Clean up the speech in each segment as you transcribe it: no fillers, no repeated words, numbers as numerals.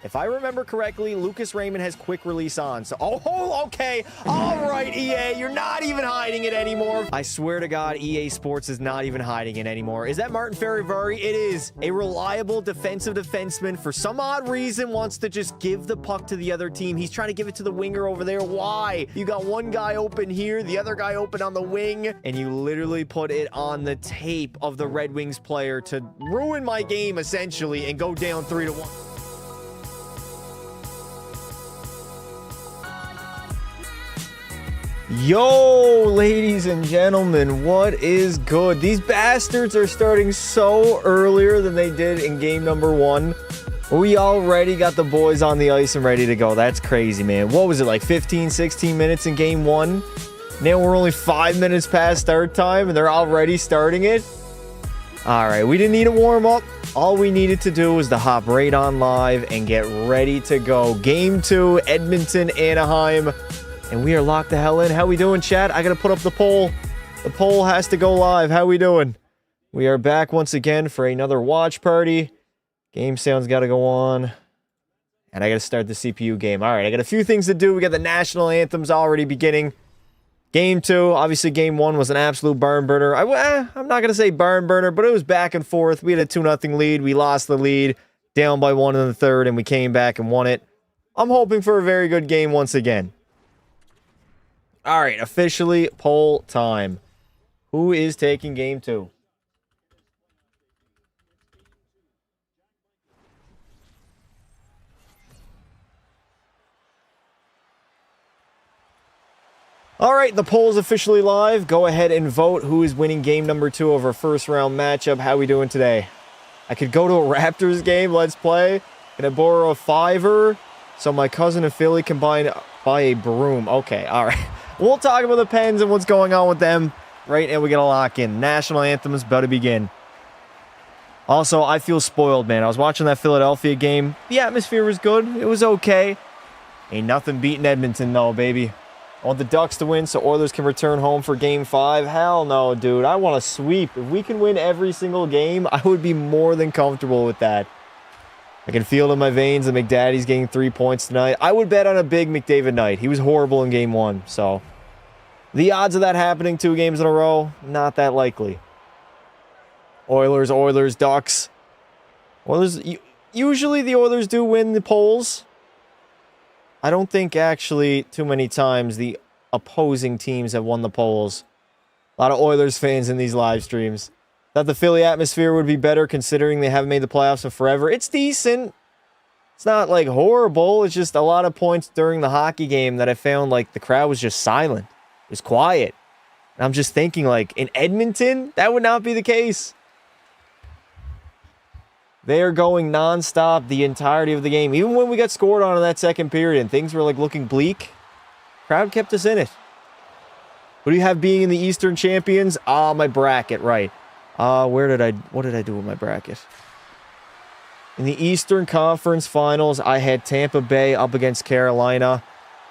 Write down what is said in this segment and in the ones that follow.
If I remember correctly, Lucas Raymond has quick release on. So, oh, okay. All right, EA, you're not even hiding it anymore. I swear to God, EA Sports is not even hiding it anymore. Is that Martin Ferrivari? It is. A reliable defensive defenseman, for some odd reason, wants to just give the puck to the other team. He's trying to give it to the winger over there. Why? You got one guy open here, the other guy open on the wing, and you literally put it on the tape of the Red Wings player to ruin my game, essentially, and go down 3-1. Yo, ladies and gentlemen, what is good? These bastards are starting so earlier than they did in game number 1. We already got the boys on the ice and ready to go. That's crazy, man. What was it, like 15, 16 minutes in game 1? Now we're only 5 minutes past start time and they're already starting it? All right, we didn't need a warm up. All we needed to do was to hop right on live and get ready to go. Game 2, Edmonton, Anaheim. And we are locked the hell in. How we doing, chat? I gotta put up the poll. The poll has to go live. How we doing? We are back once again for another watch party. Game sound's gotta go on. And I gotta start the CPU game. Alright, I got a few things to do. We got the national anthems already beginning. Game 2, obviously game 1 was an absolute barn burner. I'm not gonna say barn burner, but it was back and forth. We had a 2-0 lead. We lost the lead. Down by 1 in the third, and we came back and won it. I'm hoping for a very good game once again. All right, officially poll time. Who is taking game 2? All right, the poll is officially live. Go ahead and vote who is winning game number 2 of our first round matchup. How we doing today? I could go to a Raptors game. Let's play. Can I borrow a $5 so my cousin in Philly can buy a broom? Okay, all right. We'll talk about the Pens and what's going on with them. Right now, we got to lock in. National anthem is about to begin. Also, I feel spoiled, man. I was watching that Philadelphia game. The atmosphere was good. It was okay. Ain't nothing beating Edmonton, though, baby. I want the Ducks to win so Oilers can return home for Game 5. Hell no, dude. I want a sweep. If we can win every single game, I would be more than comfortable with that. I can feel it in my veins that McDaddy's getting 3 points tonight. I would bet on a big McDavid night. He was horrible in game 1, so the odds of that happening 2 games in a row, not that likely. Oilers, Ducks. Oilers, usually the Oilers do win the polls. I don't think actually too many times the opposing teams have won the polls. A lot of Oilers fans in these live streams. Thought the Philly atmosphere would be better considering they haven't made the playoffs in forever. It's decent. It's not like horrible. It's just a lot of points during the hockey game that I found like the crowd was just silent. It was quiet. And I'm just thinking like in Edmonton, that would not be the case. They are going nonstop the entirety of the game. Even when we got scored on in that second period and things were like looking bleak, crowd kept us in it. What do you have being in the Eastern Champions? Ah, my bracket, right. What did I do with my bracket? In the Eastern Conference Finals, I had Tampa Bay up against Carolina,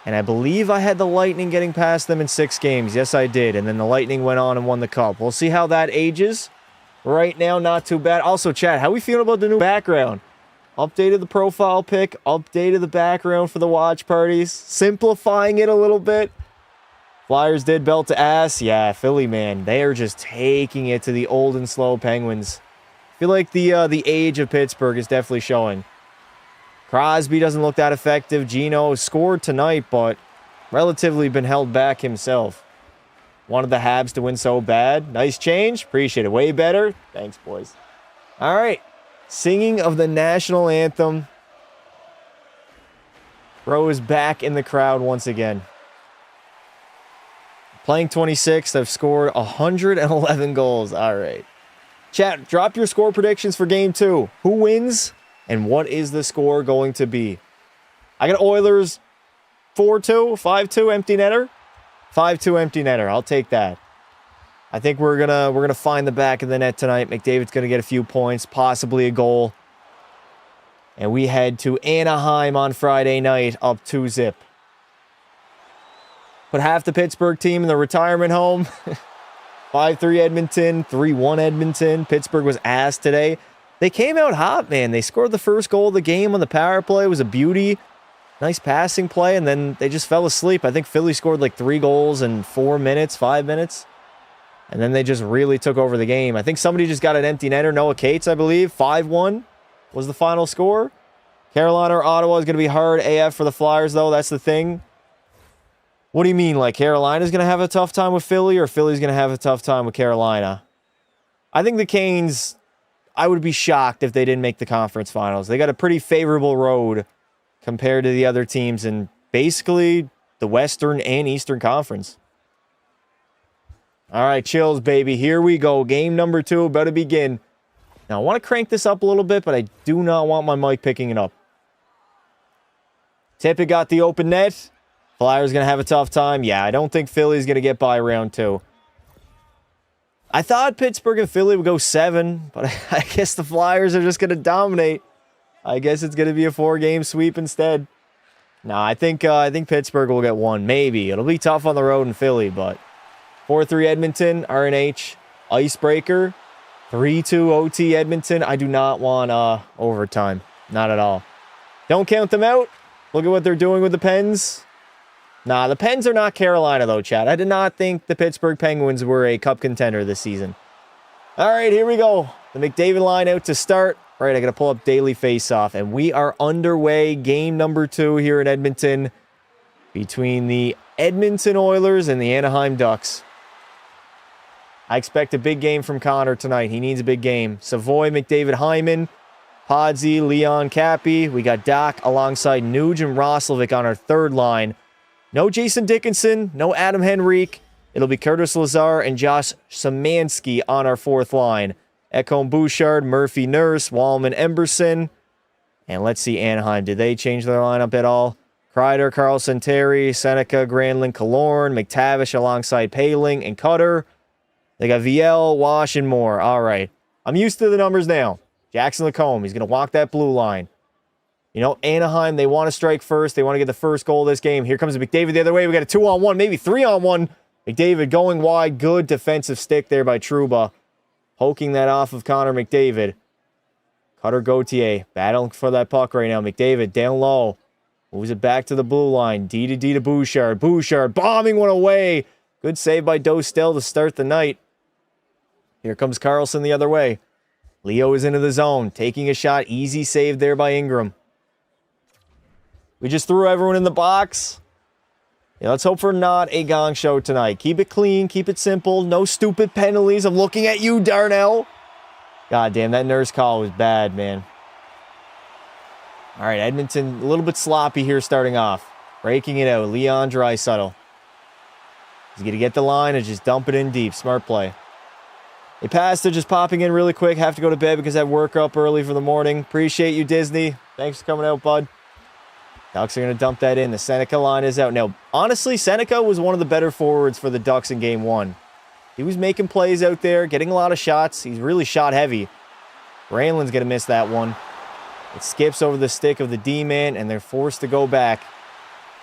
and I believe I had the Lightning getting past them in 6 games. Yes, I did, and then the Lightning went on and won the Cup. We'll see how that ages. Right now, not too bad. Also, chat, how we feeling about the new background? Updated the profile pic, updated the background for the watch parties, simplifying it a little bit. Flyers did belt to ass. Yeah, Philly, man. They are just taking it to the old and slow Penguins. I feel like the age of Pittsburgh is definitely showing. Crosby doesn't look that effective. Gino scored tonight, but relatively been held back himself. Wanted the Habs to win so bad. Nice change. Appreciate it. Way better. Thanks, boys. All right. Singing of the national anthem. Bro is back in the crowd once again. Playing 26th, I've scored 111 goals. All right. Chat, drop your score predictions for game 2. Who wins and what is the score going to be? I got Oilers 4-2, 5-2 empty netter. 5-2 empty netter. I'll take that. I think we're gonna find the back of the net tonight. McDavid's gonna get a few points, possibly a goal. And we head to Anaheim on Friday night, up 2-0. Put half the Pittsburgh team in the retirement home. 5-3 Edmonton, 3-1 Edmonton. Pittsburgh was ass today. They came out hot, man. They scored the first goal of the game on the power play. It was a beauty. Nice passing play, and then they just fell asleep. I think Philly scored like 3 goals in 4 minutes, 5 minutes. And then they just really took over the game. I think somebody just got an empty netter. Noah Cates, I believe. 5-1 was the final score. Carolina or Ottawa is going to be hard AF for the Flyers, though. That's the thing. What do you mean? Like Carolina's going to have a tough time with Philly, or Philly's going to have a tough time with Carolina? I think the Canes, I would be shocked if they didn't make the conference finals. They got a pretty favorable road compared to the other teams in basically the Western and Eastern Conference. All right, chills, baby. Here we go. Game number 2 about to begin. Now, I want to crank this up a little bit, but I do not want my mic picking it up. Tippett got the open net. Flyers going to have a tough time. Yeah, I don't think Philly's going to get by round 2. I thought Pittsburgh and Philly would go 7, but I guess the Flyers are just going to dominate. I guess it's going to be a 4-game sweep instead. No, I think Pittsburgh will get 1. Maybe. It'll be tough on the road in Philly, but 4-3 Edmonton, RNH, icebreaker, 3-2 OT Edmonton. I do not want overtime. Not at all. Don't count them out. Look at what they're doing with the Pens. Nah, the Pens are not Carolina, though, Chad. I did not think the Pittsburgh Penguins were a cup contender this season. All right, here we go. The McDavid line out to start. All right, I got to pull up daily face-off, and we are underway. Game number 2 here in Edmonton between the Edmonton Oilers and the Anaheim Ducks. I expect a big game from Connor tonight. He needs a big game. Savoy, McDavid, Hyman, Podsy, Leon, Cappy. We got Doc alongside Nuge and Roslovic on our third line. No Jason Dickinson, no Adam Henrique. It'll be Curtis Lazar and Josh Szymanski on our fourth line. Ekholm Bouchard, Murphy Nurse, Wallman Emberson. And let's see Anaheim. Did they change their lineup at all? Kreider, Carlson, Terry, Seneca, Granlund, Killorn, McTavish alongside Paling and Cutter. They got VL, Wash, and more. All right. I'm used to the numbers now. Jackson Lacombe, he's going to walk that blue line. You know, Anaheim, they want to strike first. They want to get the first goal of this game. Here comes McDavid the other way. We got a 2-on-1, maybe 3-on-1. McDavid going wide. Good defensive stick there by Trouba. Poking that off of Connor McDavid. Cutter Gauthier battling for that puck right now. McDavid down low. Moves it back to the blue line. D to Bouchard. Bouchard bombing one away. Good save by Dostel to start the night. Here comes Carlson the other way. Leo is into the zone. Taking a shot. Easy save there by Ingram. We just threw everyone in the box. Yeah, let's hope for not a gong show tonight. Keep it clean. Keep it simple. No stupid penalties. I'm looking at you, Darnell. God damn, that Nurse call was bad, man. All right, Edmonton, a little bit sloppy here starting off. Breaking it out. Leon Draisaitl. He's going to get the line and just dump it in deep. Smart play. They passed it, just popping in really quick. Have to go to bed because I have work up early for the morning. Appreciate you, Disney. Thanks for coming out, bud. Ducks are going to dump that in. The Seneca line is out. Now, honestly, Seneca was one of the better forwards for the Ducks in Game 1. He was making plays out there, getting a lot of shots. He's really shot heavy. Granlund's going to miss that one. It skips over the stick of the D-man, and they're forced to go back.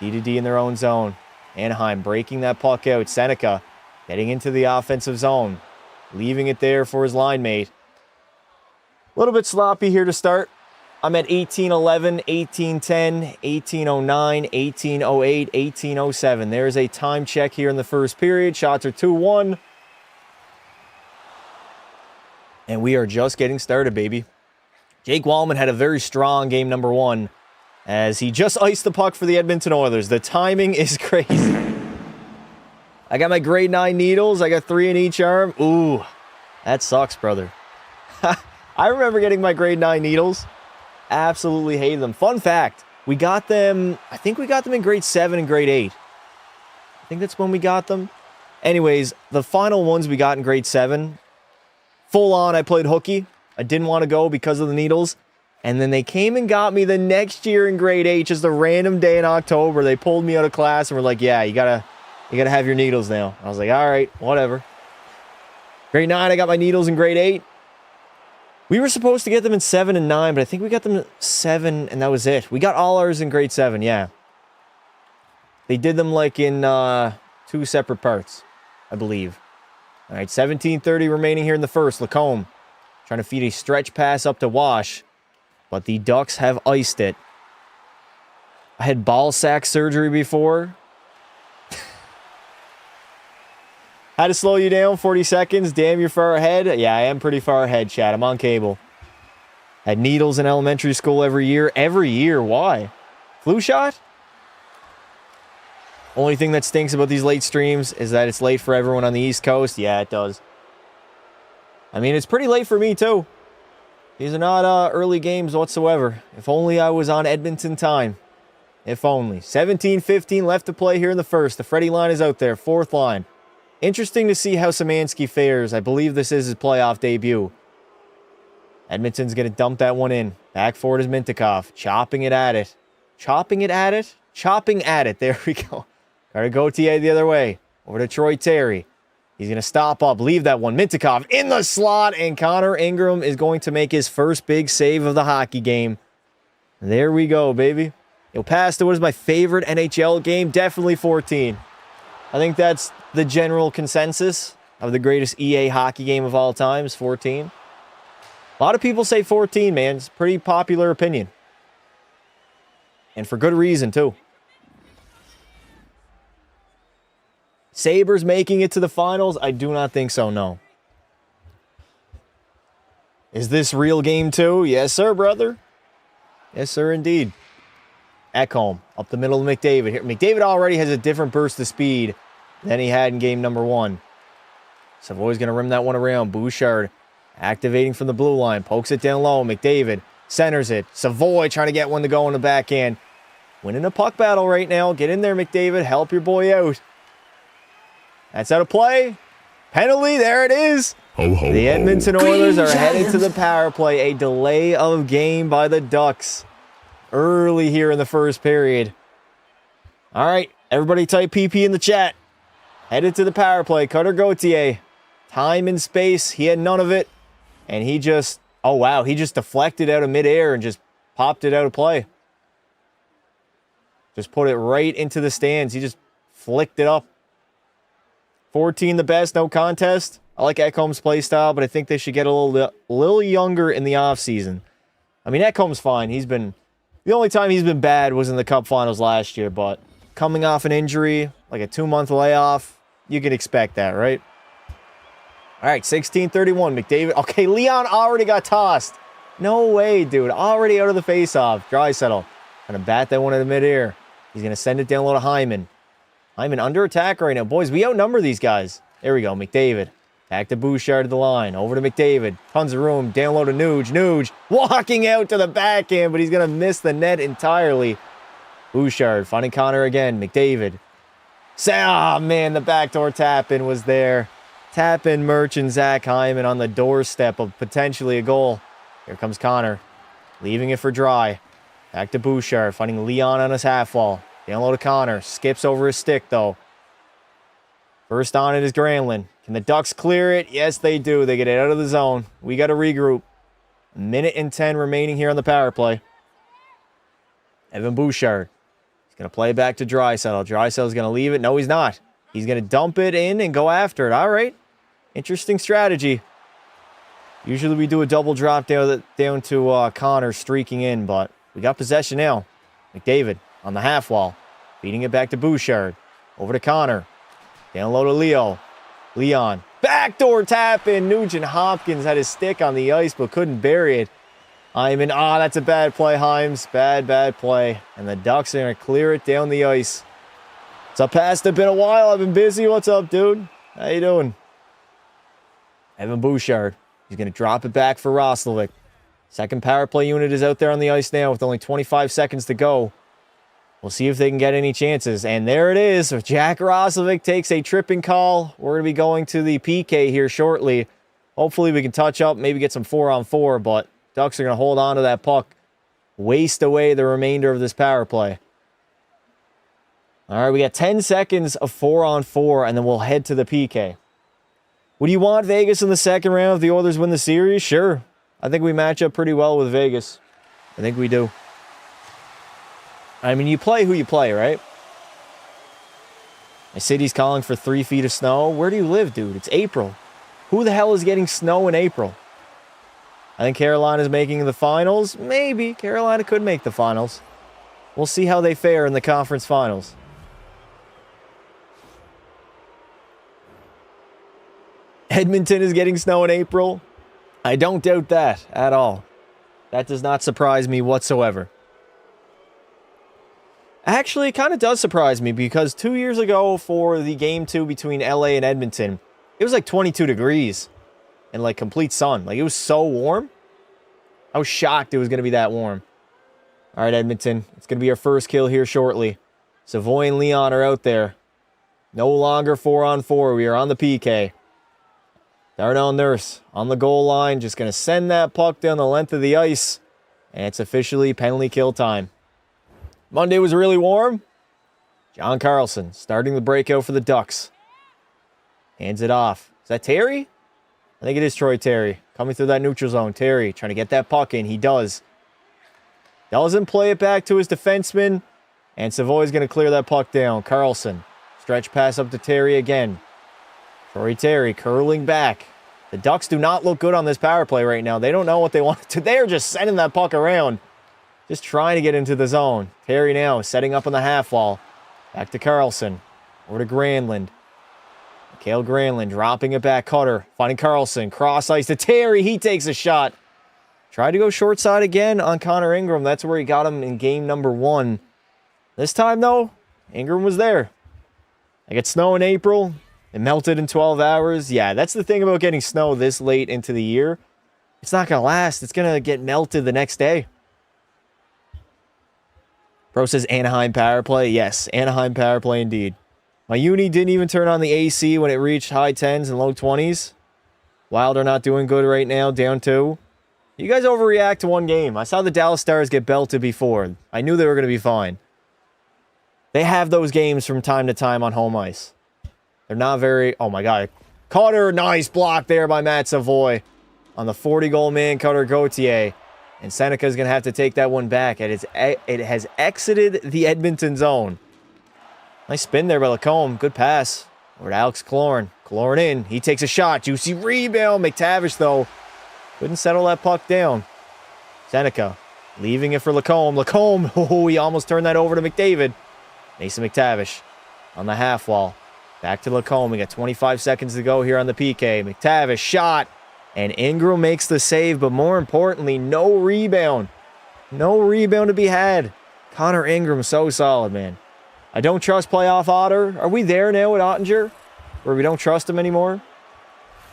D in their own zone. Anaheim breaking that puck out. Seneca getting into the offensive zone. Leaving it there for his line mate. A little bit sloppy here to start. I'm at 18:11, 18:10, 18:09, 18:08, 18:07. There's a time check here in the first period. Shots are 2-1. And we are just getting started, baby. Jake Wallman had a very strong game number 1 as he just iced the puck for the Edmonton Oilers. The timing is crazy. I got my grade 9 needles. I got 3 in each arm. Ooh, that sucks, brother. I remember getting my grade 9 needles. Absolutely hated them. Fun fact, we got them, I think we got them in grade 7 and grade 8. I think that's when we got them. Anyways, the final ones we got in grade 7, full on, I played hooky. I didn't want to go because of the needles. And then they came and got me the next year in grade 8, just a random day in October. They pulled me out of class and were like, yeah, you gotta have your needles now. I was like, all right, whatever. Grade 9, I got my needles in grade 8. We were supposed to get them in 7 and 9, but I think we got them in 7, and that was it. We got all ours in grade 7, yeah. They did them like in 2 separate parts, I believe. All right, 17:30 remaining here in the first. Lacombe Trying to feed a stretch pass up to Wash. But the Ducks have iced it. I had ball sack surgery before. Had to slow you down 40 seconds. Damn, you're far ahead. Yeah, I am pretty far ahead, Chad. I'm on cable. Had needles in elementary school every year. Every year. Why? Flu shot? Only thing that stinks about these late streams is that it's late for everyone on the East Coast. Yeah, it does. I mean, it's pretty late for me, too. These are not early games whatsoever. If only I was on Edmonton time. If only. 17-15 left to play here in the first. The Freddie line is out there. Fourth line. Interesting to see how Szymanski fares. I believe this is his playoff debut. Edmonton's going to dump that one in. Back forward is Mintyukov. Chopping it at it. Chopping it at it? Chopping at it. There we go. Got to go TA the other way. Over to Troy Terry. He's going to stop up. Leave that one. Mintyukov in the slot. And Connor Ingram is going to make his first big save of the hockey game. There we go, baby. You'll pass to what is my favorite NHL game. Definitely 14. I think that's the general consensus of the greatest EA hockey game of all time is 14. A lot of people say 14, man. It's a pretty popular opinion. And for good reason, too. Sabres making it to the finals? I do not think so, no. Is this real game 2? Yes, sir, brother. Yes, sir, indeed. Ekholm up the middle of McDavid. Here, McDavid already has a different burst of speed than he had in game number 1. Savoy's going to rim that one around. Bouchard activating from the blue line. Pokes it down low. McDavid centers it. Savoy trying to get one to go in the backhand. Winning a puck battle right now. Get in there, McDavid. Help your boy out. That's out of play. Penalty. There it is. Ho, ho, the Edmonton ho. Oilers are headed to the power play. A delay of game by the Ducks. Early here in the first period. All right. Everybody type PP in the chat. Headed to the power play. Cutter Gauthier. Time and space. He had none of it. And he just... Oh, wow. He just deflected out of midair and just popped it out of play. Just put it right into the stands. He just flicked it up. 14 the best. No contest. I like Ekholm's play style, but I think they should get a little younger in the offseason. I mean, Ekholm's fine. He's been... The only time he's been bad was in the Cup Finals last year, but coming off an injury, like a 2-month layoff, you can expect that, right? All right, 16-31, McDavid. Okay, Leon already got tossed. No way, dude. Already out of the faceoff. Draisaitl. Gonna bat that one in the midair. He's gonna send it down low to Hyman. Hyman under attack right now. Boys, we outnumber these guys. There we go, McDavid. Back to Bouchard to the line. Over to McDavid. Tons of room. Down low to Nuge. Nuge walking out to the backhand, but he's going to miss the net entirely. Bouchard finding Connor again. McDavid. Oh, man, the backdoor tap-in was there. Tap-in Merchant Zach Hyman on the doorstep of potentially a goal. Here comes Connor. Leaving it for Dry. Back to Bouchard. Finding Leon on his half wall. Down low to Connor. Skips over his stick, though. First on it is Granlund. Can the Ducks clear it? Yes, they do. They get it out of the zone. We got to regroup. 1:10 remaining here on the power play. Evan Bouchard. He's going to play back to Draisaitl. Draisaitl's going to leave it. No, he's not. He's going to dump it in and go after it. All right. Interesting strategy. Usually we do a double drop down to Connor streaking in, but we got possession now. McDavid on the half wall. Feeding it back to Bouchard. Over to Connor. Down low to Leo. Leon. Backdoor tap in. Nugent Hopkins had his stick on the ice but couldn't bury it. Hyman. That's a bad play, Himes. Bad play. And the Ducks are going to clear it down the ice. What's up, Pasta? Been a while. I've been busy. What's up, dude? How you doing? Evan Bouchard. He's going to drop it back for Roslovic. Second power play unit is out there on the ice now with only 25 seconds to go. We'll see if they can get any chances. And there it is. Jack Roslovic takes a tripping call. We're going to be going to the PK here shortly. Hopefully we can touch up, maybe get some 4-on-4, but Ducks are going to hold on to that puck. Waste away the remainder of this power play. All right, we got 10 seconds of 4-on-4, and then we'll head to the PK. Would you want Vegas in the second round if the Oilers win the series? Sure. I think we match up pretty well with Vegas. I think we do. I mean, you play who you play, right? My city's calling for 3 feet of snow. Where do you live, dude? It's April. Who the hell is getting snow in April? I think Carolina's making the finals. Maybe. Carolina could make the finals. We'll see how they fare in the conference finals. Edmonton is getting snow in April. I don't doubt that at all. That does not surprise me whatsoever. Actually, it kind of does surprise me because 2 years ago for the game 2 between LA and Edmonton, it was like 22 degrees and like complete sun. Like it was so warm. I was shocked it was going to be that warm. All right, Edmonton. It's going to be our first kill here shortly. Savoy and Leon are out there. No longer 4-on-4. We are on the PK. Darnell Nurse on the goal line. Just going to send that puck down the length of the ice. And it's officially penalty kill time. Monday was really warm. John Carlson starting the breakout for the Ducks. Hands it off. Is that Terry? I think it is Troy Terry. Coming through that neutral zone. Terry trying to get that puck in. He does. Doesn't play it back to his defenseman. And Savoy's going to clear that puck down. Carlson. Stretch pass up to Terry again. Troy Terry curling back. The Ducks do not look good on this power play right now. They don't know what they want to. They're just sending that puck around. Just trying to get into the zone. Terry now setting up on the half wall. Back to Carlson. Over to Granlund. Mikhail Granlund dropping it back. Cutter finding Carlson. Cross ice to Terry. He takes a shot. Tried to go short side again on Connor Ingram. That's where he got him in game number 1. This time, though, Ingram was there. I get snow in April. It melted in 12 hours. Yeah, that's the thing about getting snow this late into the year. It's not going to last. It's going to get melted the next day. Pro says Anaheim power play. Yes, Anaheim power play indeed. My uni didn't even turn on the AC when it reached high 10s and low 20s. Wild are not doing good right now, down 2. You guys overreact to one game. I saw the Dallas Stars get belted before. I knew they were going to be fine. They have those games from time to time on home ice. They're not very... Oh my God. Cutter, nice block there by Matt Savoy. On the 40-goal man, Cutter Gauthier. And Seneca's going to have to take that one back. It has exited the Edmonton zone. Nice spin there by Lacombe. Good pass. Over to Alex Killorn. Killorn in. He takes a shot. Juicy rebound. McTavish, though, couldn't settle that puck down. Seneca leaving it for Lacombe. Lacombe, oh, he almost turned that over to McDavid. Mason McTavish on the half wall. Back to Lacombe. We got 25 seconds to go here on the PK. McTavish shot. And Ingram makes the save, but more importantly, no rebound. No rebound to be had. Connor Ingram, so solid, man. I don't trust playoff Otter. Are we there now with Ottinger? Where we don't trust him anymore?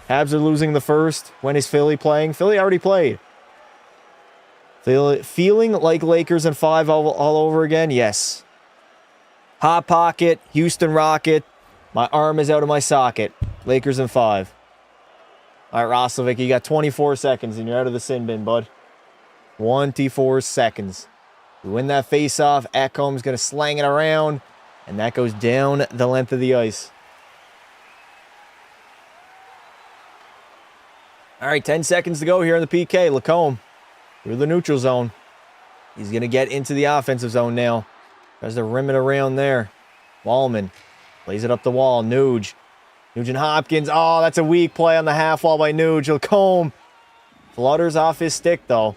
Habs are losing the first. When is Philly playing? Philly already played. Feeling like Lakers in 5 all over again? Yes. Hot pocket, Houston Rocket. My arm is out of my socket. Lakers in 5. All right, Roslovic, you got 24 seconds and you're out of the sin bin, bud. 24 seconds. We win that face-off. Ekholm's going to slang it around, and that goes down the length of the ice. All right, 10 seconds to go here in the PK. Lacombe through the neutral zone. He's going to get into the offensive zone now. Tries to rim it around there. Wallman plays it up the wall. Nuge. Nugent Hopkins. Oh, that's a weak play on the half wall by Nuge. Lacombe flutters off his stick, though.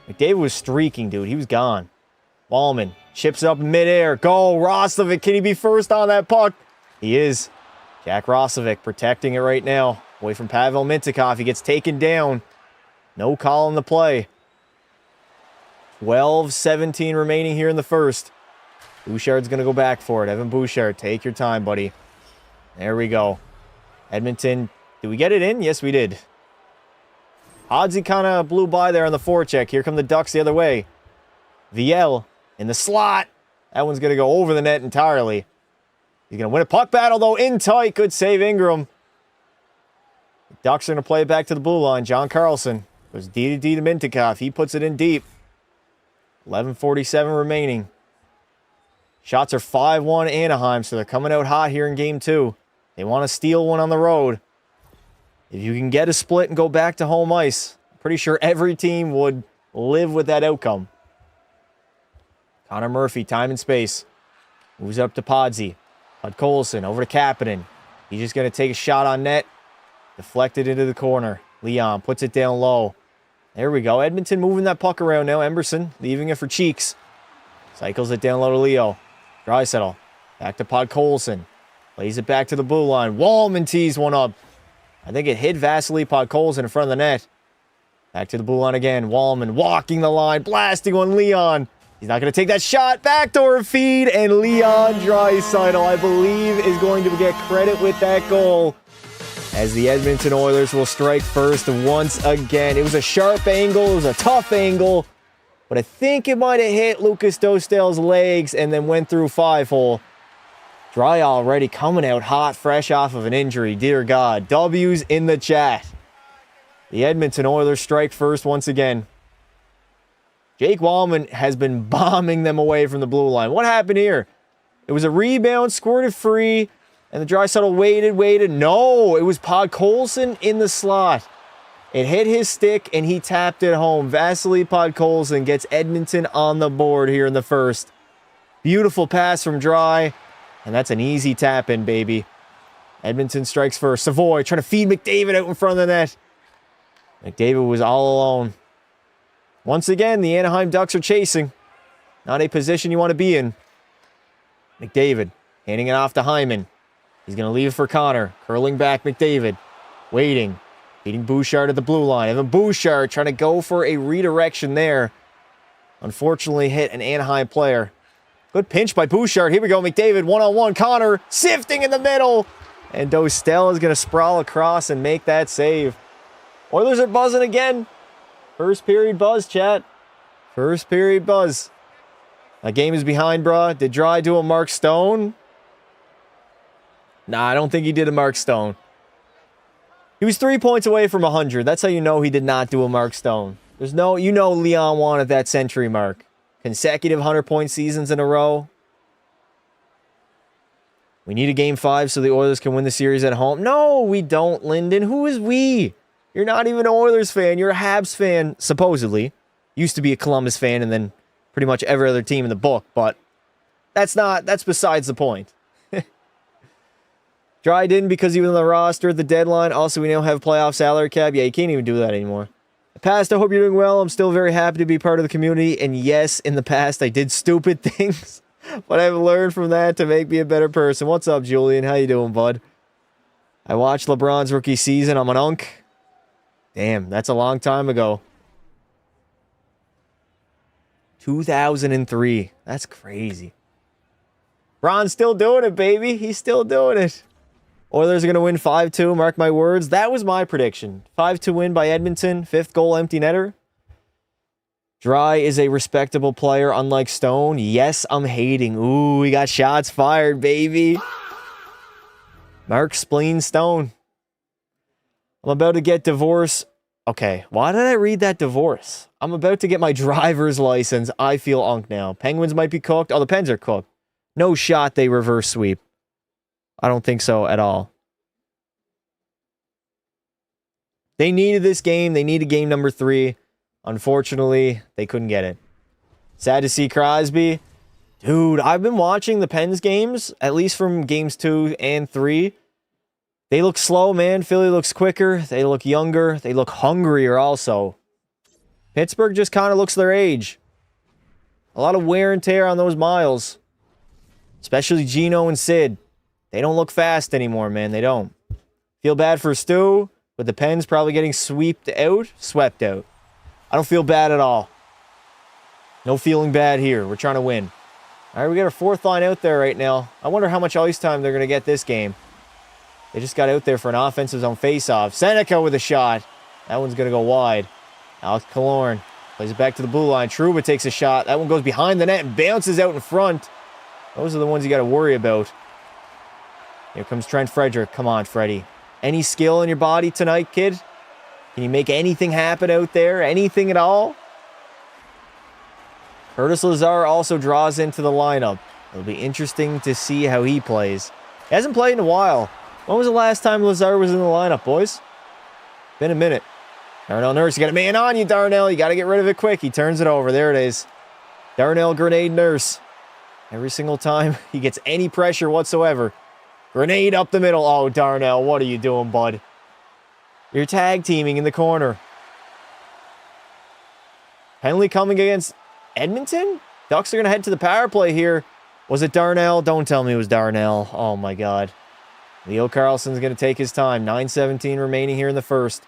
McDavid was streaking, dude. He was gone. Wallman chips up midair. Go, Roslovic. Can he be first on that puck? He is. Jack Roslovic protecting it right now. Away from Pavel Mintyukov. He gets taken down. No call on the play. 12-17 remaining here in the first. Bouchard's going to go back for it. Evan Bouchard, take your time, buddy. There we go. Edmonton, did we get it in? Yes, we did. Hodgsy kind of blew by there on the forecheck. Here come the Ducks the other way. VL in the slot. That one's going to go over the net entirely. He's going to win a puck battle, though, in tight. Good save, Ingram. The Ducks are going to play it back to the blue line. John Carlson goes D to D to Mintyukov. He puts it in deep. 11:47 remaining. Shots are 5-1 Anaheim, so they're coming out hot here in Game 2. They want to steal one on the road. If you can get a split and go back to home ice, I'm pretty sure every team would live with that outcome. Connor Murphy, time and space. Moves up to Podsy. Podkolson over to Kapanen. He's just going to take a shot on net. Deflected into the corner. Leon puts it down low. There we go. Edmonton moving that puck around now. Emberson leaving it for Cheeks. Cycles it down low to Leo. Draisaitl. Back to Podkolzin. Plays it back to the blue line. Wallman tees one up. I think it hit Vasily Podkolzin in front of the net. Back to the blue line again. Wallman walking the line. Blasting on Leon. He's not going to take that shot. Backdoor feed. And Leon Draisaitl, I believe, is going to get credit with that goal. As the Edmonton Oilers will strike first once again. It was a sharp angle. It was a tough angle. But I think it might have hit Lucas Dostal's legs and then went through 5-hole. Dry already coming out hot, fresh off of an injury. Dear God. W's in the chat. The Edmonton Oilers strike first once again. Jake Wallman has been bombing them away from the blue line. What happened here? It was a rebound, squirted free, and the Draisaitl waited. No, it was Podkolzin in the slot. It hit his stick, and he tapped it home. Vasily Podkolzin gets Edmonton on the board here in the first. Beautiful pass from Dry, and that's an easy tap-in, baby. Edmonton strikes first. Savoy trying to feed McDavid out in front of the net. McDavid was all alone. Once again, the Anaheim Ducks are chasing. Not a position you want to be in. McDavid handing it off to Hyman. He's going to leave it for Connor. Curling back McDavid. Waiting. Beating Bouchard at the blue line. Evan Bouchard trying to go for a redirection there. Unfortunately hit an Anaheim player. Good pinch by Bouchard. Here we go. McDavid one-on-one. Connor sifting in the middle. And Dostal is going to sprawl across and make that save. Oilers are buzzing again. First period buzz, chat. First period buzz. That game is behind, bruh. Did Dry do a Mark Stone? Nah, I don't think he did a Mark Stone. He was 3 points away from 100. That's how you know he did not do a Mark Stone. There's no, you know Leon wanted that century mark. Consecutive 100-point seasons in a row. We need a game 5 so the Oilers can win the series at home. No, we don't, Lyndon. Who is we? You're not even an Oilers fan. You're a Habs fan, supposedly. Used to be a Columbus fan and then pretty much every other team in the book, but that's besides the point. Dry didn't because he was on the roster at the deadline. Also, we now have playoff salary cap. Yeah, you can't even do that anymore. Past, I hope you're doing well. I'm still very happy to be part of the community. And yes, in the past, I did stupid things. But I've learned from that to make me a better person. What's up, Julian? How you doing, bud? I watched LeBron's rookie season. I'm an unk. Damn, that's a long time ago. 2003. That's crazy. Bron's still doing it, baby. He's still doing it. Oilers are going to win 5-2. Mark my words. That was my prediction. 5-2 win by Edmonton. 5th goal, empty netter. Dry is a respectable player, unlike Stone. Yes, I'm hating. Ooh, we got shots fired, baby. Mark Spleen Stone. I'm about to get divorced. Okay, why did I read that divorce? I'm about to get my driver's license. I feel unk now. Penguins might be cooked. Oh, the Pens are cooked. No shot they reverse sweep. I don't think so at all. They needed this game. They needed game number 3. Unfortunately, they couldn't get it. Sad to see Crosby. Dude, I've been watching the Pens games, at least from games 2 and 3. They look slow, man. Philly looks quicker. They look younger. They look hungrier also. Pittsburgh just kind of looks their age. A lot of wear and tear on those miles. Especially Gino and Sid. They don't look fast anymore, man. They don't. Feel bad for Stu, but the Pens probably getting swept out. I don't feel bad at all. No feeling bad here. We're trying to win. All right, we got our 4th line out there right now. I wonder how much ice time they're going to get this game. They just got out there for an offensive zone faceoff. Seneca with a shot. That one's going to go wide. Alex Killorn plays it back to the blue line. Trouba takes a shot. That one goes behind the net and bounces out in front. Those are the ones you got to worry about. Here comes Trent Frederick. Come on, Freddie. Any skill in your body tonight, kid? Can you make anything happen out there? Anything at all? Curtis Lazar also draws into the lineup. It'll be interesting to see how he plays. He hasn't played in a while. When was the last time Lazar was in the lineup, boys? Been a minute. Darnell Nurse, you got a man on you, Darnell. You got to get rid of it quick. He turns it over. There it is. Darnell Grenade Nurse. Every single time he gets any pressure whatsoever. Grenade up the middle. Oh, Darnell, what are you doing, bud? You're tag teaming in the corner. Penalty coming against Edmonton? Ducks are going to head to the power play here. Was it Darnell? Don't tell me it was Darnell. Oh, my God. Leo Carlson's going to take his time. 9:17 remaining here in the first.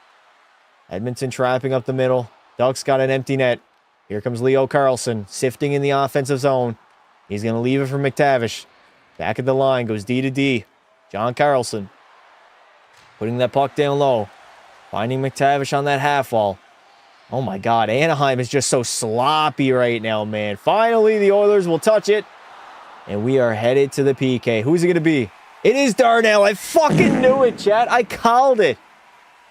Edmonton trapping up the middle. Ducks got an empty net. Here comes Leo Carlson, sifting in the offensive zone. He's going to leave it for McTavish. Back at the line, goes D to D. John Carlson. Putting that puck down low. Finding McTavish on that half wall. Oh my God, Anaheim is just so sloppy right now, man. Finally, the Oilers will touch it. And we are headed to the PK. Who's it going to be? It is Darnell. I fucking knew it, chat. I called it.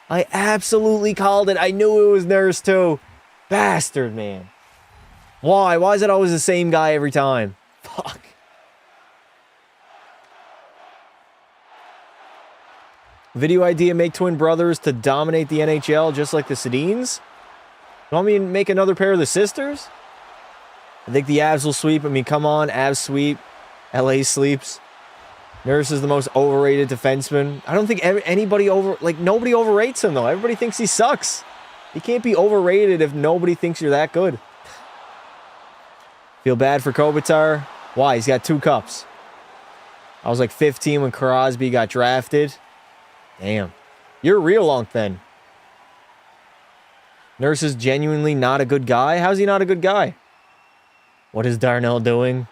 I absolutely called it. I knew it was Nurse, too. Bastard, man. Why? Why is it always the same guy every time? Fuck. Video idea, make twin brothers to dominate the NHL just like the Sedins? You want me to make another pair of the sisters? I think the Avs will sweep. I mean, come on, Avs sweep. LA sleeps. Nurse is the most overrated defenseman. I don't think anybody nobody overrates him, though. Everybody thinks he sucks. He can't be overrated if nobody thinks you're that good. Feel bad for Kopitar. Why? He's got 2 cups. I was like 15 when Crosby got drafted. Damn. You're real long then. Nurse is genuinely not a good guy. How's he not a good guy? What is Darnell doing?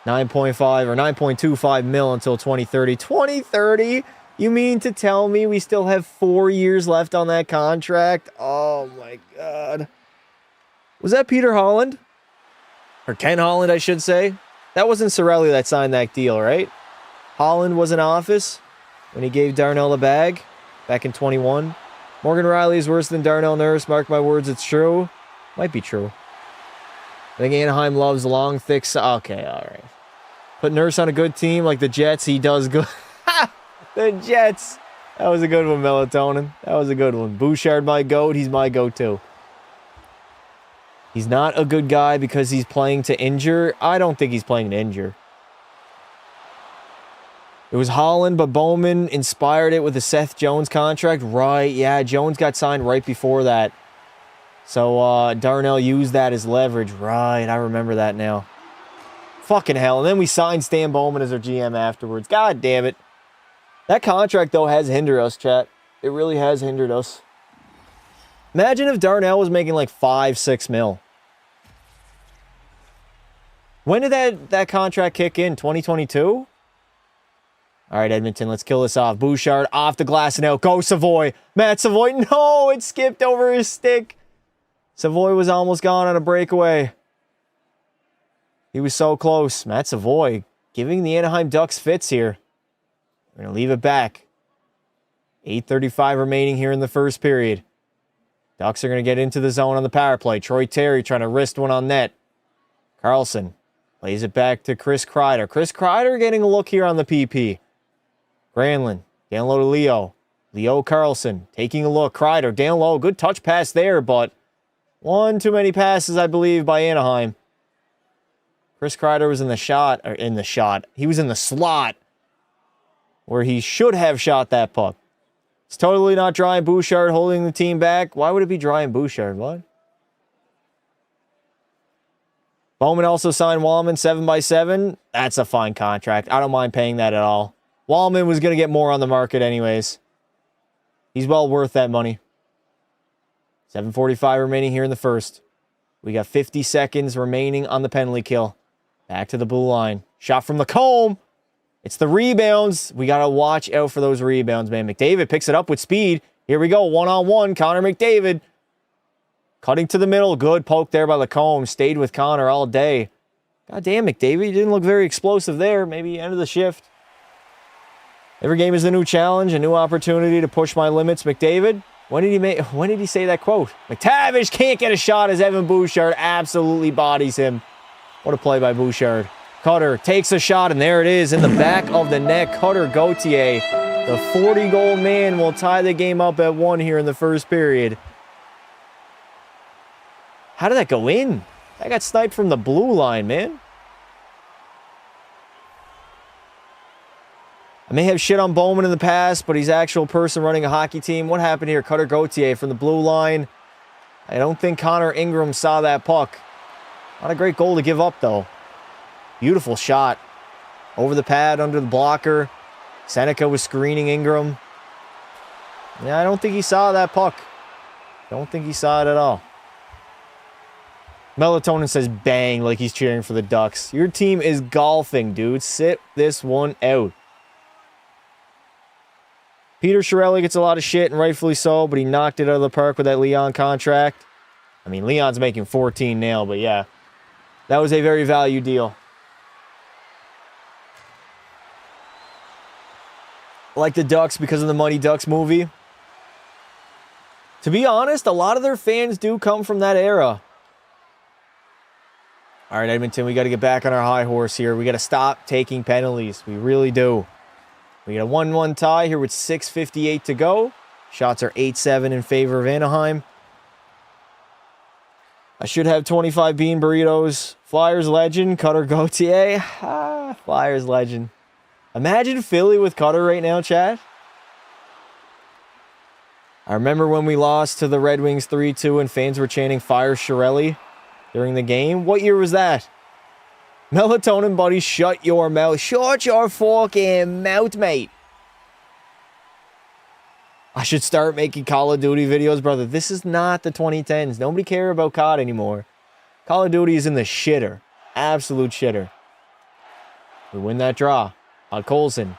9.5 or 9.25 mil until 2030. 2030? You mean to tell me we still have 4 years left on that contract? Oh my God. Was that Peter Holland? Or Ken Holland, I should say. That wasn't Cirelli that signed that deal, right? Holland was in office when he gave Darnell the bag back in 21. Morgan Riley is worse than Darnell Nurse. Mark my words, it's true. Might be true. I think Anaheim loves long, thick... Okay, all right. Put Nurse on a good team like the Jets. He does good. The Jets. That was a good one, Melatonin. That was a good one. Bouchard, my goat. He's my goat, too. He's not a good guy because he's playing to injure. I don't think he's playing to injure. It was Holland, but Bowman inspired it with the Seth Jones contract. Right, yeah, Jones got signed right before that. So Darnell used that as leverage. Right, I remember that now. Fucking hell. And then we signed Stan Bowman as our GM afterwards. God damn it. That contract, though, has hindered us, chat. It really has hindered us. Imagine if Darnell was making like 5-6 mil. When did that contract kick in? 2022? All right, Edmonton, let's kill this off. Bouchard off the glass and out. Go, Savoy. Matt Savoy. No, it skipped over his stick. Savoy was almost gone on a breakaway. He was so close. Matt Savoy giving the Anaheim Ducks fits here. We're going to leave it back. 8:35 remaining here in the first period. Ducks are going to get into the zone on the power play. Troy Terry trying to wrist one on net. Carlson plays it back to Chris Kreider. Chris Kreider getting a look here on the PP. Granlund, down low to Leo. Leo Carlson taking a look. Kreider, down low. Good touch pass there, but one too many passes, I believe, by Anaheim. Chris Kreider was in the shot. He was in the slot where he should have shot that puck. It's totally not Brian Bouchard holding the team back. Why would it be Brian Bouchard? What? Bowman also signed Wallman 7x7. That's a fine contract. I don't mind paying that at all. Wallman was going to get more on the market anyways. He's well worth that money. 7:45 remaining here in the first. We got 50 seconds remaining on the penalty kill. Back to the blue line. Shot from the comb. It's the rebounds. We got to watch out for those rebounds, man. McDavid picks it up with speed. Here we go. One-on-one. Connor McDavid. Cutting to the middle. Good poke there by Lacombe. Stayed with Connor all day. God damn, McDavid. You didn't look very explosive there. Maybe end of the shift. Every game is a new challenge, a new opportunity to push my limits. McDavid. When did he say that quote? McTavish can't get a shot as Evan Bouchard absolutely bodies him. What a play by Bouchard. Cutter takes a shot, and there it is in the back of the net. Cutter Gauthier, the 40-goal man, will tie the game up at 1 here in the first period. How did that go in? That got sniped from the blue line, man. I may have shit on Bowman in the past, but he's an actual person running a hockey team. What happened here? Cutter Gauthier from the blue line. I don't think Connor Ingram saw that puck. Not a great goal to give up, though. Beautiful shot. Over the pad, under the blocker. Seneca was screening Ingram. Yeah, I don't think he saw that puck. Don't think he saw it at all. Melatonin says bang like he's cheering for the Ducks. Your team is golfing, dude. Sit this one out. Peter Chiarelli gets a lot of shit, and rightfully so, but he knocked it out of the park with that Leon contract. I mean, Leon's making 14 now, but yeah. That was a very value deal. Like the Ducks because of the Mighty Ducks movie. To be honest, a lot of their fans do come from that era. All right, Edmonton, we got to get back on our high horse here. We got to stop taking penalties. We really do. We got a 1-1 tie here with 6:58 to go. Shots are 8-7 in favor of Anaheim. I should have 25 bean burritos. Flyers legend, Cutter Gauthier. Flyers legend. Imagine Philly with Cutter right now, Chad. I remember when we lost to the Red Wings 3-2 and fans were chanting Fire Chiarelli during the game. What year was that? Melatonin buddy, shut your mouth. Shut your fucking mouth, mate. I should start making Call of Duty videos, brother. This is not the 2010s. Nobody care about COD anymore. Call of Duty is in the shitter. Absolute shitter. We win that draw. On Colson.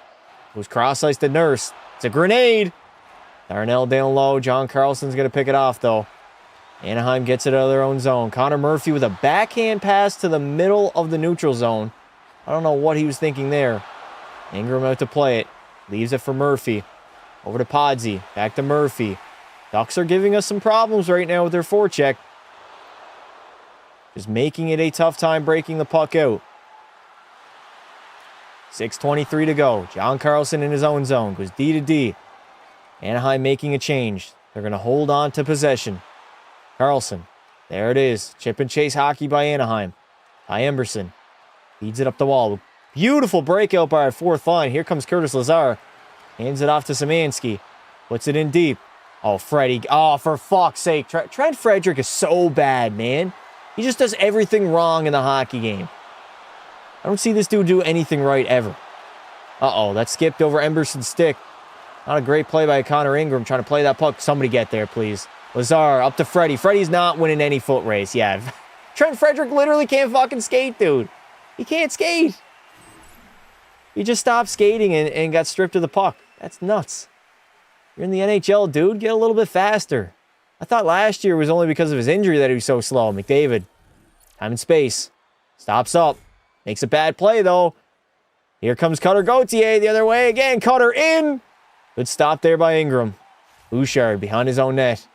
It was cross-ice to Nurse. It's a grenade. Darnell down low. John Carlson's going to pick it off, though. Anaheim gets it out of their own zone. Connor Murphy with a backhand pass to the middle of the neutral zone. I don't know what he was thinking there. Ingram out to play it. Leaves it for Murphy. Over to Podsy. Back to Murphy. Ducks are giving us some problems right now with their forecheck. Just making it a tough time breaking the puck out. 6:23 to go. John Carlson in his own zone. Goes D to D. Anaheim making a change. They're going to hold on to possession. Carlson. There it is. Chip and chase hockey by Anaheim. Ty Emberson. Feeds it up the wall. Beautiful breakout by our fourth line. Here comes Curtis Lazar. Hands it off to Szymanski. Puts it in deep. Oh, Freddie. Oh, for fuck's sake. Trent Frederick is so bad, man. He just does everything wrong in the hockey game. I don't see this dude do anything right ever. Uh-oh, that skipped over Emberson's stick. Not a great play by Connor Ingram trying to play that puck. Somebody get there, please. Lazar up to Freddie. Freddie's not winning any foot race. Yeah, Trent Frederick literally can't fucking skate, dude. He can't skate. He just stopped skating and got stripped of the puck. That's nuts. You're in the NHL, dude. Get a little bit faster. I thought last year was only because of his injury that he was so slow. McDavid. Time and space. Stops up. Makes a bad play, though. Here comes Cutter Gauthier the other way again. Cutter in. Good stop there by Ingram. Bouchard behind his own net.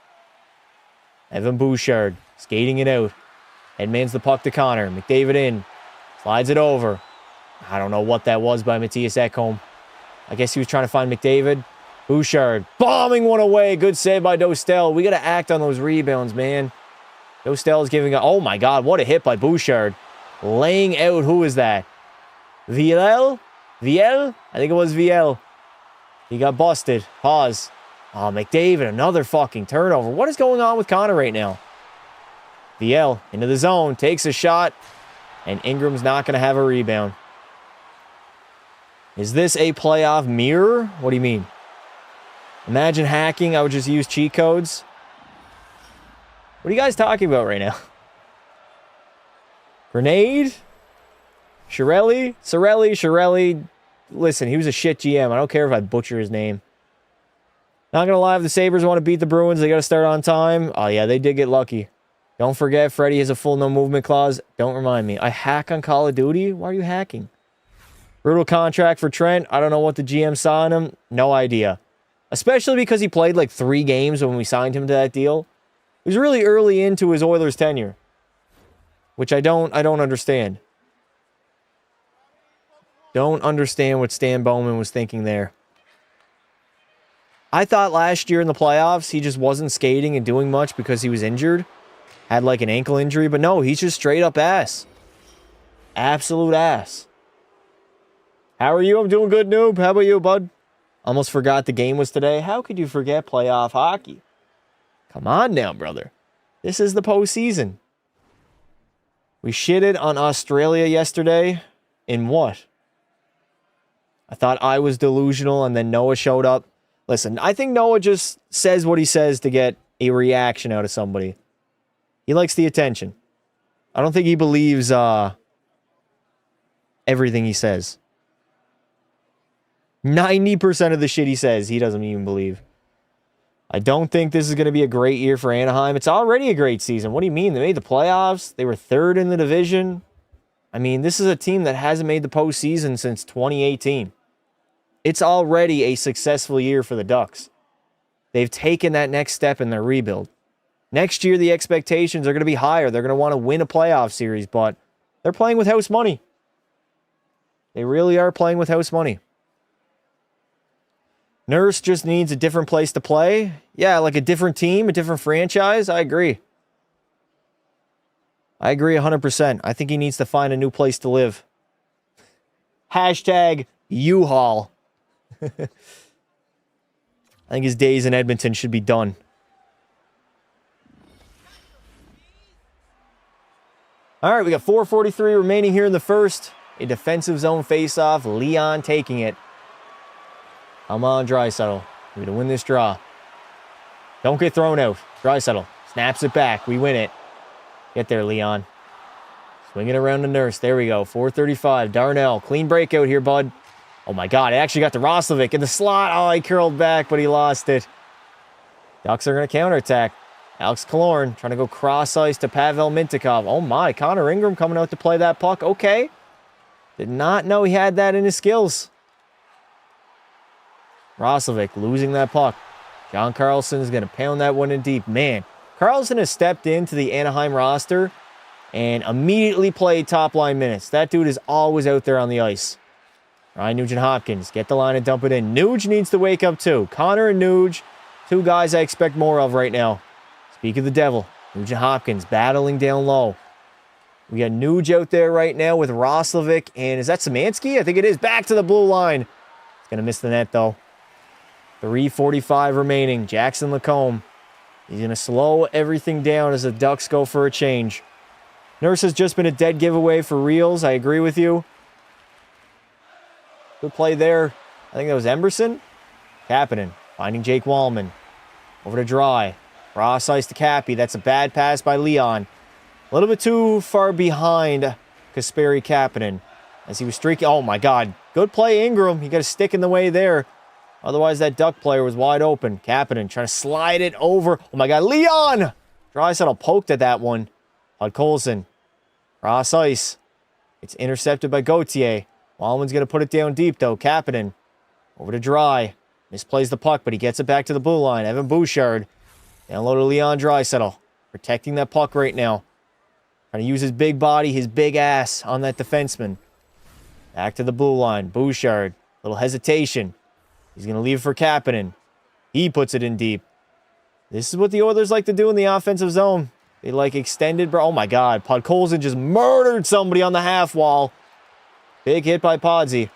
Evan Bouchard skating it out. Headmans the puck to Connor. McDavid in. Slides it over. I don't know what that was by Matthias Ekholm. I guess he was trying to find McDavid. Bouchard bombing one away. Good save by Dostal. We got to act on those rebounds, man. Dostal is giving a... Oh, my God. What a hit by Bouchard. Laying out... Who is that? Viel? I think it was Viel. He got busted. Pause. Oh, McDavid. Another fucking turnover. What is going on with Connor right now? Viel into the zone. Takes a shot. And Ingram's not going to have a rebound. Is this a playoff mirror? What do you mean? Imagine hacking. I would just use cheat codes. What are you guys talking about right now? Grenade? Chiarelli. Listen, he was a shit GM. I don't care if I butcher his name. Not going to lie, if the Sabres want to beat the Bruins, they got to start on time. Oh, yeah, they did get lucky. Don't forget, Freddie has a full no movement clause. Don't remind me. I hack on Call of Duty? Why are you hacking? Brutal contract for Trent. I don't know what the GM saw in him. No idea. Especially because he played like 3 games when we signed him to that deal. He was really early into his Oilers tenure. Which I don't understand. Don't understand what Stan Bowman was thinking there. I thought last year in the playoffs, he just wasn't skating and doing much because he was injured. Had like an ankle injury, but no, he's just straight up ass. Absolute ass. How are you? I'm doing good, noob. How about you, bud? Almost forgot the game was today. How could you forget playoff hockey? Come on now, brother. This is the postseason. We shitted on Australia yesterday. In what? I thought I was delusional, and then Noah showed up. Listen, I think Noah just says what he says to get a reaction out of somebody. He likes the attention. I don't think he believes everything he says. 90% of the shit he says, he doesn't even believe. I don't think this is going to be a great year for Anaheim. It's already a great season. What do you mean? They made the playoffs. They were third in the division. I mean, this is a team that hasn't made the postseason since 2018. It's already a successful year for the Ducks. They've taken that next step in their rebuild. Next year, the expectations are going to be higher. They're going to want to win a playoff series, but they're playing with house money. They really are playing with house money. Nurse just needs a different place to play. Yeah, like a different team, a different franchise. I agree. I agree 100%. I think he needs to find a new place to live. Hashtag U-Haul. I think his days in Edmonton should be done. All right, we got 4:43 remaining here in the first. A defensive zone faceoff. Leon taking it. Come on, Draisaitl. We're going to win this draw. Don't get thrown out. Draisaitl snaps it back. We win it. Get there, Leon. Swing it around the Nurse. There we go. 4:35. Darnell. Clean breakout here, bud. Oh, my God. It actually got to Roslovic in the slot. Oh, he curled back, but he lost it. Ducks are going to counterattack. Alex Killorn trying to go cross-ice to Pavel Mintyukov. Oh, my. Connor Ingram coming out to play that puck. Okay. Did not know he had that in his skills. Roslovic losing that puck. John Carlson is going to pound that one in deep. Man, Carlson has stepped into the Anaheim roster and immediately played top-line minutes. That dude is always out there on the ice. Ryan Nugent-Hopkins, get the line and dump it in. Nuge needs to wake up too. Connor and Nuge, two guys I expect more of right now. Speak of the devil, Nugent-Hopkins battling down low. We got Nuge out there right now with Roslovic, and is that Szymanski? I think it is. Back to the blue line. It's going to miss the net, though. 3:45 remaining. Jackson Lacombe. He's going to slow everything down as the Ducks go for a change. Nurse has just been a dead giveaway for reals. I agree with you. Good play there. I think that was Emberson. Kapanen finding Jake Wallman. Over to Dry. Cross ice to Cappy. That's a bad pass by Leon. A little bit too far behind Kasperi Kapanen as he was streaking. Oh, my God. Good play, Ingram. He got a stick in the way there. Otherwise, that Duck player was wide open. Kapanen trying to slide it over. Oh, my God. Leon! Draisaitl poked at that one. Podkolzin. Cross ice. It's intercepted by Gauthier. Wallman's going to put it down deep, though. Kapanen. Over to Dry. Misplays the puck, but he gets it back to the blue line. Evan Bouchard. Down low to Leon Draisaitl. Protecting that puck right now. Trying to use his big body, his big ass on that defenseman. Back to the blue line. Bouchard. Little hesitation. He's going to leave for Kapanen. He puts it in deep. This is what the Oilers like to do in the offensive zone. They like extended. Oh, my God. Podkolzin just murdered somebody on the half wall. Big hit by Podsy.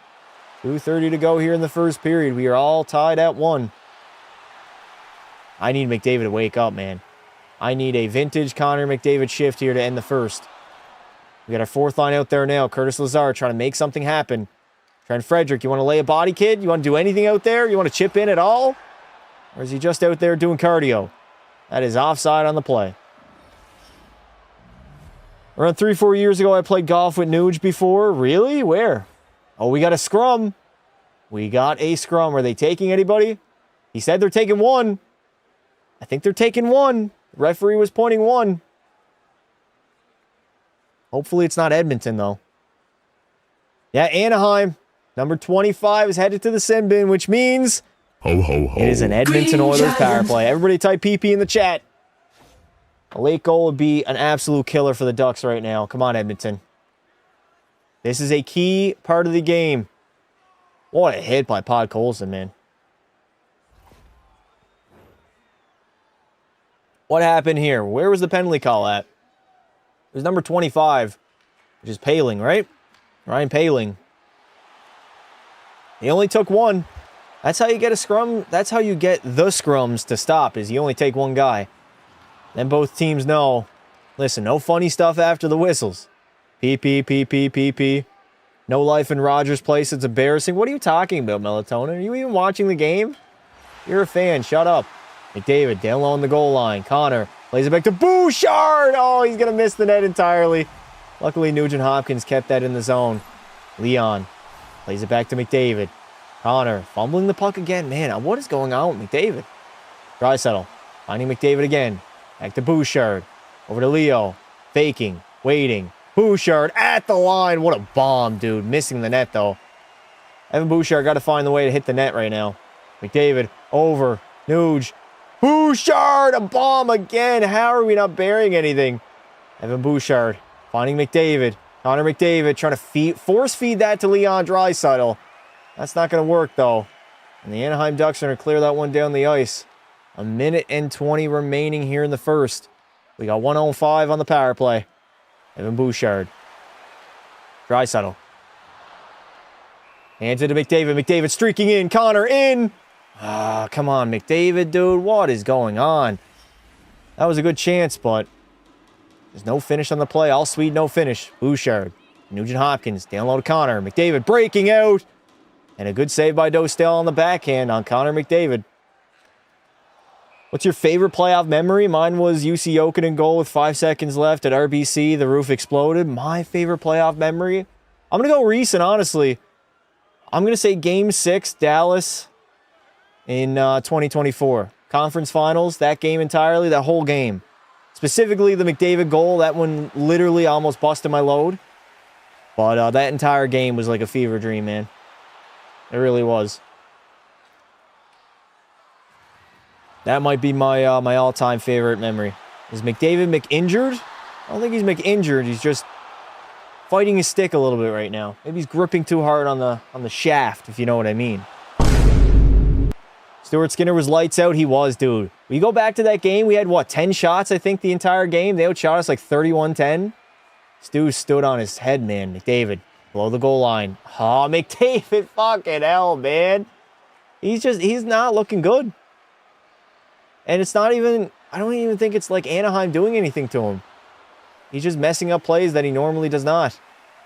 2:30 to go here in the first period. We are all tied at 1. I need McDavid to wake up, man. I need a vintage Connor McDavid shift here to end the first. We got our fourth line out there now. Curtis Lazar trying to make something happen. Trent Frederick, you want to lay a body, kid? You want to do anything out there? You want to chip in at all? Or is he just out there doing cardio? That is offside on the play. Around 3-4 years ago, I played golf with Nuge before. Really? Where? Oh, we got a scrum. We got a scrum. Are they taking anybody? He said they're taking one. I think they're taking one. The referee was pointing one. Hopefully it's not Edmonton, though. Yeah, Anaheim. Number 25 is headed to the sin bin, which means ho, ho, ho. It is an Edmonton Oilers power play. Everybody type PP in the chat. A late goal would be an absolute killer for the Ducks right now. Come on, Edmonton. This is a key part of the game. What a hit by Podkolzin, man. What happened here? Where was the penalty call at? It was number 25, which is Paling, right? Ryan Paling. He only took one. That's how you get a scrum. That's how you get the scrums to stop, is you only take one guy. Then both teams know, listen, no funny stuff after the whistles. P. No life in Rogers Place. It's embarrassing. What are you talking about, Melatonin? Are you even watching the game? You're a fan. Shut up. McDavid down low on the goal line. Connor plays it back to Bouchard. Oh, he's going to miss the net entirely. Luckily, Nugent Hopkins kept that in the zone. Leon plays it back to McDavid. Connor fumbling the puck again. Man, what is going on with McDavid? Draisaitl finding McDavid again. Back to Bouchard. Over to Leo. Faking. Waiting. Bouchard at the line. What a bomb, dude. Missing the net, though. Evan Bouchard got to find the way to hit the net right now. McDavid over. Nuge. Bouchard! A bomb again. How are we not burying anything? Evan Bouchard finding McDavid. Connor McDavid trying to force feed that to Leon Draisaitl. That's not going to work, though. And the Anaheim Ducks are going to clear that one down the ice. 1:20 remaining here in the first. We got 1:05 on the power play. Evan Bouchard. Draisaitl. Hands it to McDavid. McDavid streaking in. Connor in. Ah, come on, McDavid, dude. What is going on? That was a good chance, but there's no finish on the play. All sweet, no finish. Bouchard. Nugent Hopkins. Down low to Connor. McDavid breaking out. And a good save by Dostal on the backhand on Connor McDavid. What's your favorite playoff memory? Mine was UC Jokinen goal with 5 seconds left at RBC. The roof exploded. My favorite playoff memory? I'm going to go recent, honestly. I'm going to say Game 6, Dallas in 2024. Conference Finals, that game entirely, that whole game. Specifically, the McDavid goal. That one literally almost busted my load. But that entire game was like a fever dream, man. It really was. That might be my my all-time favorite memory. Is McDavid McInjured? I don't think he's McInjured. He's just fighting his stick a little bit right now. Maybe he's gripping too hard on the shaft, if you know what I mean. Stuart Skinner was lights out. He was, dude. We go back to that game. We had, what, 10 shots, I think, the entire game. They outshot us like 31-10. Stu stood on his head, man. McDavid, below the goal line. Oh, McDavid, fucking hell, man. He's not looking good. And it's not even, I don't even think it's like Anaheim doing anything to him. He's just messing up plays that he normally does not.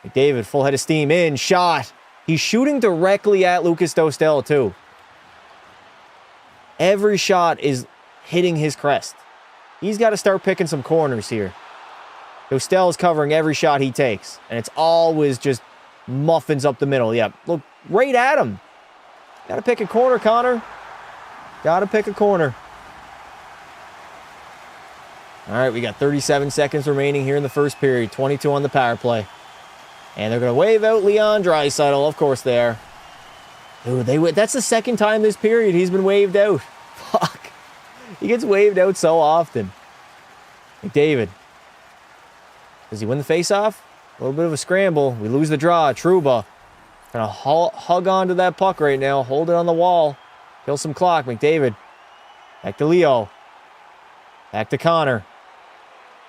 McDavid, full head of steam, in, shot. He's shooting directly at Lucas Dostal, too. Every shot is hitting his crest. He's got to start picking some corners here. Dostal is covering every shot he takes. And it's always just muffins up the middle. Yeah, look right at him. Got to pick a corner, Connor. Got to pick a corner. All right, we got 37 seconds remaining here in the first period. 22 on the power play. And they're going to wave out Leon Draisaitl. Of course they are. Dude, that's the second time this period he's been waved out. Fuck. He gets waved out so often. McDavid. Does he win the faceoff? A little bit of a scramble. We lose the draw. Trouba. Gonna hug onto that puck right now. Hold it on the wall. Kill some clock. McDavid. Back to Leo. Back to Connor.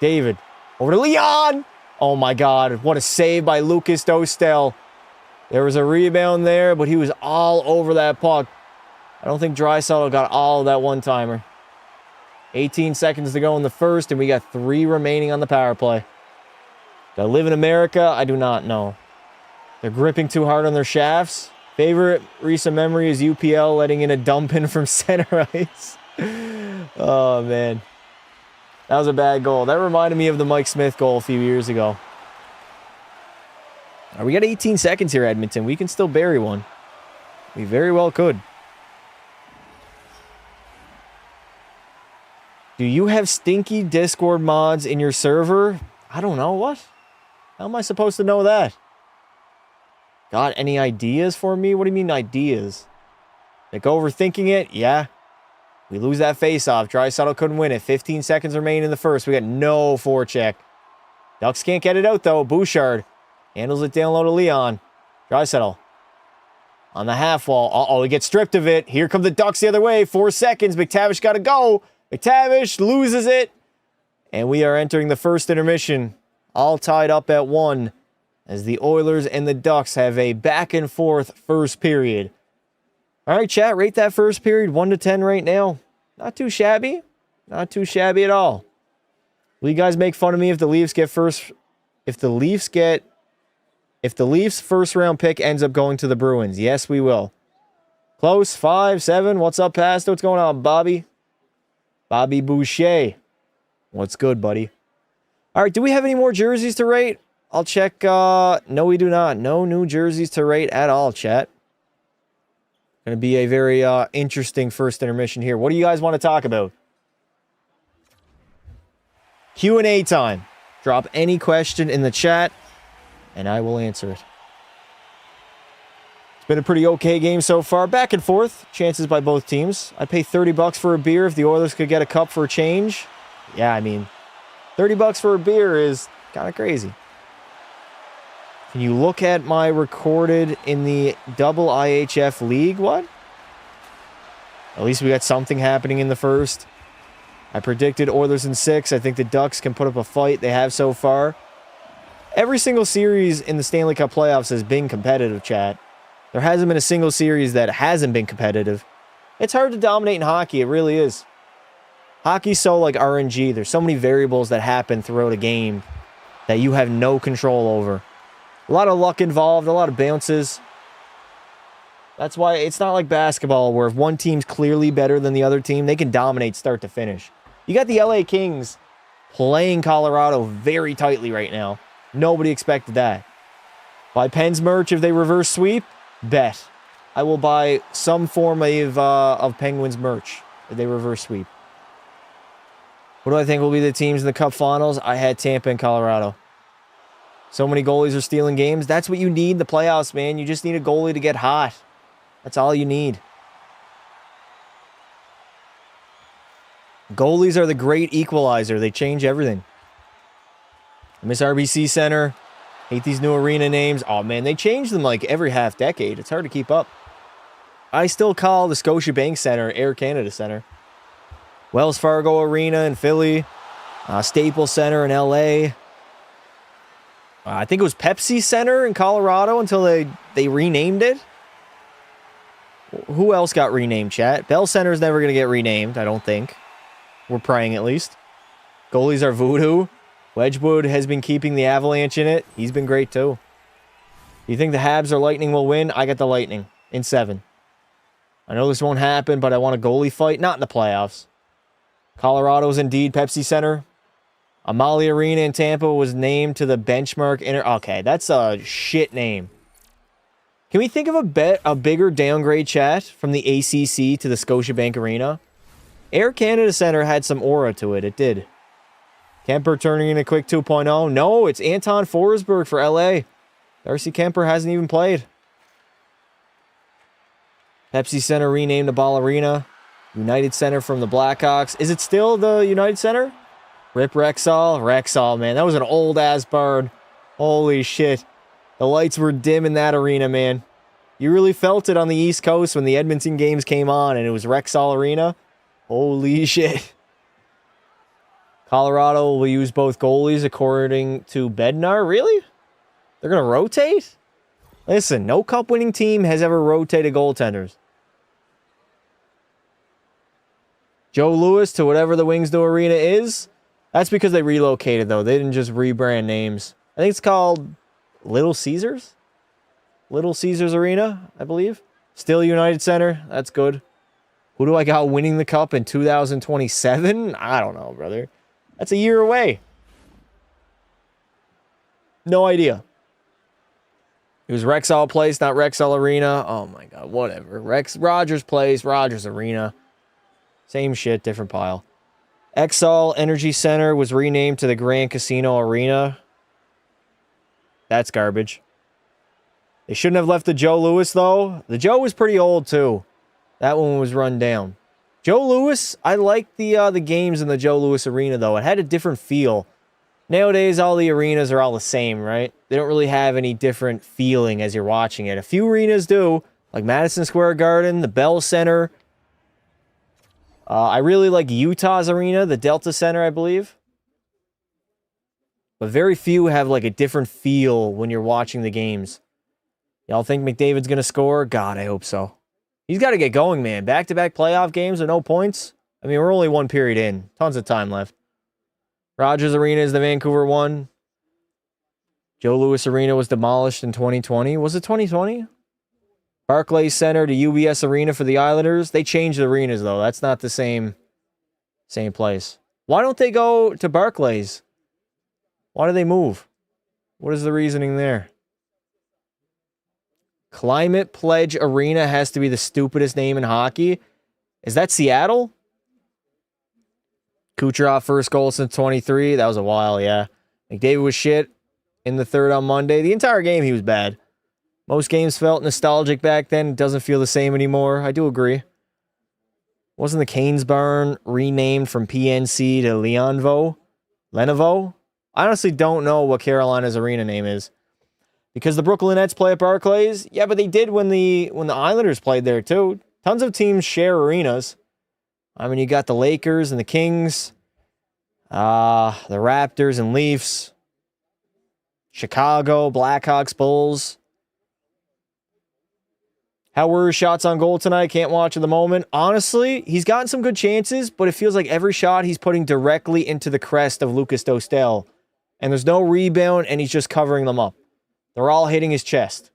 David. Over to Leon. Oh my God. What a save by Lucas Dostal. There was a rebound there, but he was all over that puck. I don't think Draisaitl got all of that one-timer. 18 seconds to go in the first, and we got 3 remaining on the power play. Do I live in America? I do not know. They're gripping too hard on their shafts. Favorite recent memory is UPL letting in a dump in from center ice. Oh, man. That was a bad goal. That reminded me of the Mike Smith goal a few years ago. We got 18 seconds here, Edmonton. We can still bury one. We very well could. Do you have stinky Discord mods in your server? I don't know. What? How am I supposed to know that? Got any ideas for me? What do you mean ideas? Like overthinking it? Yeah. We lose that face-off. Draisaitl couldn't win it. 15 seconds remain in the first. We got no forecheck. Ducks can't get it out, though. Bouchard handles it down low to Leon. Draisaitl on the half wall. Uh-oh, he gets stripped of it. Here come the Ducks the other way. 4 seconds. McTavish got to go. McTavish loses it. And we are entering the first intermission. All tied up at 1 as the Oilers and the Ducks have a back-and-forth first period. All right, chat, rate that first period 1 to 10 right now. Not too shabby. Not too shabby at all. Will you guys make fun of me if the Leafs get first? If the Leafs first round pick ends up going to the Bruins? Yes, we will. Close 5-7. What's up, Pasto? What's going on, Bobby? Bobby Boucher. What's good, buddy? All right, do we have any more jerseys to rate? I'll check. No, we do not. No new jerseys to rate at all, chat. Going to be a very interesting first intermission here. What do you guys want to talk about? Q&A time. Drop any question in the chat, and I will answer it. It's been a pretty okay game so far. Back and forth. Chances by both teams. I'd pay $30 for a beer if the Oilers could get a cup for a change. Yeah, I mean, $30 for a beer is kind of crazy. Can you look at my recorded in the double IHF league? What? At least we got something happening in the first. I predicted Oilers in 6. I think the Ducks can put up a fight. They have so far. Every single series in the Stanley Cup playoffs has been competitive, chat. There hasn't been a single series that hasn't been competitive. It's hard to dominate in hockey. It really is. Hockey's so like RNG. There's so many variables that happen throughout a game that you have no control over. A lot of luck involved, a lot of bounces. That's why it's not like basketball where if one team's clearly better than the other team, they can dominate start to finish. You got the LA Kings playing Colorado very tightly right now. Nobody expected that. Buy Pens merch if they reverse sweep? Bet. I will buy some form of Penguins merch if they reverse sweep. What do I think will be the teams in the Cup Finals? I had Tampa and Colorado. So many goalies are stealing games. That's what you need in the playoffs, man. You just need a goalie to get hot. That's all you need. Goalies are the great equalizer. They change everything. I miss RBC Center. Hate these new arena names. Oh, man, they change them like every half decade. It's hard to keep up. I still call the Scotiabank Center Air Canada Center. Wells Fargo Arena in Philly. Staples Center in LA. I think it was Pepsi Center in Colorado until they renamed it. Who else got renamed, chat? Bell Center is never going to get renamed, I don't think. We're praying at least. Goalies are voodoo. Wedgwood has been keeping the Avalanche in it. He's been great too. You think the Habs or Lightning will win? I got the Lightning in 7. I know this won't happen, but I want a goalie fight. Not in the playoffs. Colorado's indeed Pepsi Center. Amalie Arena in Tampa was named to the benchmark. Okay, that's a shit name. Can we think of a bigger downgrade, chat, from the ACC to the Scotiabank Arena? Air Canada Center had some aura to it. It did. Kemper turning in a quick 2.0. No, it's Anton Forsberg for LA. Darcy Kemper hasn't even played. Pepsi Center renamed to Ball Arena. United Center from the Blackhawks. Is it still the United Center? Rip Rexall. Rexall, man. That was an old-ass bird. Holy shit. The lights were dim in that arena, man. You really felt it on the East Coast when the Edmonton games came on and it was Rexall Arena. Holy shit. Colorado will use both goalies according to Bednar. Really? They're going to rotate? Listen, no cup-winning team has ever rotated goaltenders. Joe Louis to whatever the Wings Do Arena is. That's because they relocated, though. They didn't just rebrand names. I think it's called Little Caesars? Little Caesars Arena, I believe. Still United Center. That's good. Who do I got winning the cup in 2027? I don't know, brother. That's a year away. No idea. It was Rexall Place, not Rexall Arena. Oh, my God. Whatever. Rogers Place, Rogers Arena. Same shit, different pile. Exall Energy Center was renamed to the Grand Casino Arena. That's garbage. They shouldn't have left the Joe Louis, though. The Joe was pretty old, too. That one was run down. Joe Louis, I liked the games in the Joe Louis Arena, though. It had a different feel. Nowadays, all the arenas are all the same, right? They don't really have any different feeling as you're watching it. A few arenas do, like Madison Square Garden, the Bell Center. I really like Utah's arena, the Delta Center, I believe. But very few have like a different feel when you're watching the games. Y'all think McDavid's going to score? God, I hope so. He's got to get going, man. Back-to-back playoff games with no points. I mean, we're only one period in. Tons of time left. Rogers Arena is the Vancouver one. Joe Louis Arena was demolished in 2020. Was it 2020? Barclays Center to UBS Arena for the Islanders. They changed the arenas, though. That's not the same place. Why don't they go to Barclays? Why do they move? What is the reasoning there? Climate Pledge Arena has to be the stupidest name in hockey. Is that Seattle? Kucherov first goal since 23. That was a while, yeah. McDavid was shit in the third on Monday. The entire game he was bad. Most games felt nostalgic back then. It doesn't feel the same anymore. I do agree. Wasn't the Canes Barn renamed from PNC to Lenovo? I honestly don't know what Carolina's arena name is. Because the Brooklyn Nets play at Barclays? Yeah, but they did when the Islanders played there too. Tons of teams share arenas. I mean, you got the Lakers and the Kings, the Raptors and Leafs, Chicago, Blackhawks, Bulls. How were his shots on goal tonight? Can't watch at the moment. Honestly, he's gotten some good chances, but it feels like every shot he's putting directly into the crest of Lucas Dostal. And there's no rebound, and he's just covering them up. They're all hitting his chest.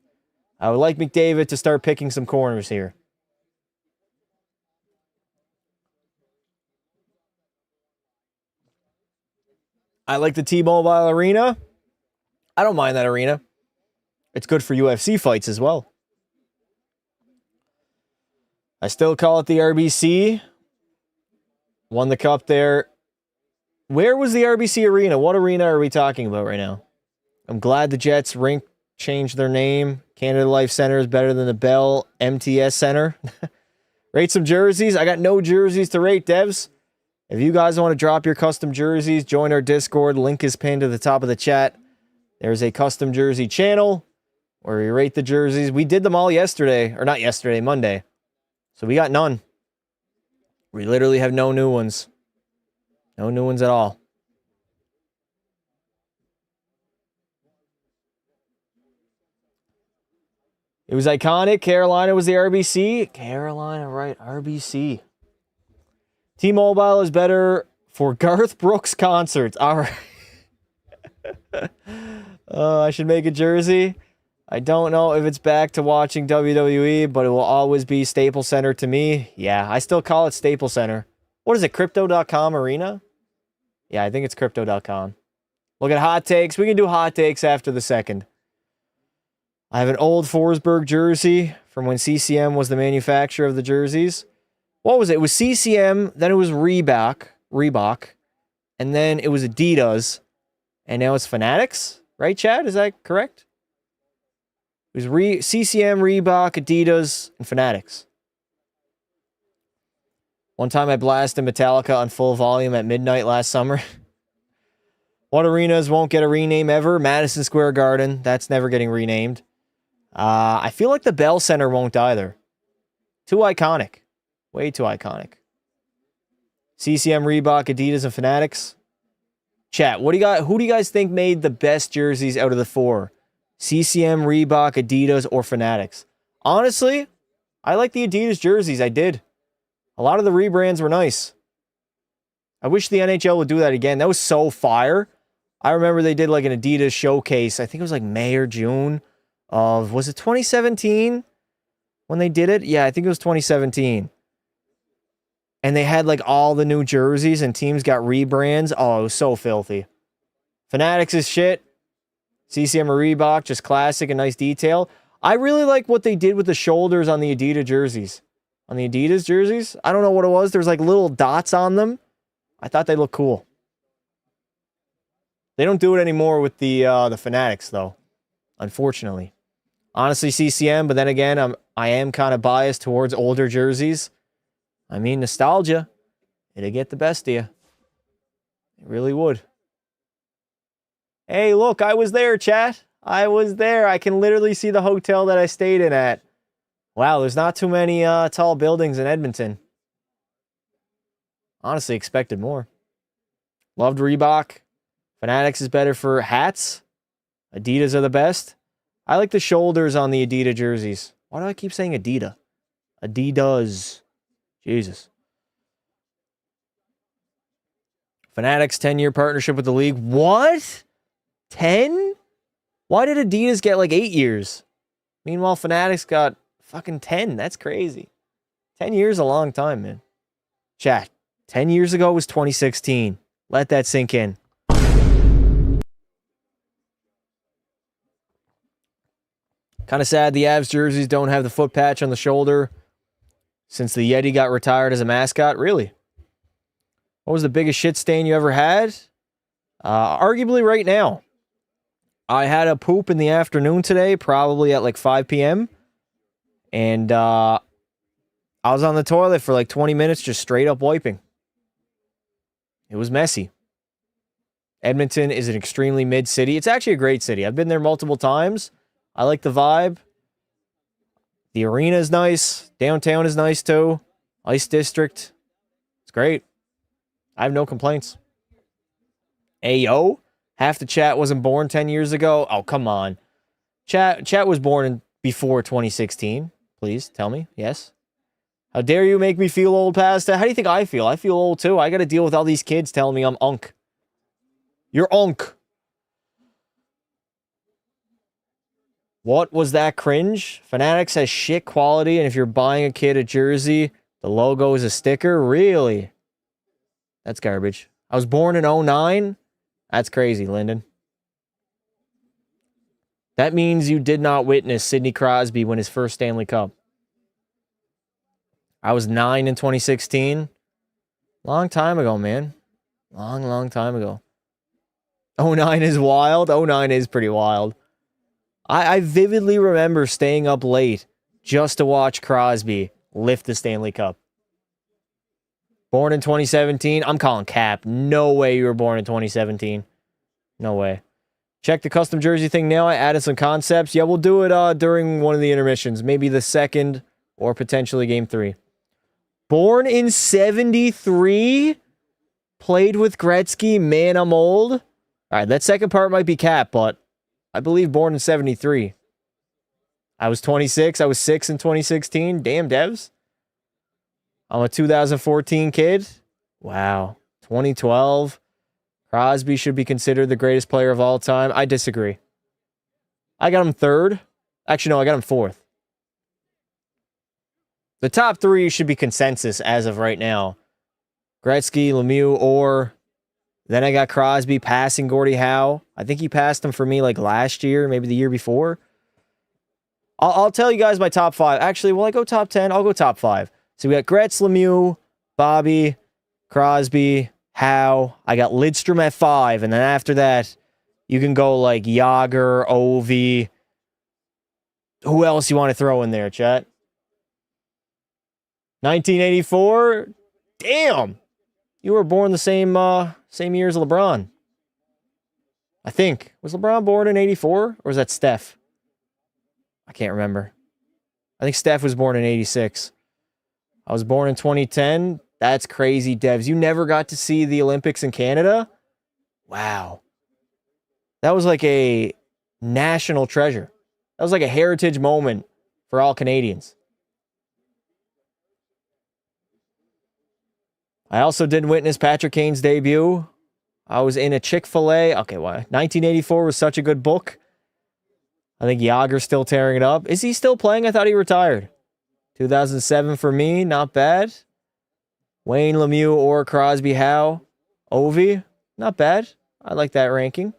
I would like McDavid to start picking some corners here. I like the T-Mobile Arena. I don't mind that arena. It's good for UFC fights as well. I still call it the RBC. Won the cup there. Where was the RBC Arena? What arena are we talking about right now? I'm glad the Jets rink changed their name. Canada Life Center is better than the Bell MTS Center. Rate some jerseys. I got no jerseys to rate, devs. If you guys want to drop your custom jerseys, join our Discord. Link is pinned to the top of the chat. There's a custom jersey channel where we rate the jerseys. We did them all yesterday. Or not yesterday, Monday. So we got none. We literally have no new ones. No new ones at all. It was iconic. Carolina was the RBC. Carolina, right. RBC. T-Mobile is better for Garth Brooks concerts. All right. I should make a jersey. I don't know if it's back to watching WWE, but it will always be Staples Center to me. Yeah, I still call it Staples Center. What is it, Crypto.com Arena? Yeah, I think it's Crypto.com. Look at hot takes. We can do hot takes after the second. I have an old Forsberg jersey from when CCM was the manufacturer of the jerseys. What was it? It was CCM, then it was Reebok, and then it was Adidas, and now it's Fanatics, right, Chad? Is that correct? It was CCM, Reebok, Adidas, and Fanatics. One time I blasted Metallica on full volume at midnight last summer. What arenas won't get a rename ever? Madison Square Garden. That's never getting renamed. I feel like the Bell Center won't either. Too iconic. Way too iconic. CCM, Reebok, Adidas, and Fanatics. Chat, what do you got? Who do you guys think made the best jerseys out of the four? CCM, Reebok, Adidas, or Fanatics? Honestly, I like the Adidas jerseys. I did. A lot of the rebrands were nice. I wish the NHL would do that again. That was so fire. I remember they did like an Adidas showcase. I think it was like May or June of, was it 2017 when they did it? Yeah, I think it was 2017. And they had like all the new jerseys and teams got rebrands. Oh, it was so filthy. Fanatics is shit. CCM or Reebok, just classic and nice detail. I really like what they did with the shoulders on the Adidas jerseys. On the Adidas jerseys, I don't know what it was. There's like little dots on them. I thought they looked cool. They don't do it anymore with the Fanatics though, unfortunately. Honestly, CCM, but then again, I am kind of biased towards older jerseys. I mean, nostalgia, it'd get the best of you. It really would. Hey, look, I was there, chat. I was there. I can literally see the hotel that I stayed in at. Wow, there's not too many tall buildings in Edmonton. Honestly, expected more. Loved Reebok. Fanatics is better for hats. Adidas are the best. I like the shoulders on the Adidas jerseys. Why do I keep saying Adidas? Adidas. Jesus. Fanatics 10-year partnership with the league. What? 10? Why did Adidas get like 8 years? Meanwhile, Fanatics got fucking 10. That's crazy. 10 years is a long time, man. Chat. 10 years ago was 2016. Let that sink in. Kind of sad the Avs jerseys don't have the foot patch on the shoulder since the Yeti got retired as a mascot. Really? What was the biggest shit stain you ever had? Arguably right now. I had a poop in the afternoon today, probably at like 5 p.m. And I was on the toilet for like 20 minutes just straight up wiping. It was messy. Edmonton is an extremely mid city. It's actually a great city. I've been there multiple times. I like the vibe. The arena is nice. Downtown is nice too. Ice District. It's great. I have no complaints. Ayo. Half the chat wasn't born 10 years ago. Oh, come on. Chat was born before 2016. Please tell me. Yes. How dare you make me feel old past that? How do you think I feel? I feel old too. I got to deal with all these kids telling me I'm unk. You're unk. What was that cringe? Fanatics has shit quality, and if you're buying a kid a jersey, the logo is a sticker? Really? That's garbage. I was born in 09. That's crazy, Lyndon. That means you did not witness Sidney Crosby win his first Stanley Cup. I was 9 in 2016. Long time ago, man. Long time ago. 09 is wild. 09 is pretty wild. I vividly remember staying up late just to watch Crosby lift the Stanley Cup. Born in 2017. I'm calling cap. No way you were born in 2017. No way. Check the custom jersey thing now. I added some concepts. Yeah, we'll do it during one of the intermissions. Maybe the second or potentially game 3. Born in 73. Played with Gretzky. Man, I'm old. All right, that second part might be cap, but I believe born in 73. I was 26. I was 6 in 2016. Damn, devs. I'm a 2014 kid. Wow. 2012. Crosby should be considered the greatest player of all time. I disagree. I got him 3rd. Actually, no, I got him 4th. The top 3 should be consensus as of right now. Gretzky, Lemieux, or... Then I got Crosby passing Gordie Howe. I think he passed him for me like last year, maybe the year before. I'll tell you guys my top 5. Actually, will I go top 10? I'll go top 5. So we got Gretz, Lemieux, Bobby, Crosby, Howe. I got Lidstrom at 5. And then after that, you can go like Yager, Ovi. Who else you want to throw in there, chat? 1984? Damn! You were born the same year as LeBron. I think. Was LeBron born in 84? Or was that Steph? I can't remember. I think Steph was born in 86. I was born in 2010. That's crazy, devs. You never got to see the Olympics in Canada? Wow. That was like a national treasure. That was like a heritage moment for all Canadians. I also didn't witness Patrick Kane's debut. I was in a Chick-fil-A. Okay, why? 1984 was such a good book. I think Yager's still tearing it up. Is he still playing? I thought he retired. 2007 for me, not bad. Wayne, Lemieux, or Crosby, Howe. Ovi, not bad. I like that ranking.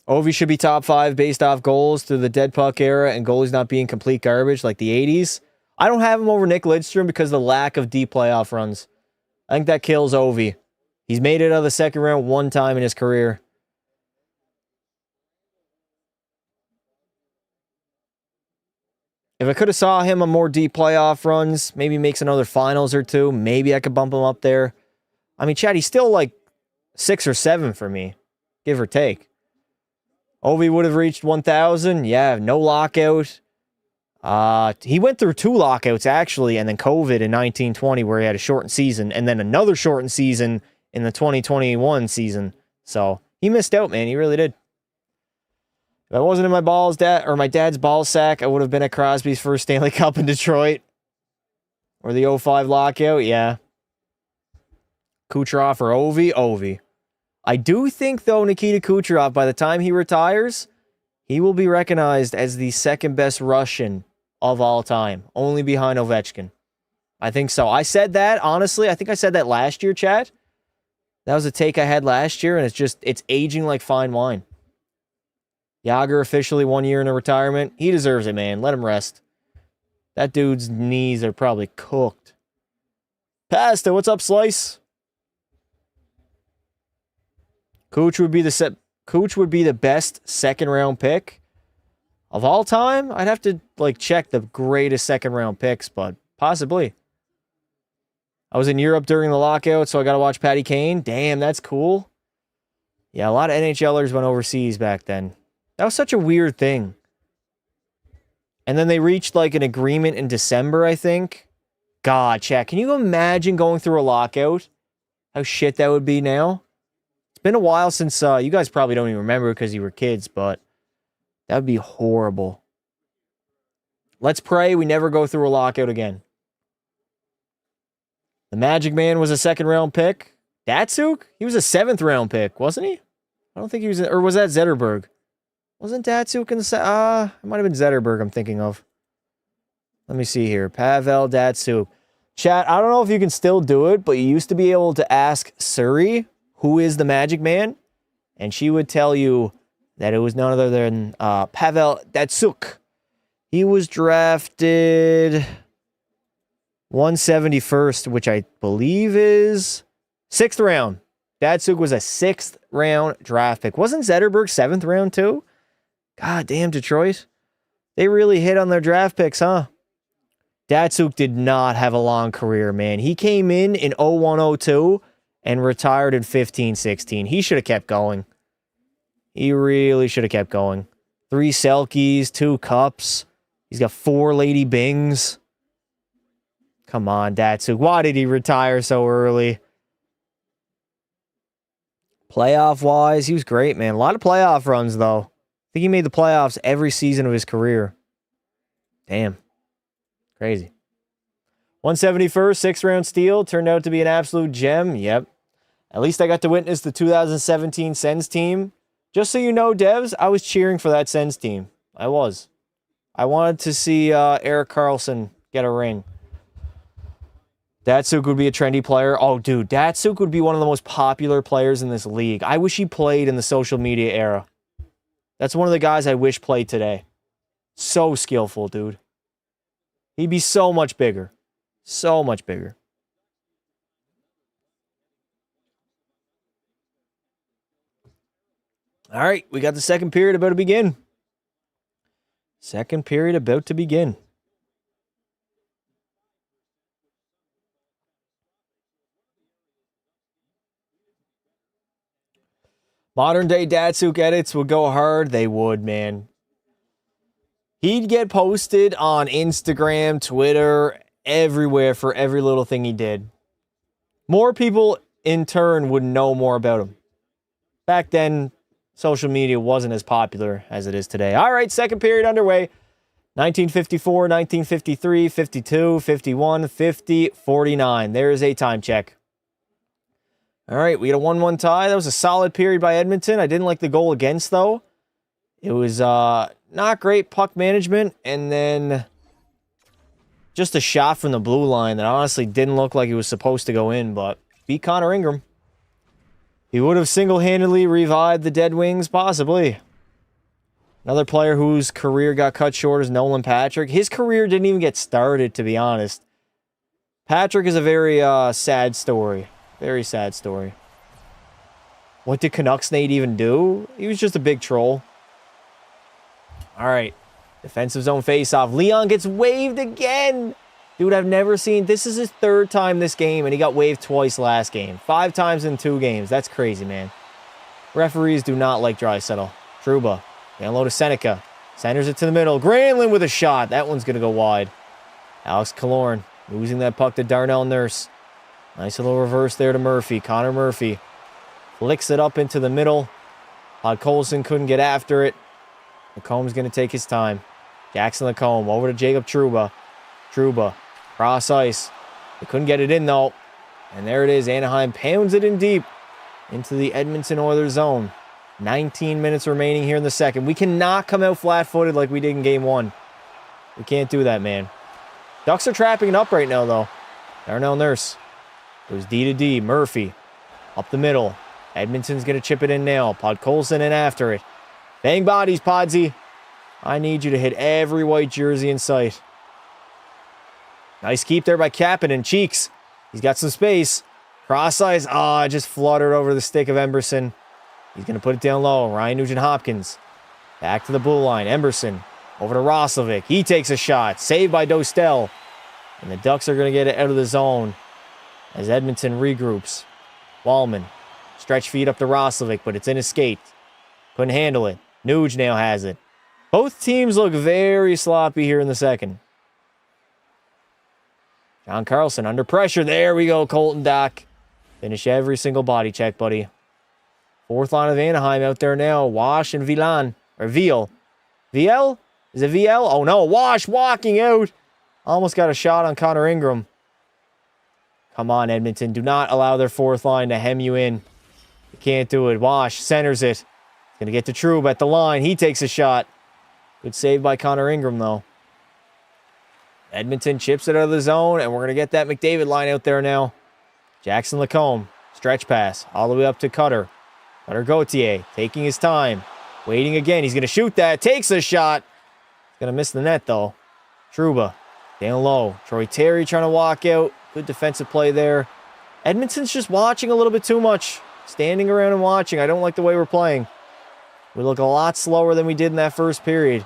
Ovi should be top 5 based off goals through the dead puck era and goalies not being complete garbage like the 80s. I don't have him over Nick Lidstrom because of the lack of deep playoff runs. I think that kills Ovi. He's made it out of the second round one time in his career. If I could have saw him on more deep playoff runs, maybe makes another finals or 2, maybe I could bump him up there. I mean, Chad, he's still like 6 or 7 for me, give or take. Ovi would have reached 1,000. Yeah, no lockout. He went through 2 lockouts, actually, and then COVID in 1920, where he had a shortened season, and then another shortened season in the 2021 season. So he missed out, man. He really did. If I wasn't in my dad's ball sack, I would have been at Crosby's first Stanley Cup in Detroit. Or the 05 lockout, yeah. Kucherov or Ovi? I do think, though, Nikita Kucherov, by the time he retires, he will be recognized as the second best Russian of all time, only behind Ovechkin. I think so. I said that, honestly. I think I said that last year, chat. That was a take I had last year, and it's aging like fine wine. Yager officially 1 year in a retirement. He deserves it, man. Let him rest. That dude's knees are probably cooked. Pasta, what's up, Slice? Cooch would be the best second-round pick of all time. I'd have to check the greatest second-round picks, but possibly. I was in Europe during the lockout, so I got to watch Patty Kane. Damn, that's cool. Yeah, a lot of NHLers went overseas back then. That was such a weird thing. And then they reached an agreement in December, I think. God, chat, can you imagine going through a lockout? How shit that would be now? It's been a while since, you guys probably don't even remember because you were kids, but that would be horrible. Let's pray we never go through a lockout again. The Magic Man was a second-round pick. Datsuk? He was a seventh-round pick, wasn't he? I don't think he was, or was that Zetterberg? Wasn't Datsuk in the it might have been Zetterberg I'm thinking of. Let me see here. Pavel Datsuk. Chat, I don't know if you can still do it, but you used to be able to ask Suri who is the Magic Man, and she would tell you that it was none other than Pavel Datsuk. He was drafted 171st, which I believe is 6th round. Datsuk was a 6th round draft pick. Wasn't Zetterberg 7th round too? God damn, Detroit. They really hit on their draft picks, huh? Datsuk did not have a long career, man. He came in 01-02 and retired in 15-16. He should have kept going. He really should have kept going. 3 Selkies, 2 cups. He's got 4 Lady Bings. Come on, Datsuk. Why did he retire so early? Playoff-wise, he was great, man. A lot of playoff runs, though. I think he made the playoffs every season of his career. Damn. Crazy. 171st, 6th round steal. Turned out to be an absolute gem. Yep. At least I got to witness the 2017 Sens team. Just so you know, devs, I was cheering for that Sens team. I was. I wanted to see Erik Karlsson get a ring. Datsuk would be a trendy player. Oh, dude, Datsuk would be one of the most popular players in this league. I wish he played in the social media era. That's one of the guys I wish played today. So skillful, dude. He'd be so much bigger. So much bigger. All right, we got the second period about to begin. Second period about to begin. Modern day Datsuk edits would go hard. They would, man. He'd get posted on Instagram, Twitter, everywhere for every little thing he did. More people, in turn, would know more about him. Back then, social media wasn't as popular as it is today. All right, second period underway. 1954, 1953, 52, 51, 50, 49. There is a time check. All right, we had a 1-1 tie. That was a solid period by Edmonton. I didn't like the goal against, though. It was not great puck management, and then just a shot from the blue line that honestly didn't look like it was supposed to go in, but beat Connor Ingram. He would have single-handedly revived the Dead Wings, possibly. Another player whose career got cut short is Nolan Patrick. His career didn't even get started, to be honest. Patrick is a very sad story. Very sad story. What did Canucks Nate even do? He was just a big troll. All right. Defensive zone faceoff. Leon gets waved again. Dude, I've never seen... This is his 3rd time this game, and he got waved twice last game. 5 times in 2 games. That's crazy, man. Referees do not like Draisaitl. Trouba. Down low to Seneca. Centers it to the middle. Granlund with a shot. That one's going to go wide. Alex Killorn losing that puck to Darnell Nurse. Nice little reverse there to Murphy. Connor Murphy flicks it up into the middle. Colson couldn't get after it. Lacomb's going to take his time. Jackson Lacombe over to Jacob Trouba. Trouba, cross ice. They couldn't get it in, though. And there it is. Anaheim pounds it in deep into the Edmonton Oilers zone. 19 minutes remaining here in the second. We cannot come out flat-footed like we did in Game 1. We can't do that, man. Ducks are trapping it up right now, though. Darnell Nurse. It was D to D. Murphy. Up the middle. Edmonton's going to chip it in now. Podkolzin in after it. Bang bodies, Podsy. I need you to hit every white jersey in sight. Nice keep there by Kapanen. Cheeks. He's got some space. Cross ice. Ah, just fluttered over the stick of Emberson. He's going to put it down low. Ryan Nugent-Hopkins. Back to the blue line. Emberson. Over to Roslovic. He takes a shot. Saved by Dostel. And the Ducks are going to get it out of the zone as Edmonton regroups. Wallman. Stretch feed up to Roslovic, but it's in his skate. Couldn't handle it. Nuge now has it. Both teams look very sloppy here in the second. John Carlson under pressure. There we go, Colton Dock. Finish every single body check, buddy. Fourth line of Anaheim out there now. Wash and Villan. Or Viel. Viel? Is it VL? Oh no, Wash walking out. Almost got a shot on Connor Ingram. Come on, Edmonton. Do not allow their fourth line to hem you in. You can't do it. Wash centers it. Going to get to Trube at the line. He takes a shot. Good save by Connor Ingram, though. Edmonton chips it out of the zone, and we're going to get that McDavid line out there now. Jackson Lacombe. Stretch pass. All the way up to Cutter. Cutter Gauthier. Taking his time. Waiting again. He's going to shoot that. Takes a shot. Going to miss the net, though. Trouba. Down low. Troy Terry trying to walk out. Good defensive play there. Edmonton's just watching a little bit too much. Standing around and watching. I don't like the way we're playing. We look a lot slower than we did in that first period.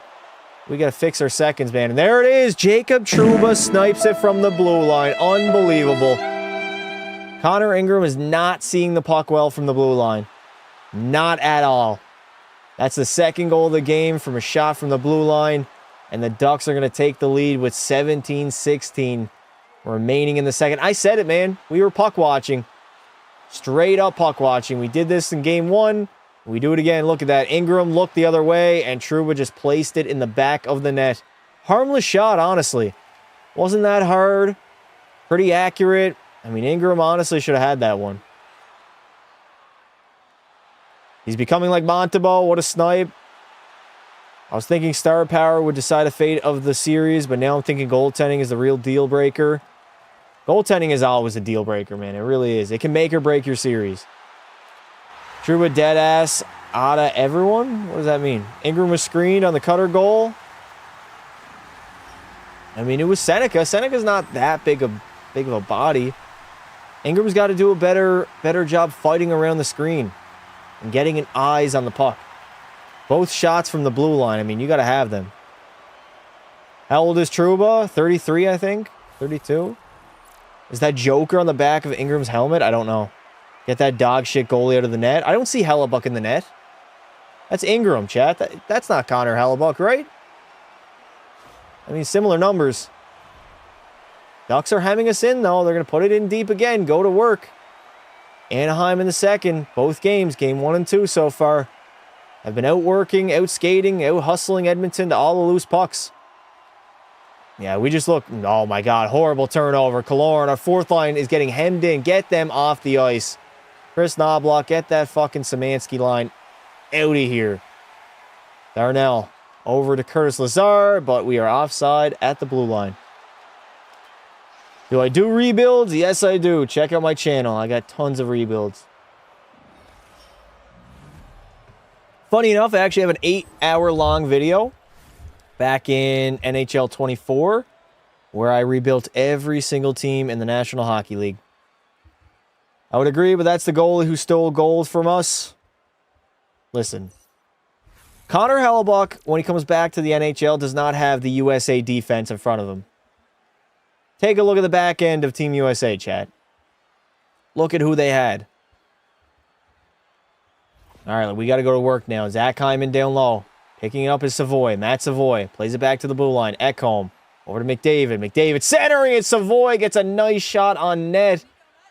We got to fix our seconds, man. And there it is. Jacob Trouba snipes it from the blue line. Unbelievable. Connor Ingram is not seeing the puck well from the blue line. Not at all. That's the second goal of the game from a shot from the blue line. And the Ducks are going to take the lead with 17-16 remaining in the second. I said it, man. We were puck watching. Straight up puck watching. We did this in Game 1. We do it again. Look at that. Ingram looked the other way, and Trouba just placed it in the back of the net. Harmless shot, honestly. Wasn't that hard. Pretty accurate. I mean, Ingram honestly should have had that one. He's becoming like Montebo. What a snipe. I was thinking star power would decide the fate of the series, but now I'm thinking goaltending is the real deal breaker. Goaltending is always a deal breaker, man. It really is. It can make or break your series. Trouba dead ass out of everyone? What does that mean? Ingram was screened on the Cutter goal. I mean, it was Seneca. Seneca's not that big of a body. Ingram's got to do a better job fighting around the screen and getting an eyes on the puck. Both shots from the blue line. I mean, you got to have them. How old is Trouba? 33, I think. 32. Is that Joker on the back of Ingram's helmet? I don't know. Get that dog shit goalie out of the net. I don't see Hellebuck in the net. That's Ingram, chat. That's not Connor Hellebuck, right? I mean, similar numbers. Ducks are hemming us in, though. They're going to put it in deep again. Go to work. Anaheim in the second. Both games, Game 1 and 2 so far, have been outworking, out-skating, out-hustling Edmonton to all the loose pucks. Yeah, we just look... Oh, my God. Horrible turnover. Killorn, our fourth line, is getting hemmed in. Get them off the ice. Chris Knobloch, get that fucking Szymanski line out of here. Darnell over to Curtis Lazar, but we are offside at the blue line. Do I do rebuilds? Yes, I do. Check out my channel. I got tons of rebuilds. Funny enough, I actually have an 8-hour-long video back in NHL 24 where I rebuilt every single team in the National Hockey League. I would agree, but that's the goalie who stole gold from us. Listen. Connor Hellebuck, when he comes back to the NHL, does not have the USA defense in front of him. Take a look at the back end of Team USA, chat. Look at who they had. All right, we got to go to work now. Zach Hyman down low. Picking it up is Savoy. Matt Savoy plays it back to the blue line. Ekholm over to McDavid. McDavid centering it. Savoy gets a nice shot on net.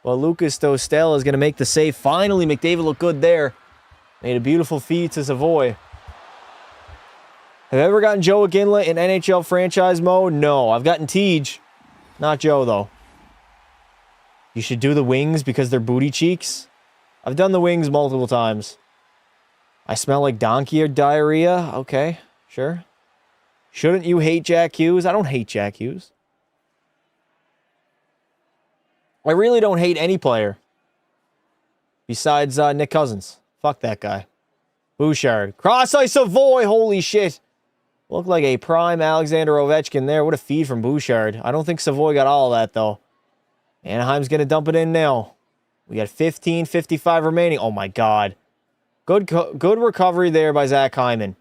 Well, Lucas Dostel is going to make the save. Finally, McDavid looked good there. Made a beautiful feed to Savoy. Have I ever gotten Joe Ginla in NHL franchise mode? No. I've gotten Tej. Not Joe, though. You should do the wings because they're booty cheeks. I've done the wings multiple times. I smell like donkey or diarrhea. Okay, sure. Shouldn't you hate Jack Hughes? I don't hate Jack Hughes. I really don't hate any player. Besides Nick Cousins. Fuck that guy. Bouchard. Cross-ice Savoy. Holy shit. Looked like a prime Alexander Ovechkin there. What a feed from Bouchard. I don't think Savoy got all of that, though. Anaheim's going to dump it in now. We got 15:55 remaining. Oh, my God. Good recovery there by Zach Hyman.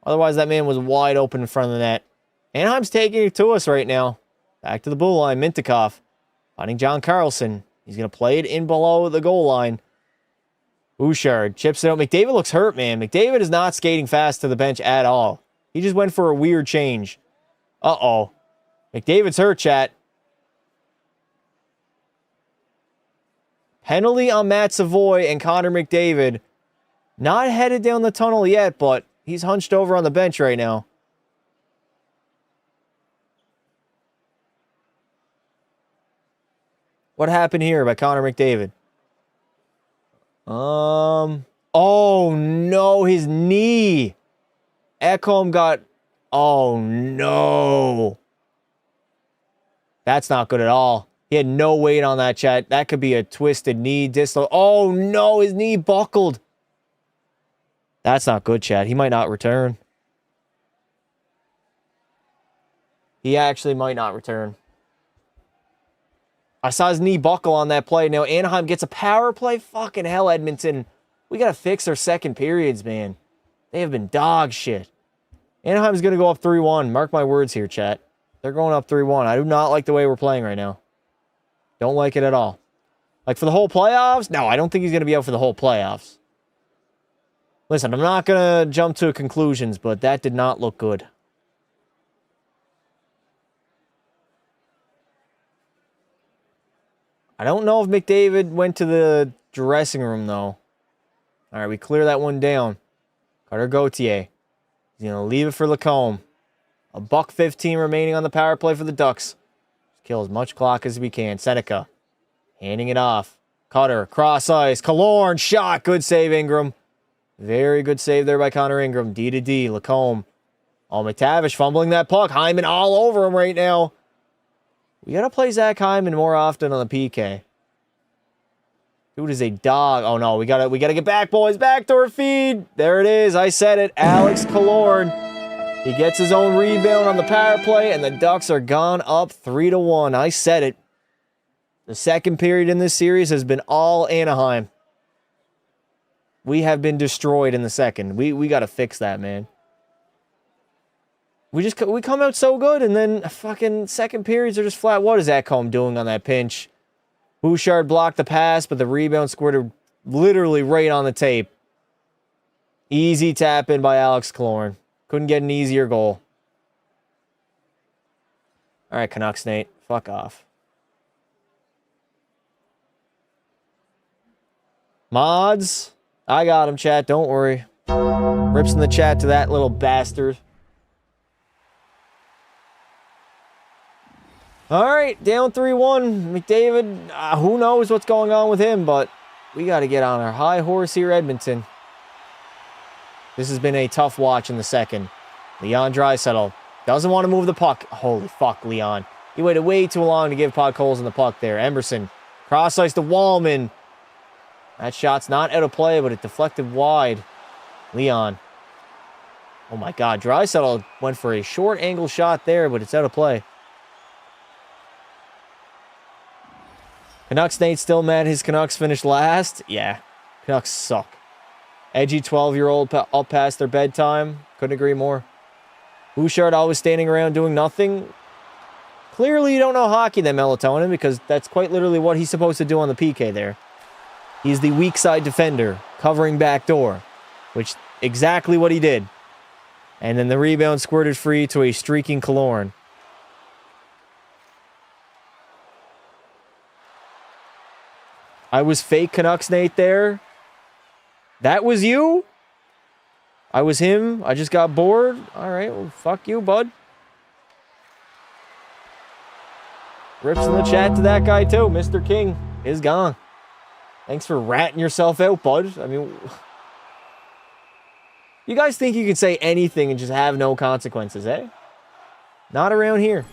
Otherwise, that man was wide open in front of the net. Anaheim's taking it to us right now. Back to the blue line. Mintyukov. Finding John Carlson. He's going to play it in below the goal line. Bouchard chips it out. McDavid looks hurt, man. McDavid is not skating fast to the bench at all. He just went for a weird change. Uh-oh. McDavid's hurt, chat. Penalty on Matt Savoy and Connor McDavid. Not headed down the tunnel yet, but he's hunched over on the bench right now. What happened here by Connor McDavid? Oh, no, his knee. Ekholm got... Oh, no. That's not good at all. He had no weight on that, chat. That could be a twisted knee distal. Oh, no, his knee buckled. That's not good, chat. He might not return. He actually might not return. I saw his knee buckle on that play. Now Anaheim gets a power play. Fucking hell, Edmonton. We got to fix our second periods, man. They have been dog shit. Anaheim's going to go up 3-1. Mark my words here, chat. They're going up 3-1. I do not like the way we're playing right now. Don't like it at all. Like for the whole playoffs? No, I don't think he's going to be out for the whole playoffs. Listen, I'm not going to jump to conclusions, but that did not look good. I don't know if McDavid went to the dressing room, though. All right, we clear that one down. Carter Gauthier. He's going to leave it for Lacombe. $1:15 remaining on the power play for the Ducks. Just kill as much clock as we can. Seneca handing it off. Cutter, cross ice. Killorn, shot. Good save, Ingram. Very good save there by Connor Ingram. D to D. Lacombe. Oh, McTavish fumbling that puck. Hyman all over him right now. We got to play Zach Hyman more often on the PK. Dude is a dog. Oh, no. We gotta get back, boys. Backdoor feed. There it is. I said it. Alex Killorn. He gets his own rebound on the power play, and the Ducks are gone up 3-1. I said it. The second period in this series has been all Anaheim. We have been destroyed in the second. We got to fix that, man. We come out so good, and then fucking second periods are just flat. What is Ekholm doing on that pinch? Bouchard blocked the pass, but the rebound squirted literally right on the tape. Easy tap in by Alex Killorn. Couldn't get an easier goal. All right, Canucks Nate. Fuck off. Mods. I got him, chat. Don't worry. Rips in the chat to that little bastard. All right, down 3-1. McDavid, who knows what's going on with him, but we got to get on our high horse here, Edmonton. This has been a tough watch in the second. Leon Draisaitl doesn't want to move the puck. Holy fuck, Leon. He waited way too long to give Podkolzin the puck there. Emerson, cross-ice to Wallman. That shot's not out of play, but it deflected wide. Leon. Oh my God, Draisaitl went for a short angle shot there, but it's out of play. Canucks Nate still mad his Canucks finished last? Yeah, Canucks suck. Edgy 12-year-old up past their bedtime. Couldn't agree more. Bouchard always standing around doing nothing. Clearly you don't know hockey then, Melatonin, because that's quite literally what he's supposed to do on the PK there. He's the weak side defender, covering back door, which exactly what he did. And then the rebound squirted free to a streaking Killorn. I was fake Canucks Nate there. That was you? I was him. I just got bored. All right, well, fuck you, bud. Rips in the chat to that guy, too. Mr. King is gone. Thanks for ratting yourself out, bud. I mean, you guys think you can say anything and just have no consequences, eh? Not around here.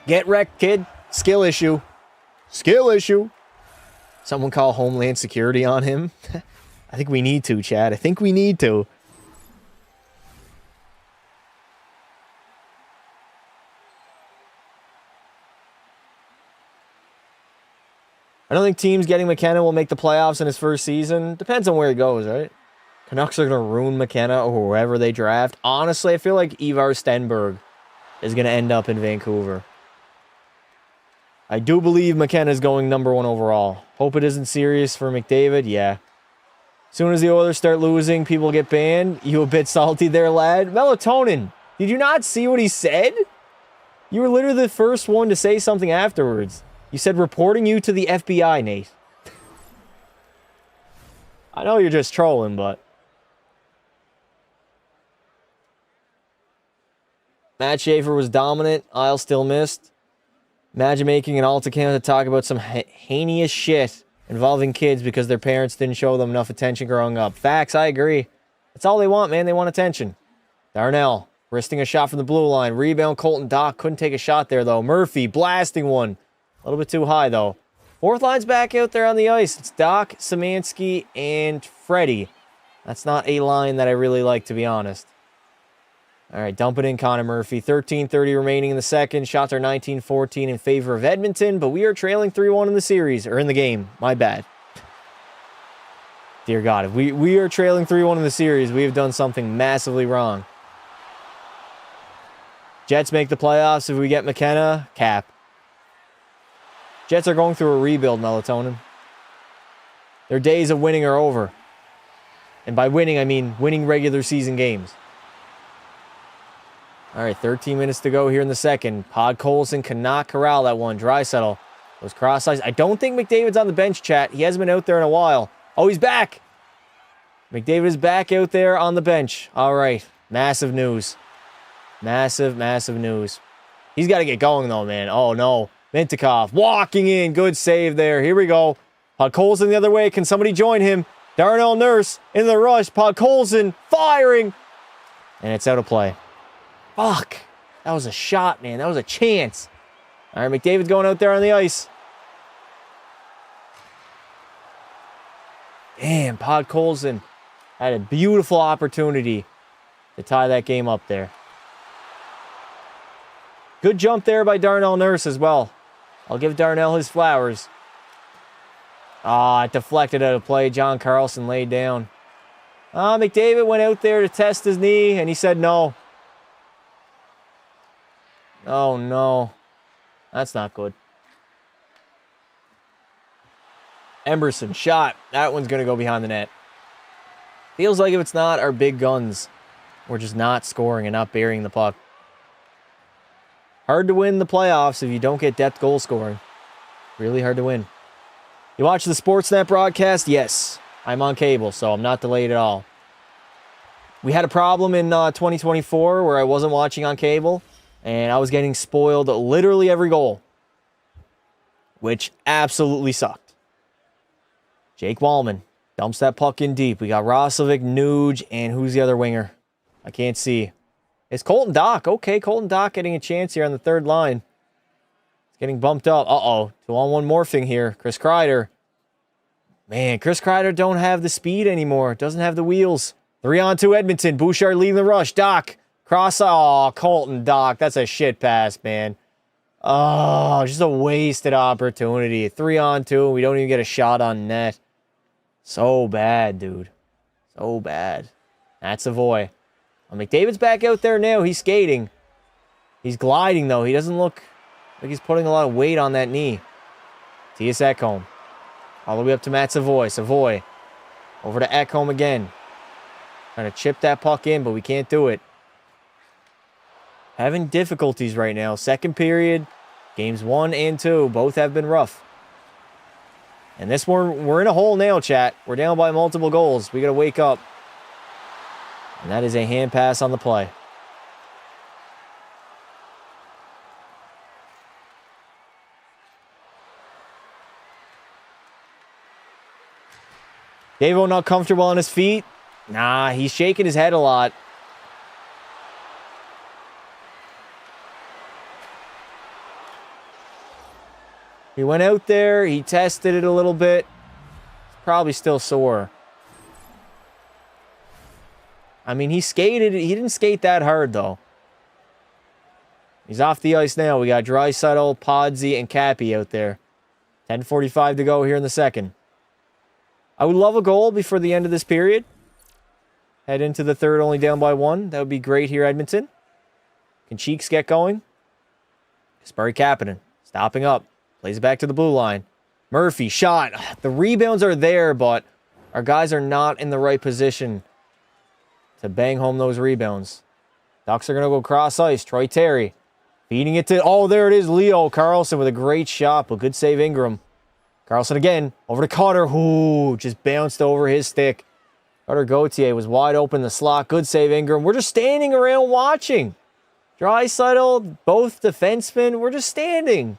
Get wrecked, kid. Skill issue. Skill issue. Someone call Homeland Security on him. I think we need to, Chad. I think we need to. I don't think teams getting McKenna will make the playoffs in his first season. Depends on where he goes, right? Canucks are going to ruin McKenna or whoever they draft. Honestly, I feel like Ivar Stenberg is going to end up in Vancouver. I do believe McKenna is going #1 overall. Hope it isn't serious for McDavid. Yeah. As soon as the Oilers start losing, people get banned. You a bit salty there, lad? Melatonin, did you not see what he said? You were literally the first one to say something afterwards. You said reporting you to the FBI, Nate. I know you're just trolling, but... Matt Schaefer was dominant. Isle still missed. Imagine making an alt account to talk about some heinous shit involving kids because their parents didn't show them enough attention growing up. Facts, I agree. That's all they want, man. They want attention. Darnell, wristing a shot from the blue line. Rebound, Colton Dock. Couldn't take a shot there, though. Murphy, blasting one. A little bit too high, though. Fourth line's back out there on the ice. It's Doc, Szymanski, and Freddie. That's not a line that I really like, to be honest. All right, dump it in, Connor Murphy. 13:30 remaining in the second. Shots are 19-14 in favor of Edmonton, but we are trailing 3-1 in the series, or in the game. My bad. Dear God, if we are trailing 3-1 in the series, we have done something massively wrong. Jets make the playoffs if we get McKenna. Cap. Jets are going through a rebuild, Melatonin. Their days of winning are over. And by winning, I mean winning regular season games. All right, 13 minutes to go here in the second. Podkolzin cannot corral that one. Draisaitl was cross-eyed. I don't think McDavid's on the bench, chat. He hasn't been out there in a while. Oh, he's back. McDavid is back out there on the bench. All right, massive news. Massive, massive news. He's got to get going, though, man. Oh, no. Mintikov walking in. Good save there. Here we go. Podkolzin the other way. Can somebody join him? Darnell Nurse in the rush. Podkolzin firing. And it's out of play. Fuck. That was a shot, man. That was a chance. All right, McDavid's going out there on the ice. Damn, Podkolzin had a beautiful opportunity to tie that game up there. Good jump there by Darnell Nurse as well. I'll give Darnell his flowers. Ah, it deflected out of play. John Carlson laid down. McDavid went out there to test his knee, and he said no. Oh, no. That's not good. Emberson, shot. That one's going to go behind the net. Feels like if it's not our big guns, we're just not scoring and not burying the puck. Hard to win the playoffs if you don't get depth goal scoring. Really hard to win. You watch the Sportsnet broadcast? Yes. I'm on cable, so I'm not delayed at all. We had a problem in 2024 where I wasn't watching on cable, and I was getting spoiled literally every goal, which absolutely sucked. Jake Wallman dumps that puck in deep. We got Roslovic, Nuge, and who's the other winger? I can't see. It's Colton Dock. Okay, Colton Dock getting a chance here on the third line. It's getting bumped up. Uh-oh. 2-on-1 morphing here. Chris Kreider. Man, Chris Kreider don't have the speed anymore. Doesn't have the wheels. 3-on-2 Edmonton. Bouchard leading the rush. Dock. Cross. Oh, Colton Dock. That's a shit pass, man. Oh, just a wasted opportunity. 3-on-2. We don't even get a shot on net. So bad, dude. So bad. That's Savoy. McDavid's back out there now. He's skating. He's gliding, though. He doesn't look like he's putting a lot of weight on that knee. T.S. Ekholm. All the way up to Matt Savoy. Savoy. Over to Ekholm again. Trying to chip that puck in, but we can't do it. Having difficulties right now. Second period. Games 1 and 2. Both have been rough. And this one, we're in a hole now, chat. We're down by multiple goals. We got to wake up. And that is a hand pass on the play. Davo not comfortable on his feet. Nah, he's shaking his head a lot. He went out there. He tested it a little bit. It's probably still sore. I mean, he skated. He didn't skate that hard, though. He's off the ice now. We got Draisaitl, Podsy, and Cappy out there. 10:45 to go here in the second. I would love a goal before the end of this period. Head into the third only down by 1. That would be great here, Edmonton. Can Cheeks get going? Kasperi Kapanen stopping up. Plays it back to the blue line. Murphy, shot. The rebounds are there, but our guys are not in the right position to bang home those rebounds. Ducks are going to go cross ice. Troy Terry feeding it to... Oh, there it is. Leo Carlson with a great shot, but good save Ingram. Carlson again. Over to Cutter. Ooh, just bounced over his stick. Cutter Gauthier was wide open in the slot. Good save Ingram. We're just standing around watching. Draisaitl, both defensemen. We're just standing.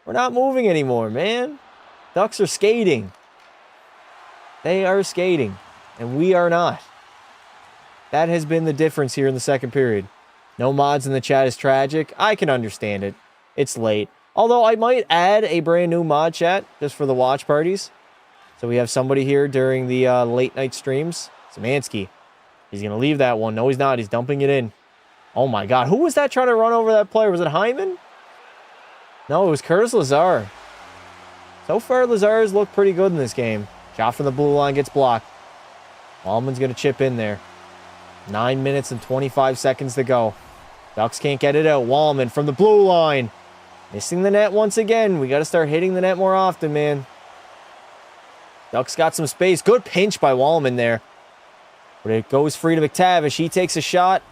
We're not moving anymore, man. Ducks are skating. They are skating, and we are not. That has been the difference here in the second period. No mods in the chat is tragic. I can understand it. It's late. Although I might add a brand new mod chat just for the watch parties. So we have somebody here during the late night streams. Szymanski. He's going to leave that one. No, he's not. He's dumping it in. Oh, my God. Who was that trying to run over that player? Was it Hyman? No, it was Curtis Lazar. So far, Lazar's looked pretty good in this game. Shot from the blue line gets blocked. Wallman's going to chip in there. 9 minutes and 25 seconds to go. Ducks can't get it out. Wallman from the blue line. Missing the net once again. We got to start hitting the net more often, man. Ducks got some space. Good pinch by Wallman there. But it goes free to McTavish. He takes a shot.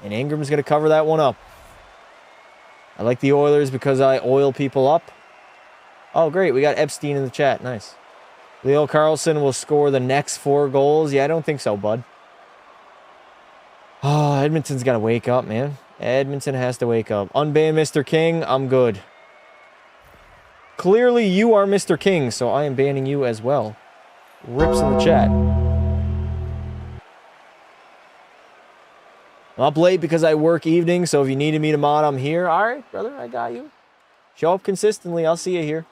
And Ingram's going to cover that one up. I like the Oilers because I oil people up. Oh, great. We got Epstein in the chat. Nice. Leo Carlson will score the next 4 goals. Yeah, I don't think so, bud. Oh, Edmonton's got to wake up, man. Edmonton has to wake up. Unban Mr. King. I'm good. Clearly, you are Mr. King, so I am banning you as well. Rips in the chat. I'm up late because I work evenings, so if you needed me to mod, I'm here. All right, brother, I got you. Show up consistently. I'll see you here.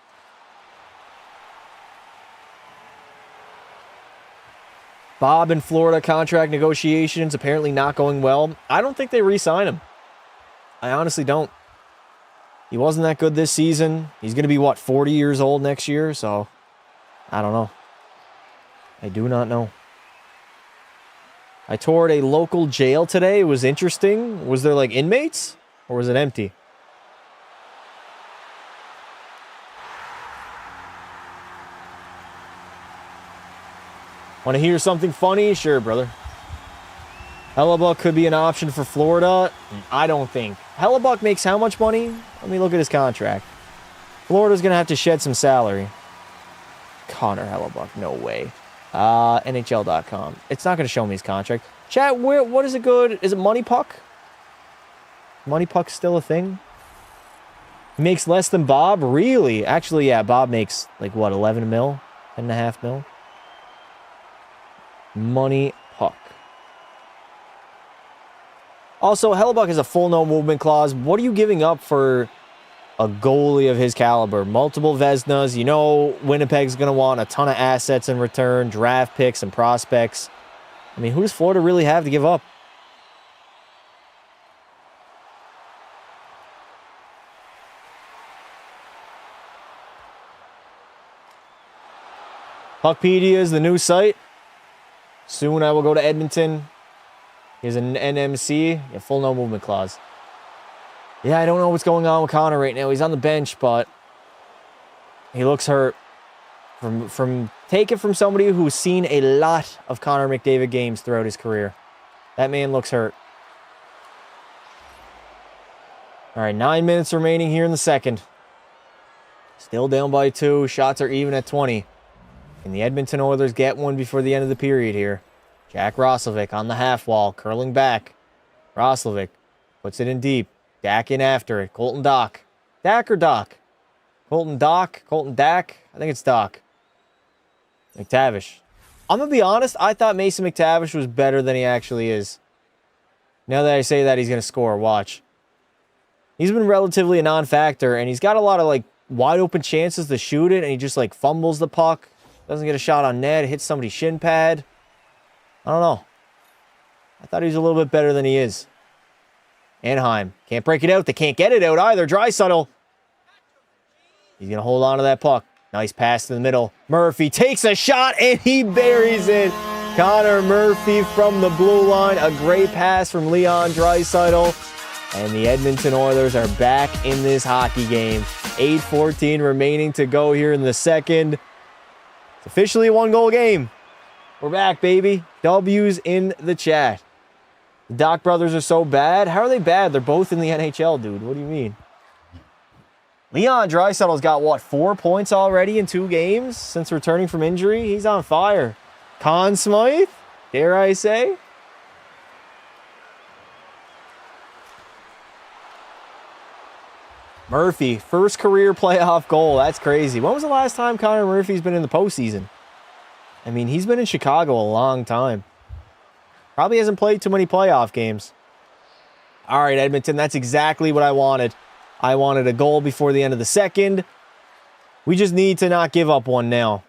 Bob in Florida contract negotiations apparently not going well. I don't think they re-sign him. I honestly don't. He wasn't that good this season. He's going to be, what, 40 years old next year? So, I don't know. I do not know. I toured a local jail today. It was interesting. Was there, like, inmates? Or was it empty? Want to hear something funny? Sure, brother. Hellebuck could be an option for Florida. I don't think. Hellebuck makes how much money? Let me look at his contract. Florida's going to have to shed some salary. Connor Hellebuck, no way. NHL.com. It's not going to show me his contract. Chat, what is it good? Is it Money Puck? Money Puck's still a thing? He makes less than Bob? Really? Actually, yeah, Bob makes, like, what, 11 mil? 10.5 mil? Money Puck. Also, Hellebuck has a full no movement clause. What are you giving up for a goalie of his caliber? Multiple Vezinas. You know Winnipeg's going to want a ton of assets in return, draft picks and prospects. I mean, who does Florida really have to give up? Puckpedia is the new site. Soon I will go to Edmonton. Here's an NMC. Yeah, full no movement clause. Yeah, I don't know what's going on with Connor right now. He's on the bench, but he looks hurt. Take it from somebody who's seen a lot of Connor McDavid games throughout his career. That man looks hurt. All right, 9 minutes remaining here in the second. Still down by 2. Shots are even at 20. Can the Edmonton Oilers get one before the end of the period here? Jack Roslovic on the half wall, curling back. Roslovic puts it in deep. Dak in after it. Colton Dock. Dak or Dock? Colton Dock? Colton Dak? I think it's Dock. McTavish. I'm going to be honest, I thought Mason McTavish was better than he actually is. Now that I say that, he's going to score. Watch. He's been relatively a non-factor, and he's got a lot of, like, wide open chances to shoot it, and he just, like, fumbles the puck. Doesn't get a shot on net. Hits somebody's shin pad. I don't know. I thought he was a little bit better than he is. Anaheim. Can't break it out. They can't get it out either. Draisaitl. He's going to hold on to that puck. Nice pass to the middle. Murphy takes a shot, and he buries it. Connor Murphy from the blue line. A great pass from Leon Draisaitl. And the Edmonton Oilers are back in this hockey game. 8:14 remaining to go here in the second. It's officially a one-goal game. We're back, baby. W's in the chat. The Doc brothers are so bad. How are they bad? They're both in the NHL, dude. What do you mean? Leon Draisaitl's got, what, 4 points already in 2 games since returning from injury? He's on fire. Conn Smythe, dare I say? Murphy, first career playoff goal. That's crazy. When was the last time Connor Murphy's been in the postseason? I mean, he's been in Chicago a long time. Probably hasn't played too many playoff games. All right, Edmonton, that's exactly what I wanted. I wanted a goal before the end of the second. We just need to not give up one now.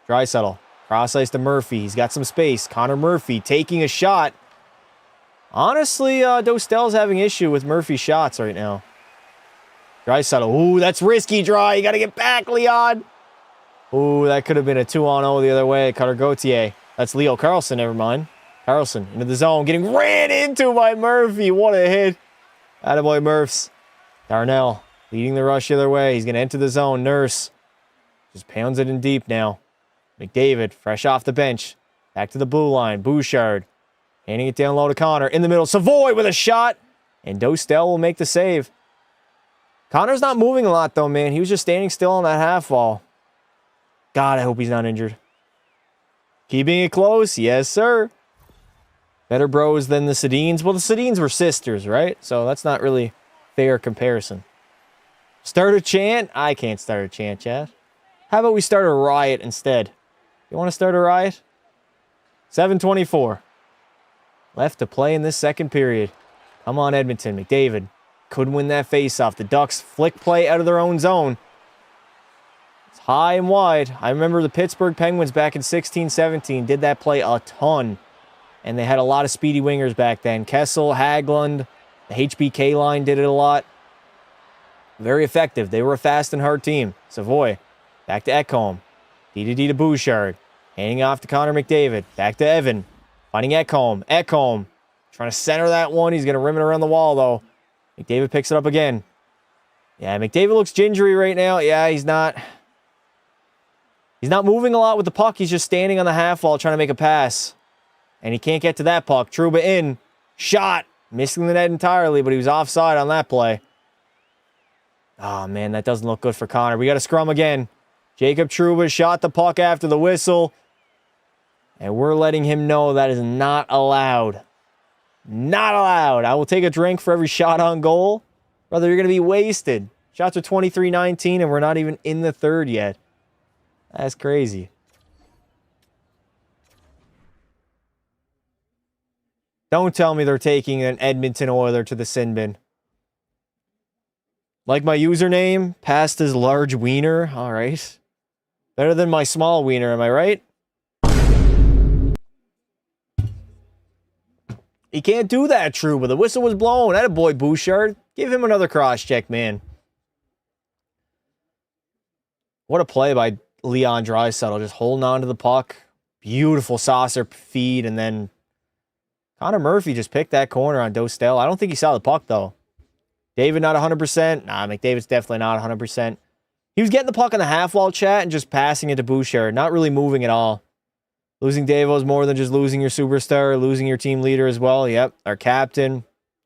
Draisaitl, cross ice to Murphy. He's got some space. Connor Murphy taking a shot. Honestly, Dostal's having issue with Murphy's shots right now. Draisaitl. Ooh, that's risky, Dry. You got to get back, Leon. Ooh, that could have been a 2-on-0 the other way. Cutter Gauthier. That's Leo Carlson, never mind. Carlson into the zone, getting ran into by Murphy. What a hit. Attaboy Murphs. Darnell leading the rush the other way. He's going to enter the zone. Nurse just pounds it in deep now. McDavid, fresh off the bench. Back to the blue line. Bouchard handing it down low to Connor. In the middle, Savoy with a shot. And Dostal will make the save. Connor's not moving a lot, though, man. He was just standing still on that half wall. God, I hope he's not injured. Keeping it close. Yes, sir. Better bros than the Sedins. Well, the Sedins were sisters, right? So that's not really fair comparison. Start a chant? I can't start a chant, chat. How about we start a riot instead? You want to start a riot? 7:24. Left to play in this second period. Come on, Edmonton. McDavid couldn't win that faceoff. The Ducks flick play out of their own zone. It's high and wide. I remember the Pittsburgh Penguins back in 16-17 did that play a ton. And they had a lot of speedy wingers back then. Kessel, Haglund, the HBK line did it a lot. Very effective. They were a fast and hard team. Savoy, back to Ekholm. D to Bouchard. Handing off to Connor McDavid. Back to Evan. Finding Ekholm. Ekholm trying to center that one. He's going to rim it around the wall, though. McDavid picks it up again. Yeah, McDavid looks gingery right now. Yeah, he's not moving a lot with the puck. He's just standing on the half wall trying to make a pass. And he can't get to that puck. Trouba in. Shot. Missing the net entirely, but he was offside on that play. Oh, man, that doesn't look good for Connor. We got a scrum again. Jacob Trouba shot the puck after the whistle. And we're letting him know that is not allowed. Not allowed. I will take a drink for every shot on goal. Brother, you're going to be wasted. Shots are 23-19, and we're not even in the third yet. That's crazy. Don't tell me they're taking an Edmonton Oiler to the sin bin. Like my username, Pasta's large wiener. All right. Better than my small wiener, am I right? He can't do that, Trouba. The whistle was blown. Attaboy, Bouchard. Give him another cross-check, man. What a play by Leon Draisaitl. Just holding on to the puck. Beautiful saucer feed, and then Connor Murphy just picked that corner on Dostal. I don't think he saw the puck, though. David not 100%. Nah, McDavid's definitely not 100%. He was getting the puck on the half-wall, chat, and just passing it to Bouchard. Not really moving at all. Losing Davo is more than just losing your superstar, losing your team leader as well. Yep, our captain,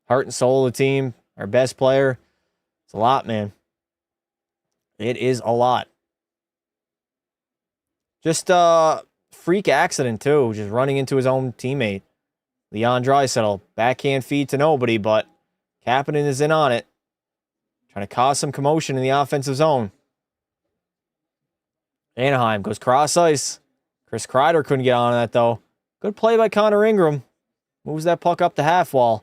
heart and soul of the team, our best player. It's a lot, man. It is a lot. Just freak accident, too. Just running into his own teammate. Leon Draisaitl. Backhand feed to nobody, but Kapanen is in on it. Trying to cause some commotion in the offensive zone. Anaheim goes cross ice. Chris Kreider couldn't get on that, though. Good play by Connor Ingram. Moves that puck up the half wall.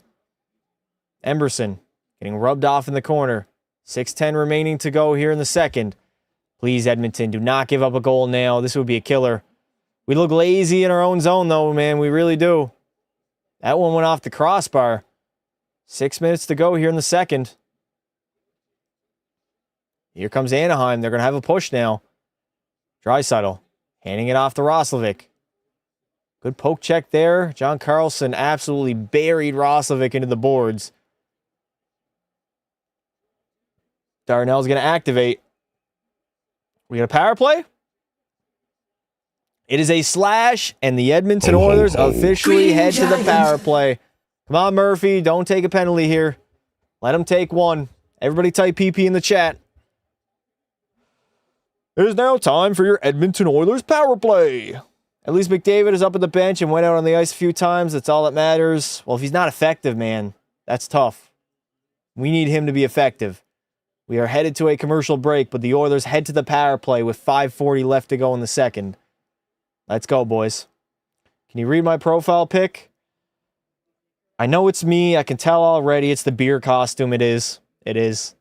Emberson getting rubbed off in the corner. 6:10 remaining to go here in the second. Please, Edmonton, do not give up a goal now. This would be a killer. We look lazy in our own zone, though, man. We really do. That one went off the crossbar. 6 minutes to go here in the second. Here comes Anaheim. They're going to have a push now. Draisaitl handing it off to Roslovic. Good poke check there. John Carlson absolutely buried Roslovic into the boards. Darnell's going to activate. We got a power play? It is a slash, and the Edmonton Oilers officially head to the power play. Come on, Murphy. Don't take a penalty here. Let him take one. Everybody type PP in the chat. It is now time for your Edmonton Oilers power play. At least McDavid is up at the bench and went out on the ice a few times. That's all that matters. Well, if he's not effective, man, that's tough. We need him to be effective. We are headed to a commercial break, but the Oilers head to the power play with 5:40 left to go in the second. Let's go, boys. Can you read my profile pic? I know it's me. I can tell already. It's the beer costume. It is. It is.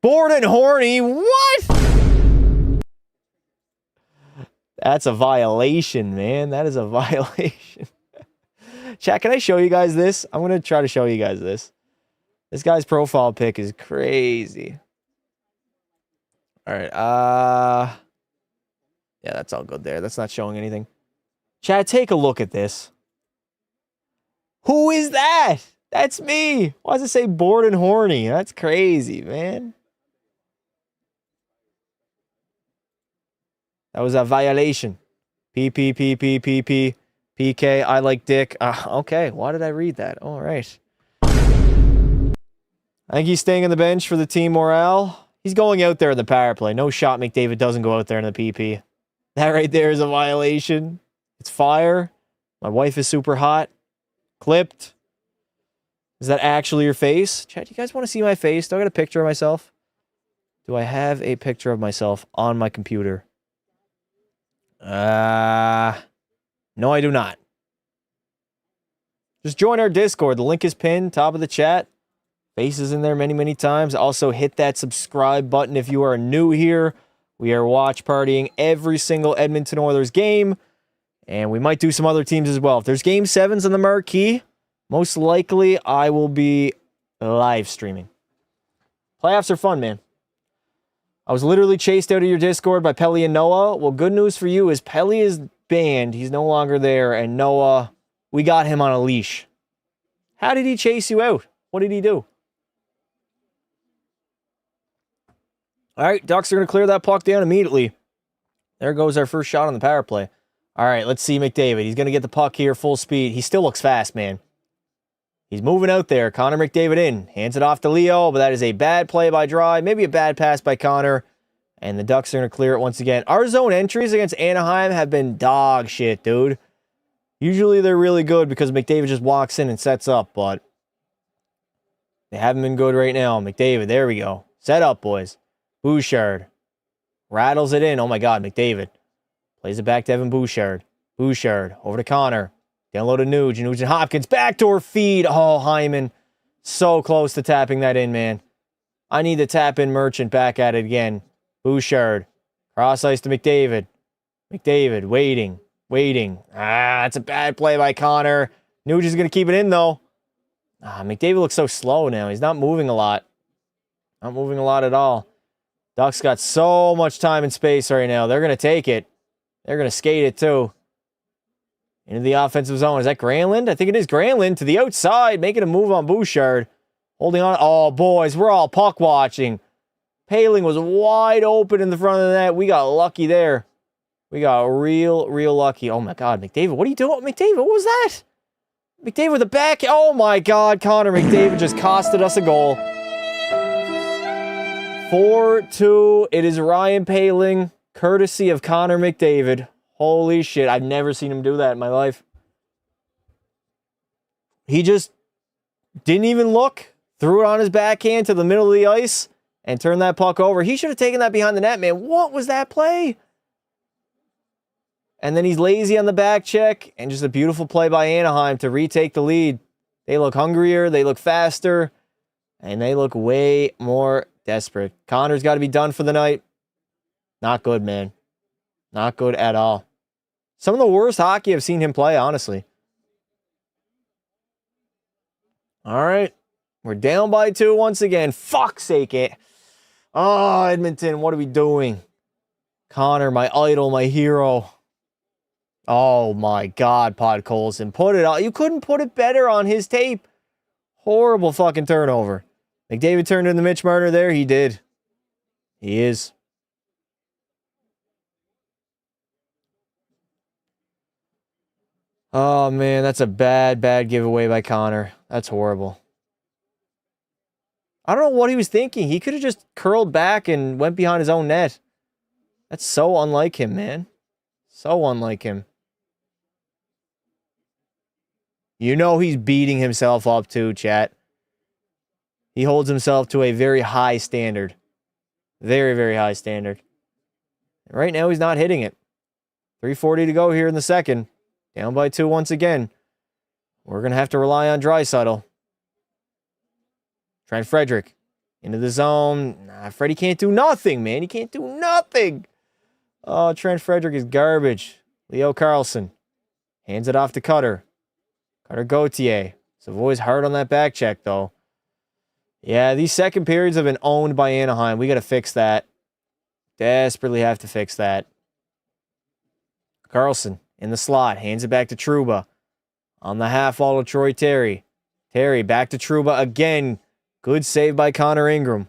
Bored and horny. What? That's a violation, man. That is a violation. Chat, can I show you guys this? I'm going to try to show you guys this. This guy's profile pic is crazy. All right. Yeah, that's all good there. That's not showing anything. Chat, take a look at this. Who is that? That's me. Why does it say bored and horny? That's crazy, man. That was a violation. PK, I like dick. Okay, why did I read that? All right. I think he's staying on the bench for the team morale. He's going out there in the power play. No shot McDavid doesn't go out there in the PP. That right there is a violation. It's fire. My wife is super hot. Clipped. Is that actually your face? Chat, you guys want to see my face? Do I got a picture of myself? Do I have a picture of myself on my computer? No, I do not. Just join our Discord. The link is pinned, top of the chat. Faces in there many, many times. Also, hit that subscribe button if you are new here. We are watch partying every single Edmonton Oilers game. And we might do some other teams as well. If there's Game 7s on the marquee, most likely I will be live streaming. Playoffs are fun, man. I was literally chased out of your Discord by Pelly and Noah. Well, good news for you is Pelly is banned. He's no longer there. And Noah, we got him on a leash. How did he chase you out? What did he do? All right, Ducks are going to clear that puck down immediately. There goes our first shot on the power play. All right, let's see McDavid. He's going to get the puck here full speed. He still looks fast, man. He's moving out there. Connor McDavid in. Hands it off to Leo, but that is a bad play by Dry. Maybe a bad pass by Connor. And the Ducks are going to clear it once again. Our zone entries against Anaheim have been dog shit, dude. Usually they're really good because McDavid just walks in and sets up, but they haven't been good right now. McDavid, there we go. Set up, boys. Bouchard. Rattles it in. Oh, my God, McDavid. Plays it back to Evan Bouchard. Bouchard over to Connor. Down low to Nuge. Nugent Hopkins. Backdoor feed. Oh, Hyman. So close to tapping that in, man. I need to tap in Merchant back at it again. Bouchard. Cross ice to McDavid. McDavid waiting. That's a bad play by Connor. Nuge is going to keep it in, though. McDavid looks so slow now. He's not moving a lot. Not moving a lot at all. Ducks got so much time and space right now. They're going to take it. They're going to skate it, too. Into the offensive zone. Is that Granlund? I think it is Granlund to the outside, making a move on Bouchard. Holding on. Oh, boys, we're all puck watching. Paling was wide open in the front of the net. We got lucky there. We got real lucky. Oh, my God, McDavid. What are you doing? McDavid, what was that? McDavid with the back. Oh, my God, Connor McDavid just costed us a goal. 4-2. It is Ryan Paling, courtesy of Connor McDavid. Holy shit. I've never seen him do that in my life. He just didn't even look. Threw it on his backhand to the middle of the ice and turned that puck over. He should have taken that behind the net, man. What was that play? And then he's lazy on the back check, and just a beautiful play by Anaheim to retake the lead. They look hungrier, they look faster, and they look way more desperate. Connor's got to be done for the night. Not good, man. Not good at all. Some of the worst hockey I've seen him play, honestly. All right. We're down by 2 once again. Fuck's sake, it. Oh, Edmonton, what are we doing? Connor, my idol, my hero. Oh, my God, Podkolzin. Put it on. You couldn't put it better on his tape. Horrible fucking turnover. McDavid turned into Mitch Marner there. He did. He is. Oh, man, that's a bad, bad giveaway by Connor. That's horrible. I don't know what he was thinking. He could have just curled back and went behind his own net. That's so unlike him, man. So unlike him. You know he's beating himself up too, chat. He holds himself to a very high standard. Very, very high standard. Right now he's not hitting it. 3:40 to go here in the second. Down by 2 once again. We're going to have to rely on Draisaitl. Trent Frederick into the zone. Nah, Freddie can't do nothing, man. He can't do nothing. Oh, Trent Frederick is garbage. Leo Carlson hands it off to Cutter. Cutter Gauthier. Savoy's hard on that back check, though. Yeah, these second periods have been owned by Anaheim. We got to fix that. Desperately have to fix that. Carlson in the slot. Hands it back to Trouba. On the half wall to Troy Terry. Terry back to Trouba again. Good save by Connor Ingram.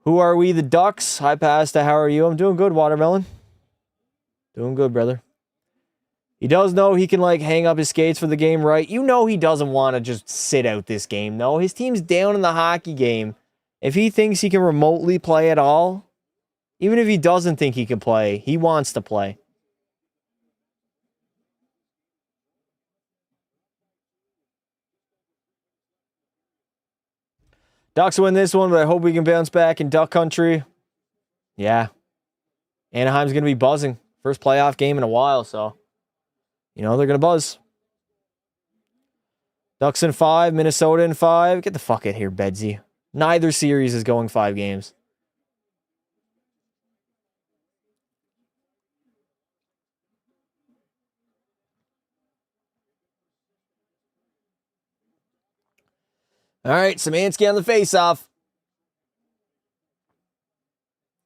Who are we? The Ducks. Hi, Pasta. How are you? I'm doing good, Watermelon. Doing good, brother. He does know he can, hang up his skates for the game, right? You know he doesn't want to just sit out this game, though. His team's down in the hockey game. If he thinks he can remotely play at all, even if he doesn't think he can play, he wants to play. Ducks win this one, but I hope we can bounce back in Duck Country. Yeah. Anaheim's going to be buzzing. First playoff game in a while, so they're going to buzz. Ducks in 5, Minnesota in 5. Get the fuck out here, Bedsy. Neither series is going 5 games. All right, Szymanski on the faceoff.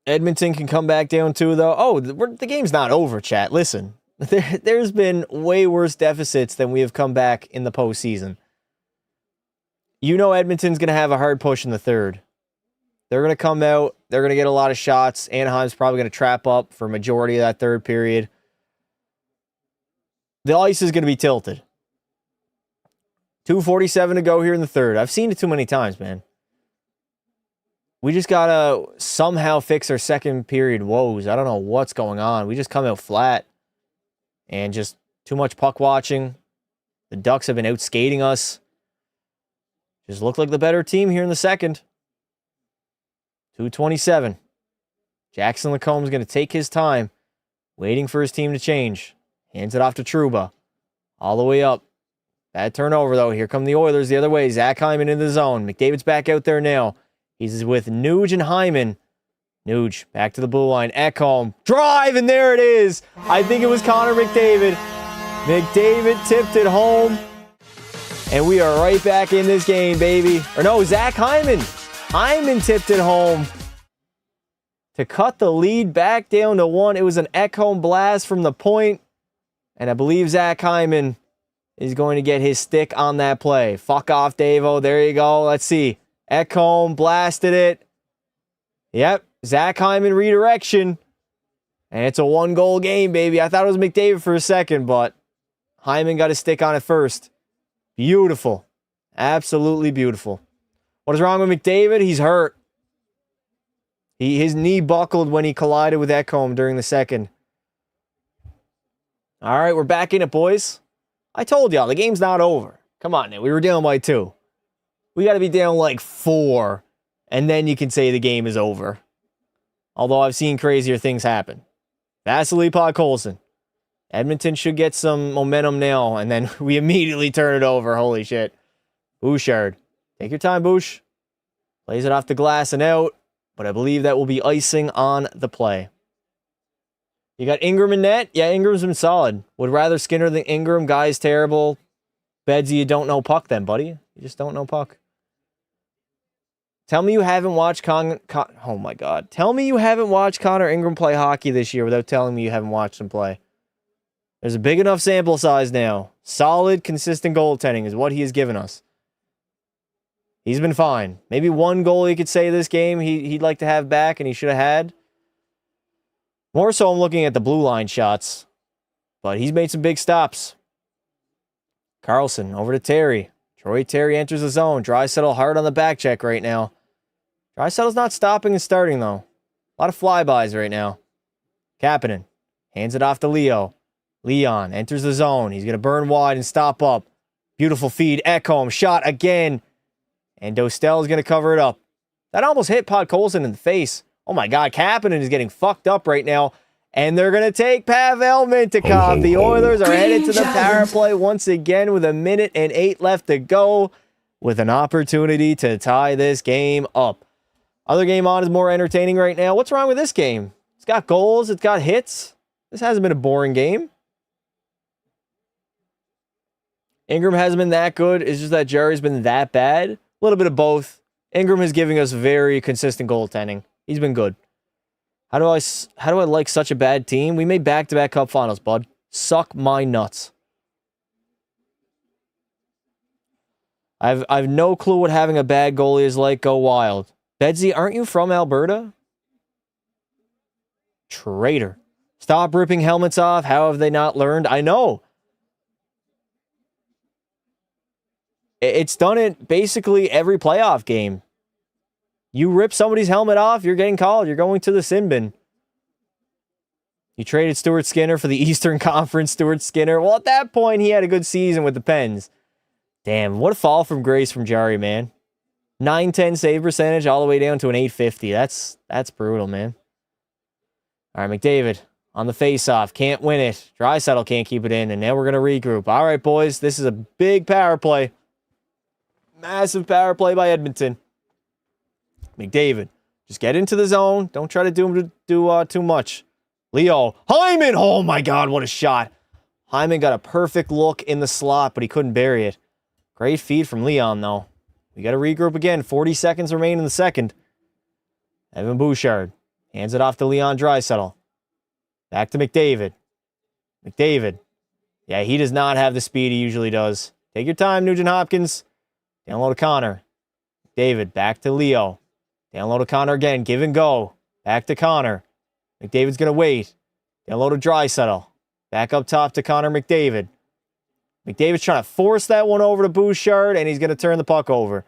Edmonton can come back down 2, though. Oh, the game's not over, chat. Listen, there's been way worse deficits than we have come back in the postseason. Edmonton's going to have a hard push in the third. They're going to come out. They're going to get a lot of shots. Anaheim's probably going to trap up for a majority of that third period. The ice is going to be tilted. 2:47 to go here in the third. I've seen it too many times, man. We just got to somehow fix our second period woes. I don't know what's going on. We just come out flat and just too much puck watching. The Ducks have been out skating us. Just look like the better team here in the second. 2:27. Jackson Lacomb's going to take his time, waiting for his team to change. Hands it off to Trouba. All the way up. Bad turnover, though. Here come the Oilers the other way. Zach Hyman in the zone. McDavid's back out there now. He's with Nuge and Hyman. Nuge back to the blue line. Ekholm. Drive, and there it is. I think it was Connor McDavid. McDavid tipped it home. And we are right back in this game, baby. Or no, Zach Hyman. Hyman tipped it home to cut the lead back down to 1. It was an Ekholm blast from the point. And I believe Zach Hyman is going to get his stick on that play. Fuck off, Davo. There you go. Let's see. Ekholm blasted it. Yep. Zach Hyman redirection. And it's a 1-goal game, baby. I thought it was McDavid for a second, but Hyman got his stick on it first. Beautiful. Absolutely beautiful. What is wrong with McDavid? He's hurt. His knee buckled when he collided with Ekholm during the second. All right, we're back in it, boys. I told y'all, the game's not over. Come on now, we were down by 2. We got to be down like 4, and then you can say the game is over. Although I've seen crazier things happen. Vasily Podkolzin. Edmonton should get some momentum now, and then we immediately turn it over. Holy shit. Bouchard. Take your time, Bouch. Plays it off the glass and out, but I believe that will be icing on the play. You got Ingram in net? Yeah, Ingram's been solid. Would rather Skinner than Ingram. Guy's terrible. Bedsy, you don't know puck then, buddy. You just don't know puck. Tell me you haven't watched oh my God. Tell me you haven't watched Connor Ingram play hockey this year without telling me you haven't watched him play. There's a big enough sample size now. Solid, consistent goaltending is what he has given us. He's been fine. Maybe one goal he could say this game he'd like to have back and he should have had. More so I'm looking at the blue line shots. But he's made some big stops. Carlson over to Terry. Troy Terry enters the zone. Draisaitl hard on the back check right now. Draisaitl's not stopping and starting though. A lot of flybys right now. Kapanen hands it off to Leo. Leon enters the zone. He's going to burn wide and stop up. Beautiful feed. Ekholm shot again. And Dostal is going to cover it up. That almost hit Podkolzin in the face. Oh my God, Kapanen is getting fucked up right now. And they're going to take Pavel Mintyukov. The Oilers are headed to the power play once again with 1:08 left to go with an opportunity to tie this game up. Other game on is more entertaining right now. What's wrong with this game? It's got goals. It's got hits. This hasn't been a boring game. Ingram hasn't been that good. It's just that Jerry's been that bad. A little bit of both. Ingram is giving us very consistent goaltending. He's been good. How do I like such a bad team? We made back-to-back cup finals, bud. Suck my nuts. I've no clue what having a bad goalie is like. Go Wild. Bedsy, aren't you from Alberta? Traitor. Stop ripping helmets off. How have they not learned? I know. It's done it basically every playoff game. You rip somebody's helmet off, you're getting called. You're going to the sin bin. You traded Stuart Skinner for the Eastern Conference. Stuart Skinner. Well, at that point, he had a good season with the Pens. Damn, what a fall from grace from Jari, man. 910 save percentage all the way down to an 850. That's brutal, man. All right, McDavid on the face-off. Can't win it. Draisaitl can't keep it in, and now we're going to regroup. All right, boys, this is a big power play. Massive power play by Edmonton. McDavid, just get into the zone. Don't try to do too much. Leo. Hyman. Oh, my God, what a shot. Hyman got a perfect look in the slot, but he couldn't bury it. Great feed from Leon, though. We got to regroup again. 40 seconds remain in the second. Evan Bouchard hands it off to Leon Draisaitl. Back to McDavid. McDavid. Yeah, he does not have the speed he usually does. Take your time, Nugent Hopkins. Down low to Connor. McDavid, back to Leo. Down low to Connor again. Give and go. Back to Connor. McDavid's going to wait. Down low to Draisaitl. Back up top to Connor McDavid. McDavid's trying to force that one over to Bouchard, and he's going to turn the puck over.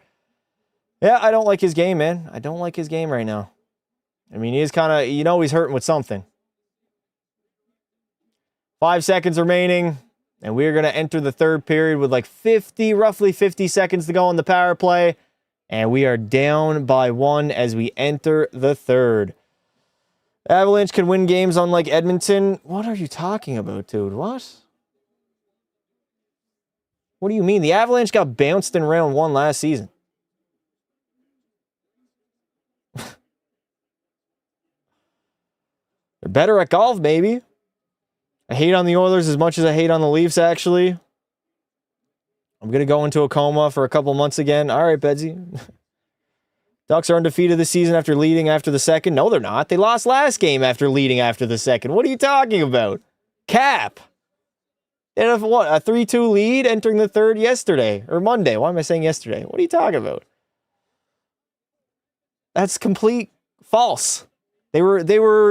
Yeah, I don't like his game, man. I don't like his game right now. I mean, he is kind of, he's hurting with something. 5 seconds remaining, and we're going to enter the third period with like roughly 50 seconds to go on the power play. And we are down by 1 as we enter the third. Avalanche can win games unlike Edmonton. What are you talking about, dude? What? What do you mean? The Avalanche got bounced in round 1 last season. They're better at golf, maybe. I hate on the Oilers as much as I hate on the Leafs, actually. I'm going to go into a coma for a couple months again. All right, Bedsy. Ducks are undefeated this season after leading after the second. No, they're not. They lost last game after leading after the second. What are you talking about? Cap. They had a 3-2 lead entering the third yesterday. Or Monday. Why am I saying yesterday? What are you talking about? That's complete false. They were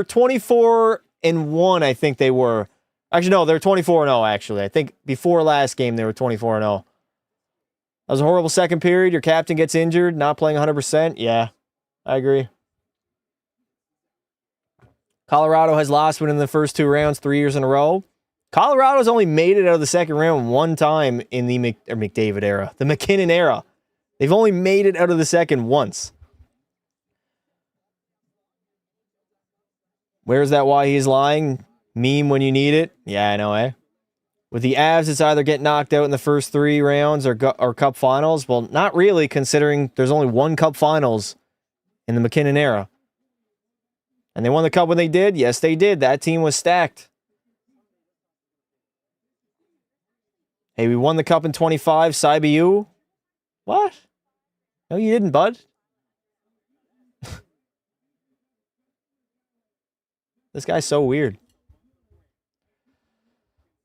24-1, I think they were. Actually, no, they're 24-0, actually. I think before last game, they were 24-0. That was a horrible second period. Your captain gets injured, not playing 100%. Yeah, I agree. Colorado has lost within the first 2 rounds 3 years in a row. Colorado's only made it out of the second round 1 time in the McDavid era, the McKinnon era. They've only made it out of the second once. Where's that why he's lying? Meme when you need it? Yeah, I know, eh? With the Avs, it's either get knocked out in the first 3 rounds or Cup Finals. Well, not really, considering there's only 1 Cup Finals in the McKinnon era. And they won the Cup when they did? Yes, they did. That team was stacked. Hey, we won the Cup in 25. Cybu. What? No, you didn't, bud. This guy's so weird.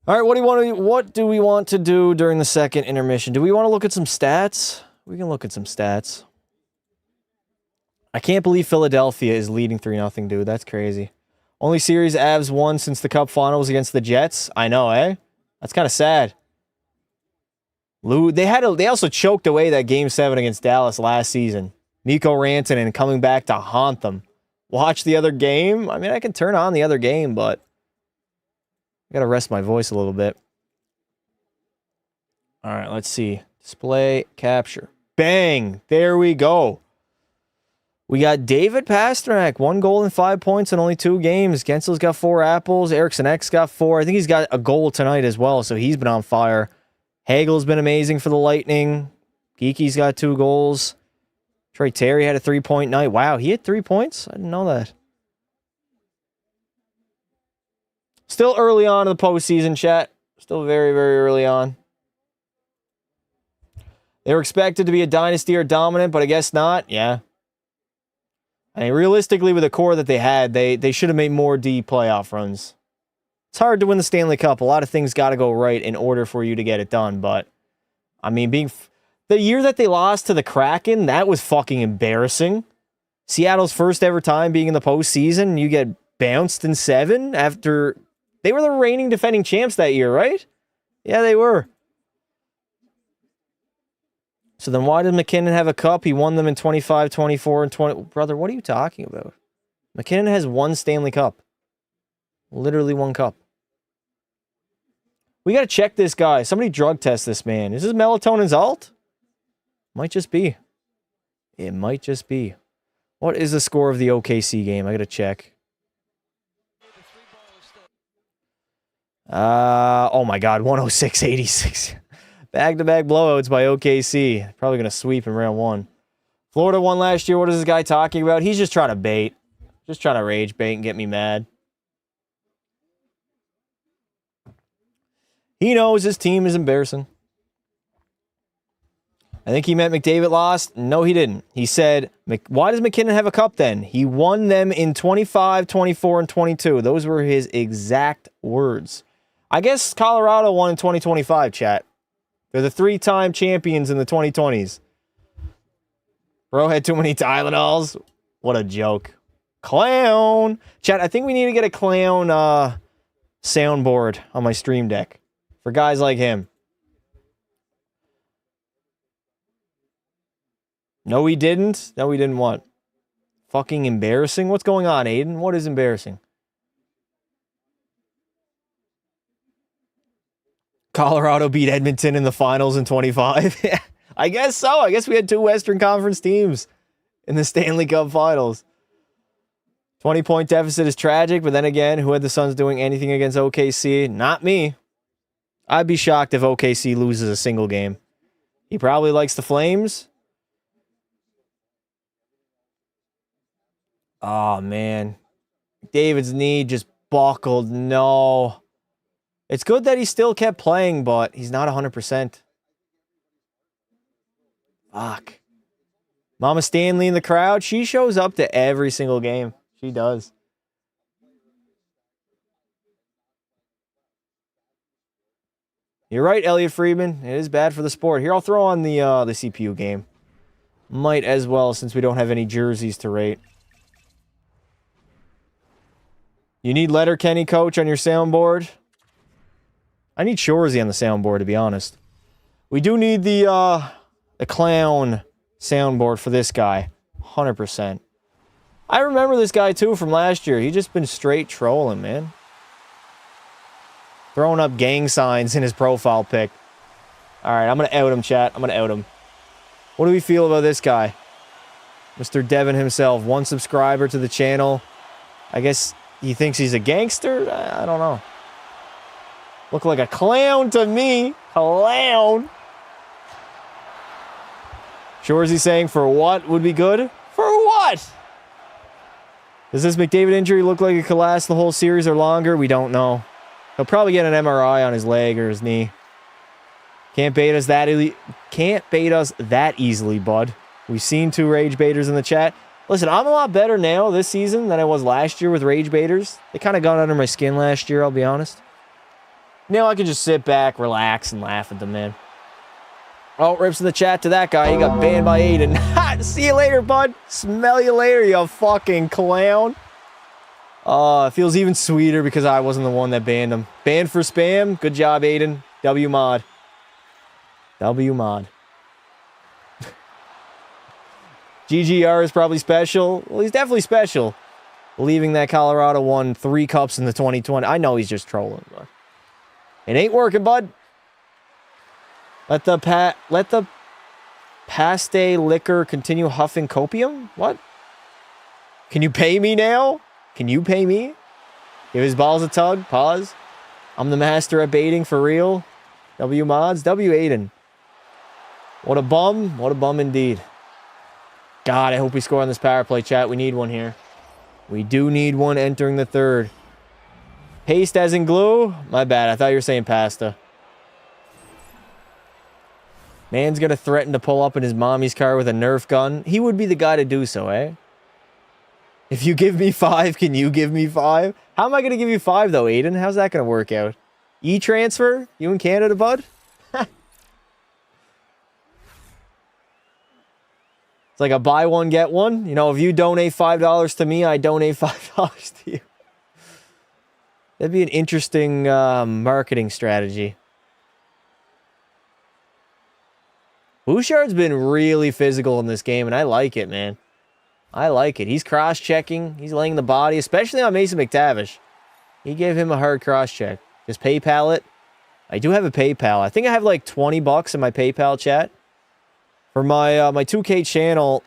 All right, what do we want to do during the second intermission? Do we want to look at some stats? We can look at some stats. I can't believe Philadelphia is leading 3-0, dude. That's crazy. Only series Avs won since the Cup Finals against the Jets. I know, eh? That's kind of sad. They also choked away that Game 7 against Dallas last season. Mikko Rantanen coming back to haunt them. Watch the other game? I mean, I can turn on the other game, but I got to rest my voice a little bit. All right, let's see. Display, capture. Bang! There we go. We got David Pastrnak, 1 goal and 5 points in only 2 games. Gensel's got 4 apples. Eriksson X got 4. I think he's got a goal tonight as well, so he's been on fire. Hagel's been amazing for the Lightning. Geeky's got 2 goals. Troy Terry had a 3-point night. Wow, he had 3 points? I didn't know that. Still early on in the postseason, chat. Still very, very early on. They were expected to be a dynasty or dominant, but I guess not. Yeah. I mean, realistically, with the core that they had, they should have made more D playoff runs. It's hard to win the Stanley Cup. A lot of things got to go right in order for you to get it done. But, I mean, the year that they lost to the Kraken, that was fucking embarrassing. Seattle's first ever time being in the postseason, you get bounced in 7 after... They were the reigning defending champs that year, right? Yeah, they were. So then why did McKinnon have a cup? He won them in 25, 24, and 20. Brother, what are you talking about? McKinnon has 1 Stanley Cup. Literally 1 cup. We got to check this guy. Somebody drug test this man. Is this melatonin's alt? Might just be. It might just be. What is the score of the OKC game? I got to check. Oh my God, 106-86. Back-to-back blowouts by OKC. Probably going to sweep in round 1. Florida won last year. What is this guy talking about? He's just trying to bait. Just trying to rage bait and get me mad. He knows his team is embarrassing. I think he meant McDavid lost. No, he didn't. He said, why does McKinnon have a cup then? He won them in 25, 24, and 22. Those were his exact words. I guess Colorado won in 2025, chat. They're the 3-time champions in the 2020s. Bro had too many Tylenols. What a joke. Clown. Chat, I think we need to get a clown soundboard on my stream deck for guys like him. No, we didn't. No, we didn't what? Fucking embarrassing? What's going on, Aiden? What is embarrassing? Colorado beat Edmonton in the finals in 25. I guess so. I guess we had 2 Western Conference teams in the Stanley Cup Finals. 20-point deficit is tragic, but then again, who had the Suns doing anything against OKC? Not me. I'd be shocked if OKC loses a single game. He probably likes the Flames. Oh, man. David's knee just buckled. No. It's good that he still kept playing, but he's not 100%. Fuck. Mama Stanley in the crowd. She shows up to every single game. She does. You're right, Elliot Friedman. It is bad for the sport. Here, I'll throw on the CPU game. Might as well, since we don't have any jerseys to rate. You need Letterkenny, coach, on your soundboard? I need Shoresy on the soundboard, to be honest. We do need the clown soundboard for this guy. 100%. I remember this guy, too, from last year. He just been straight trolling, man. Throwing up gang signs in his profile pic. All right, I'm going to out him, chat. I'm going to out him. What do we feel about this guy? Mr. Devin himself, 1 subscriber to the channel. I guess he thinks he's a gangster? I don't know. Look like a clown to me. Clown. Shorzy saying for what would be good? For what? Does this McDavid injury look like it could last the whole series or longer? We don't know. He'll probably get an MRI on his leg or his knee. Can't bait us that easily, bud. We've seen 2 rage baiters in the chat. Listen, I'm a lot better now this season than I was last year with rage baiters. They kind of got under my skin last year, I'll be honest. Now I can just sit back, relax, and laugh at them, man. Oh, rips in the chat to that guy. He got banned by Aiden. See you later, bud. Smell you later, you fucking clown. It feels even sweeter because I wasn't the one that banned him. Banned for spam. Good job, Aiden. W mod. W mod. GGR is probably special. Well, he's definitely special. Believing that Colorado won 3 cups in the 2020. I know he's just trolling, but it ain't working, bud. Let the paste liquor continue huffing copium? What? Can you pay me now? Can you pay me? Give his balls a tug. Pause. I'm the master at baiting for real. W mods. W Aiden. What a bum. What a bum indeed. God, I hope we score on this power play, chat. We need one here. We do need one entering the third. Paste as in glue? My bad. I thought you were saying pasta. Man's gonna threaten to pull up in his mommy's car with a Nerf gun. He would be the guy to do so, eh? If you give me 5, can you give me 5? How am I gonna give you 5, though, Aiden? How's that gonna work out? E-transfer? You in Canada, bud? It's like a buy one, get one. You know, if you donate $5 to me, I donate $5 to you. That'd be an interesting marketing strategy. Bouchard's been really physical in this game, and I like it, man. I like it. He's cross-checking. He's laying the body, especially on Mason McTavish. He gave him a hard cross-check. Just PayPal it. I do have a PayPal. I think I have like $20 in my PayPal, chat. For my my 2K channel,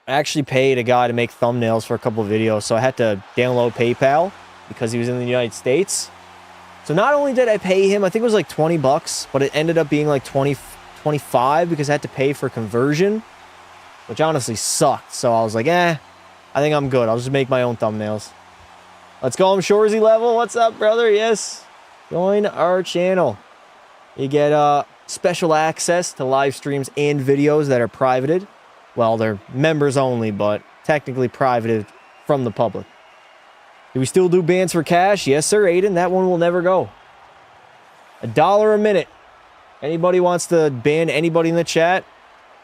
I actually paid a guy to make thumbnails for a couple of videos, so I had to download PayPal because he was in the United States. So not only did I pay him, I think it was like $20, but it ended up being like 25 because I had to pay for conversion, which honestly sucked. So I was like, I think I'm good. I'll just make my own thumbnails. Let's go, I'm Shorzy level. What's up, brother? Yes. Join our channel. You get special access to live streams and videos that are privated. Well, they're members only, but technically privated from the public. Do we still do bans for cash? Yes, sir, Aiden. That one will never go. $1 a minute. Anybody wants to ban anybody in the chat,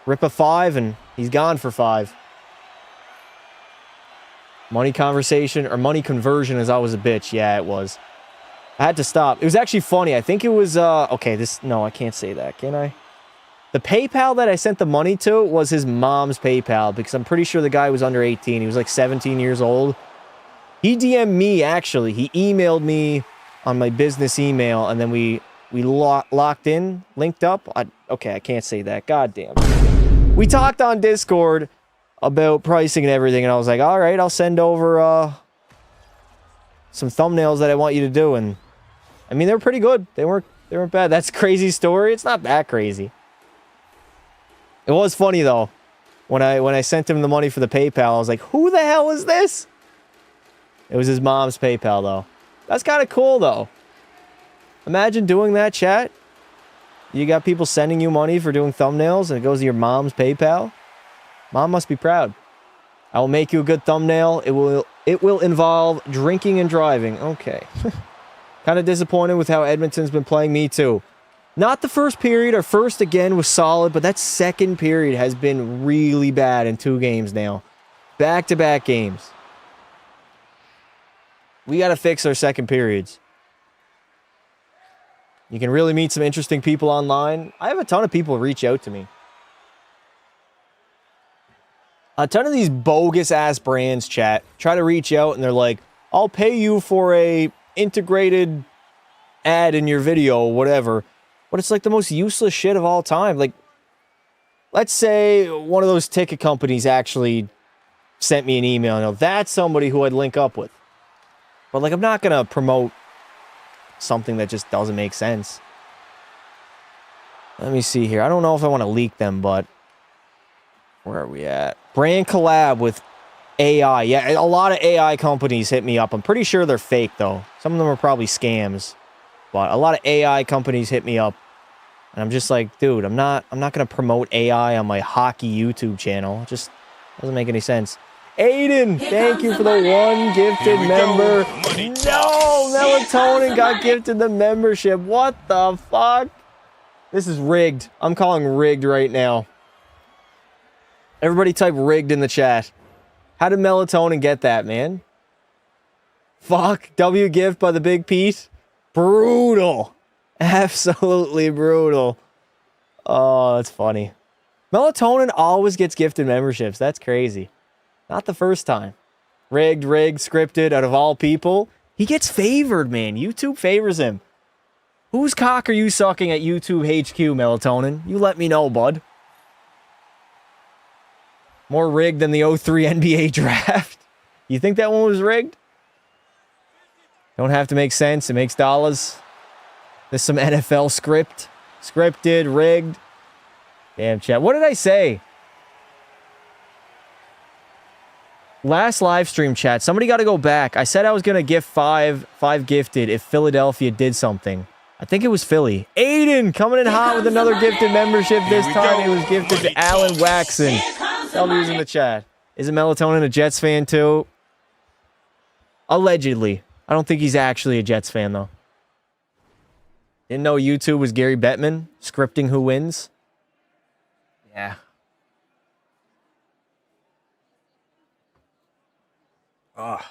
rip a 5 and he's gone for 5. Money conversation or money conversion is always a bitch. Yeah, it was. I had to stop. It was actually funny. I think it was, okay, no, I can't say that, can I? The PayPal that I sent the money to was his mom's PayPal because I'm pretty sure the guy was under 18. He was like 17 years old. He DM'd me, actually. He emailed me on my business email, and then we locked in, linked up. Okay, I can't say that. God damn. We talked on Discord about pricing and everything, and I was like, all right, I'll send over some thumbnails that I want you to do, and I mean, they were pretty good. They weren't bad. That's a crazy story. It's not that crazy. It was funny, though. When I sent him the money for the PayPal, I was like, who the hell is this? It was his mom's PayPal, though. That's kind of cool, though. Imagine doing that, chat. You got people sending you money for doing thumbnails, and it goes to your mom's PayPal. Mom must be proud. I will make you a good thumbnail. It will involve drinking and driving. Okay. Kind of disappointed with how Edmonton's been playing. Me too. Not the first period. Our first, again, was solid, but that second period has been really bad in 2 games now. Back-to-back games. We got to fix our second periods. You can really meet some interesting people online. I have a ton of people reach out to me. A ton of these bogus-ass brands, chat, try to reach out, and they're like, I'll pay you for a integrated ad in your video, whatever. But it's like the most useless shit of all time. Like, let's say one of those ticket companies actually sent me an email. Now, that's somebody who I'd link up with. But, like, I'm not going to promote something that just doesn't make sense. Let me see here. I don't know if I want to leak them, but where are we at? Brand collab with AI. Yeah, a lot of AI companies hit me up. I'm pretty sure they're fake, though. Some of them are probably scams. But a lot of AI companies hit me up. And I'm just like, dude, I'm not going to promote AI on my hockey YouTube channel. It just doesn't make any sense. Aiden, thank you for the one gifted member. No, Melatonin got gifted the membership. What the fuck? This is rigged. I'm calling rigged right now. Everybody type rigged in the chat. How did Melatonin get that, man? Fuck. W gift by the Big Pete. Brutal. Absolutely brutal. Oh, that's funny. Melatonin always gets gifted memberships. That's crazy. Not the first time. Rigged, scripted, out of all people. He gets favored, man. YouTube favors him. Whose cock are you sucking at YouTube HQ, Melatonin? You let me know, bud. More rigged than the 03 NBA draft. You think that one was rigged? Don't have to make sense. It makes dollars. There's some NFL script. Scripted, rigged. Damn, chat. What did I say? Last live stream, chat. Somebody got to go back. I said I was going to gift five gifted if Philadelphia did something. I think it was Philly. Aiden coming in hot with another gifted membership. This time it was gifted to Alan Waxon. W's in the chat. Isn't Melatonin a Jets fan too? Allegedly. I don't think he's actually a Jets fan though. Didn't know YouTube was Gary Bettman scripting who wins. Yeah. Ugh.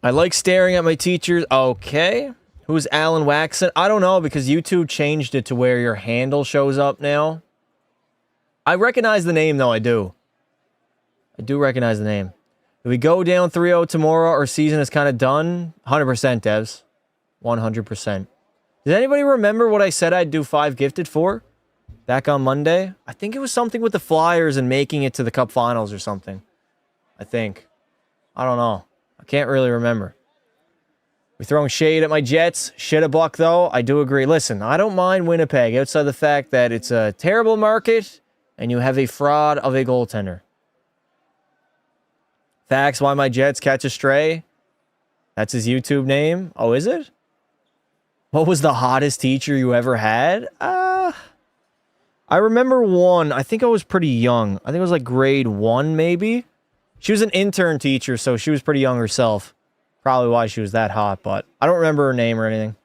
I like staring at my teachers. Okay. Who's Alan Waxon? I don't know because YouTube changed it to where your handle shows up now. I recognize the name, though. I do. I do recognize the name. If we go down 3-0 tomorrow, our season is kind of done. 100%, Devs. 100%. Does anybody remember what I said I'd do 5 gifted for? Back on Monday? I think it was something with the Flyers and making it to the Cup Finals or something. I think. I don't know. I can't really remember. We're throwing shade at my Jets. Shit a buck, though. I do agree. Listen, I don't mind Winnipeg outside the fact that it's a terrible market and you have a fraud of a goaltender. Facts why my Jets catch a stray. That's his YouTube name. Oh, is it? What was the hottest teacher you ever had? I remember one. I think I was pretty young. I think it was like grade 1, maybe. She was an intern teacher, so she was pretty young herself. Probably why she was that hot, but I don't remember her name or anything.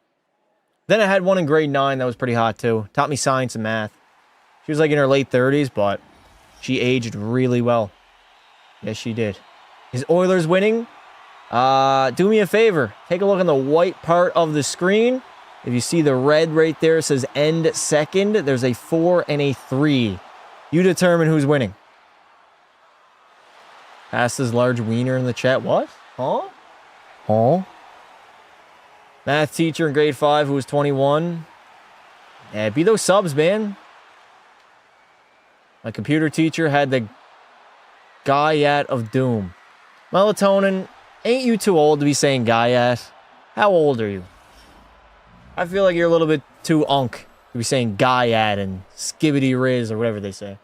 Then I had one in grade 9 that was pretty hot, too. Taught me science and math. She was like in her late 30s, but she aged really well. Yes, she did. Is Oilers winning? Do me a favor. Take a look on the white part of the screen. If you see the red right there, it says end second. There's a 4 and a 3. You determine who's winning. Passes large wiener in the chat. What? Huh? Huh? Math teacher in grade 5 who was 21. Yeah, be those subs, man. My computer teacher had the Gaiat of Doom. Melatonin, ain't you too old to be saying Gaiat? How old are you? I feel like you're a little bit too unk to be saying Gaiat and Skibbity Riz or whatever they say.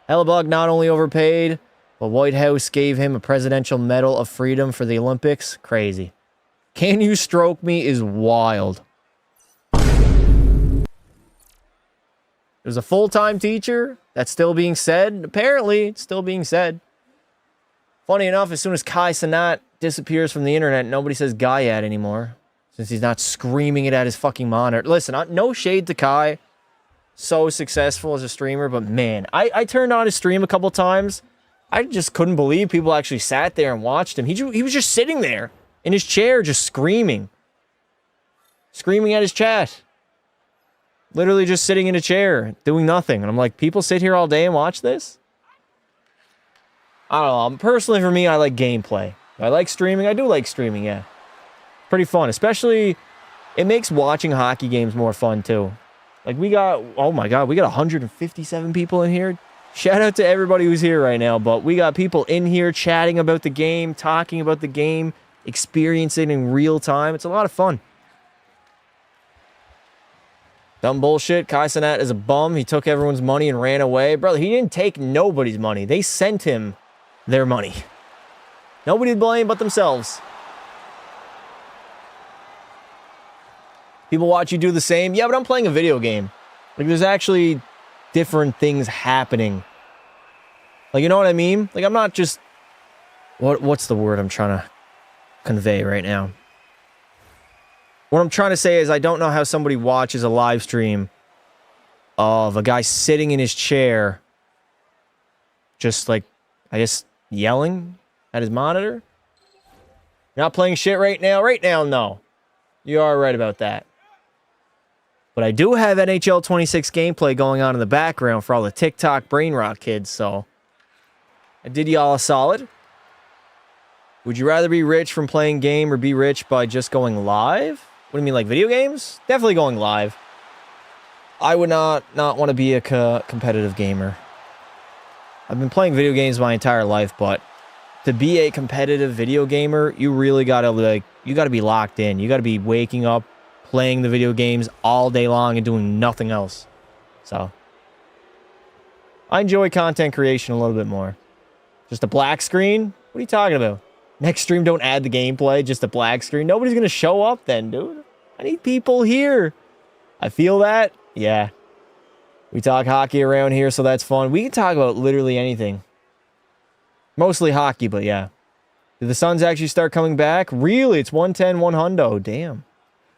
Hellebug not only overpaid, but White House gave him a Presidential Medal of Freedom for the Olympics. Crazy. Can you stroke me is wild. There's a full-time teacher. That's still being said. Apparently, it's still being said. Funny enough, as soon as Kai Cenat disappears from the internet, nobody says Gaiat anymore. Since he's not screaming it at his fucking monitor. Listen, no shade to Kai. So successful as a streamer, but man, I turned on his stream a couple times. I just couldn't believe people actually sat there and watched him. He was just sitting there in his chair, just screaming. Screaming at his chat. Literally just sitting in a chair, doing nothing. And I'm like, people sit here all day and watch this? I don't know. Personally, for me, I like gameplay. I like streaming. I do like streaming, yeah. Pretty fun. Especially, it makes watching hockey games more fun, too. Like, we got, oh my God, we got 157 people in here. Shout out to everybody who's here right now. But we got people in here chatting about the game, talking about the game, experiencing it in real time. It's a lot of fun. Dumb bullshit. Kai Cenat is a bum. He took everyone's money and ran away. Brother, he didn't take nobody's money. They sent him their money. Nobody to blame but themselves. People watch you do the same. Yeah, but I'm playing a video game. Like, there's actually different things happening. Like, you know what I mean? Like, I'm not just... What's the word I'm trying to convey right now? What I'm trying to say is I don't know how somebody watches a live stream of a guy sitting in his chair just, like, I guess, yelling at his monitor. You're not playing shit right now? Right now, no. You are right about that. But I do have NHL 26 gameplay going on in the background for all the TikTok brain rot kids, so I did y'all a solid. Would you rather be rich from playing game or be rich by just going live? What do you mean, like video games? Definitely going live. I would not want to be a competitive gamer. I've been playing video games my entire life, but to be a competitive video gamer, you really gotta be locked in. You gotta be waking up, playing the video games all day long and doing nothing else. So I enjoy content creation a little bit more. Just a black screen? What are you talking about? Next stream, don't add the gameplay, just a black screen. Nobody's gonna show up then, dude. I need people here. I feel that. Yeah. We talk hockey around here, so that's fun. We can talk about literally anything. Mostly hockey, but yeah. Did the Suns actually start coming back? Really? It's 110, 100. Damn.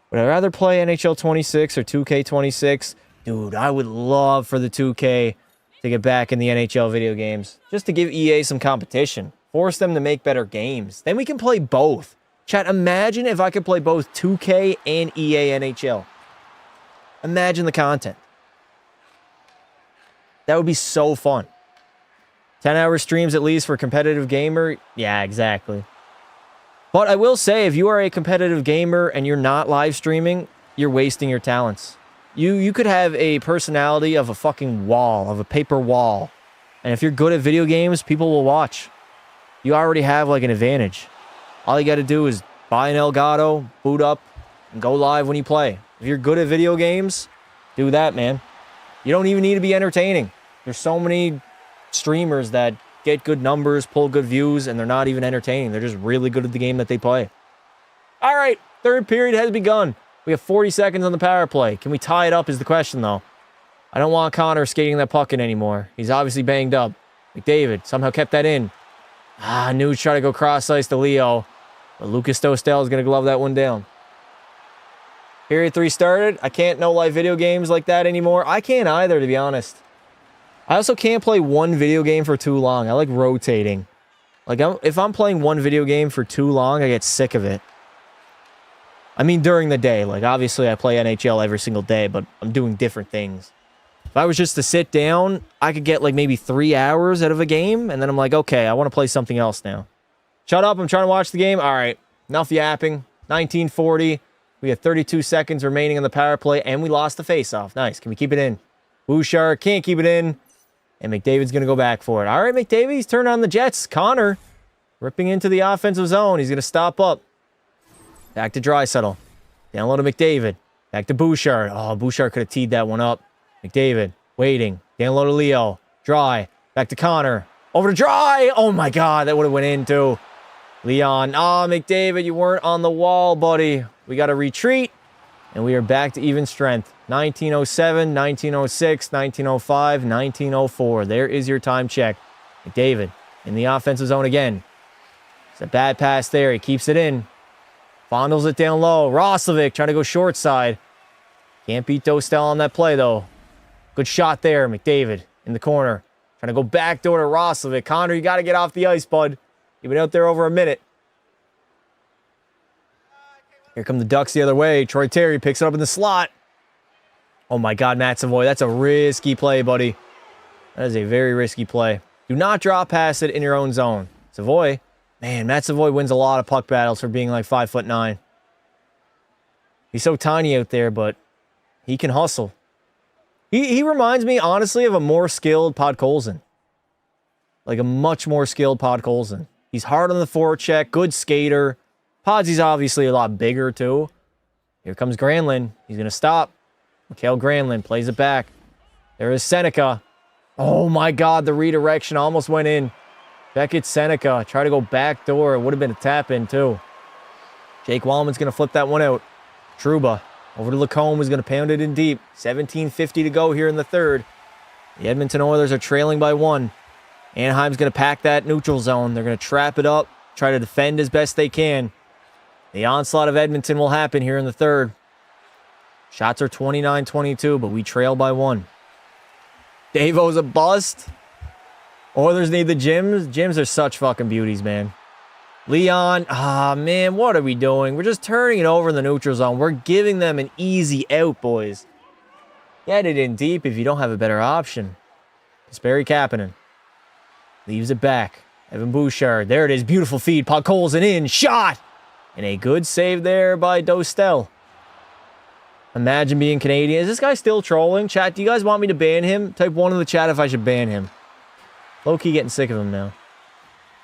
Would I rather play NHL 26 or 2K26? Dude, I would love for the 2K to get back in the NHL video games. Just to give EA some competition. Force them to make better games. Then we can play both. Chat, imagine if I could play both 2K and EA NHL. Imagine the content. That would be so fun. 10-hour streams at least for competitive gamer. Yeah, exactly. But I will say, if you are a competitive gamer and you're not live streaming, you're wasting your talents. You could have a personality of a fucking wall, of a paper wall. And if you're good at video games, people will watch. You already have like an advantage. All you got to do is buy an Elgato, boot up, and go live when you play. If you're good at video games, do that, man. You don't even need to be entertaining. There's so many streamers that get good numbers, pull good views, and they're not even entertaining. They're just really good at the game that they play. All right, third period has begun. We have 40 seconds on the power play. Can we tie it up is the question, though. I don't want Connor skating that puck in anymore. He's obviously banged up. McDavid somehow kept that in. Nuge tried to go cross-ice to Leo. But Lucas Dostal is going to glove that one down. Period 3 started. I can't know live video games like that anymore. I can't either, to be honest. I also can't play one video game for too long. I like rotating. Like, if I'm playing one video game for too long, I get sick of it. I mean, during the day. Like, obviously, I play NHL every single day, but I'm doing different things. If I was just to sit down, I could get, like, maybe 3 hours out of a game, and then I'm like, okay, I want to play something else now. Shut up, I'm trying to watch the game. All right, enough yapping. 1940. We have 32 seconds remaining on the power play, and we lost the faceoff. Nice. Can we keep it in? Bouchard can't keep it in. And McDavid's going to go back for it. All right, McDavid, he's turned on the Jets. Connor ripping into the offensive zone. He's going to stop up. Back to Draisaitl. Down low to McDavid. Back to Bouchard. Oh, Bouchard could have teed that one up. McDavid waiting. Down low to Leo. Dry. Back to Connor. Over to Dry. Oh, my God. That would have went in, too. Leon. Oh, McDavid, you weren't on the wall, buddy. We got to retreat. And we are back to even strength. 1907, 1906, 1905, 1904. There is your time check. McDavid in the offensive zone again. It's a bad pass there. He keeps it in. Fondles it down low. Roslovic trying to go short side. Can't beat Dostal on that play, though. Good shot there. McDavid in the corner. Trying to go back door to Roslovic. Connor, you got to get off the ice, bud. You've been out there over a minute. Here come the Ducks the other way. Troy Terry picks it up in the slot. Oh my God, Matt Savoy. That's a risky play, buddy. That is a very risky play. Do not drop past it in your own zone. Savoy. Man, Matt Savoy wins a lot of puck battles for being like 5'9". He's so tiny out there, but he can hustle. He reminds me, honestly, of a more skilled Podkolzin. Like a much more skilled Podkolzin. He's hard on the forecheck, good skater. Podsy's obviously a lot bigger, too. Here comes Granlund. He's going to stop. Mikael Granlund plays it back. There is Seneca. Oh, my God. The redirection almost went in. Beckett Seneca. Try to go back door. It would have been a tap-in, too. Jake Wallman's going to flip that one out. Trouba. Over to Lacombe, who's going to pound it in deep. 17:50 to go here in the third. The Edmonton Oilers are trailing by 1. Anaheim's going to pack that neutral zone. They're going to trap it up, try to defend as best they can. The onslaught of Edmonton will happen here in the third. Shots are 29-22, but we trail by 1. Davo's a bust. Oilers need the gyms. Gyms are such fucking beauties, man. Leon, man, what are we doing? We're just turning it over in the neutral zone. We're giving them an easy out, boys. Get it in deep if you don't have a better option. Kasperi Kapanen. Leaves it back. Evan Bouchard. There it is. Beautiful feed. Podkolzin in. Shot! And a good save there by Dostel. Imagine being Canadian. Is this guy still trolling? Chat, do you guys want me to ban him? Type 1 in the chat if I should ban him. Low-key getting sick of him now.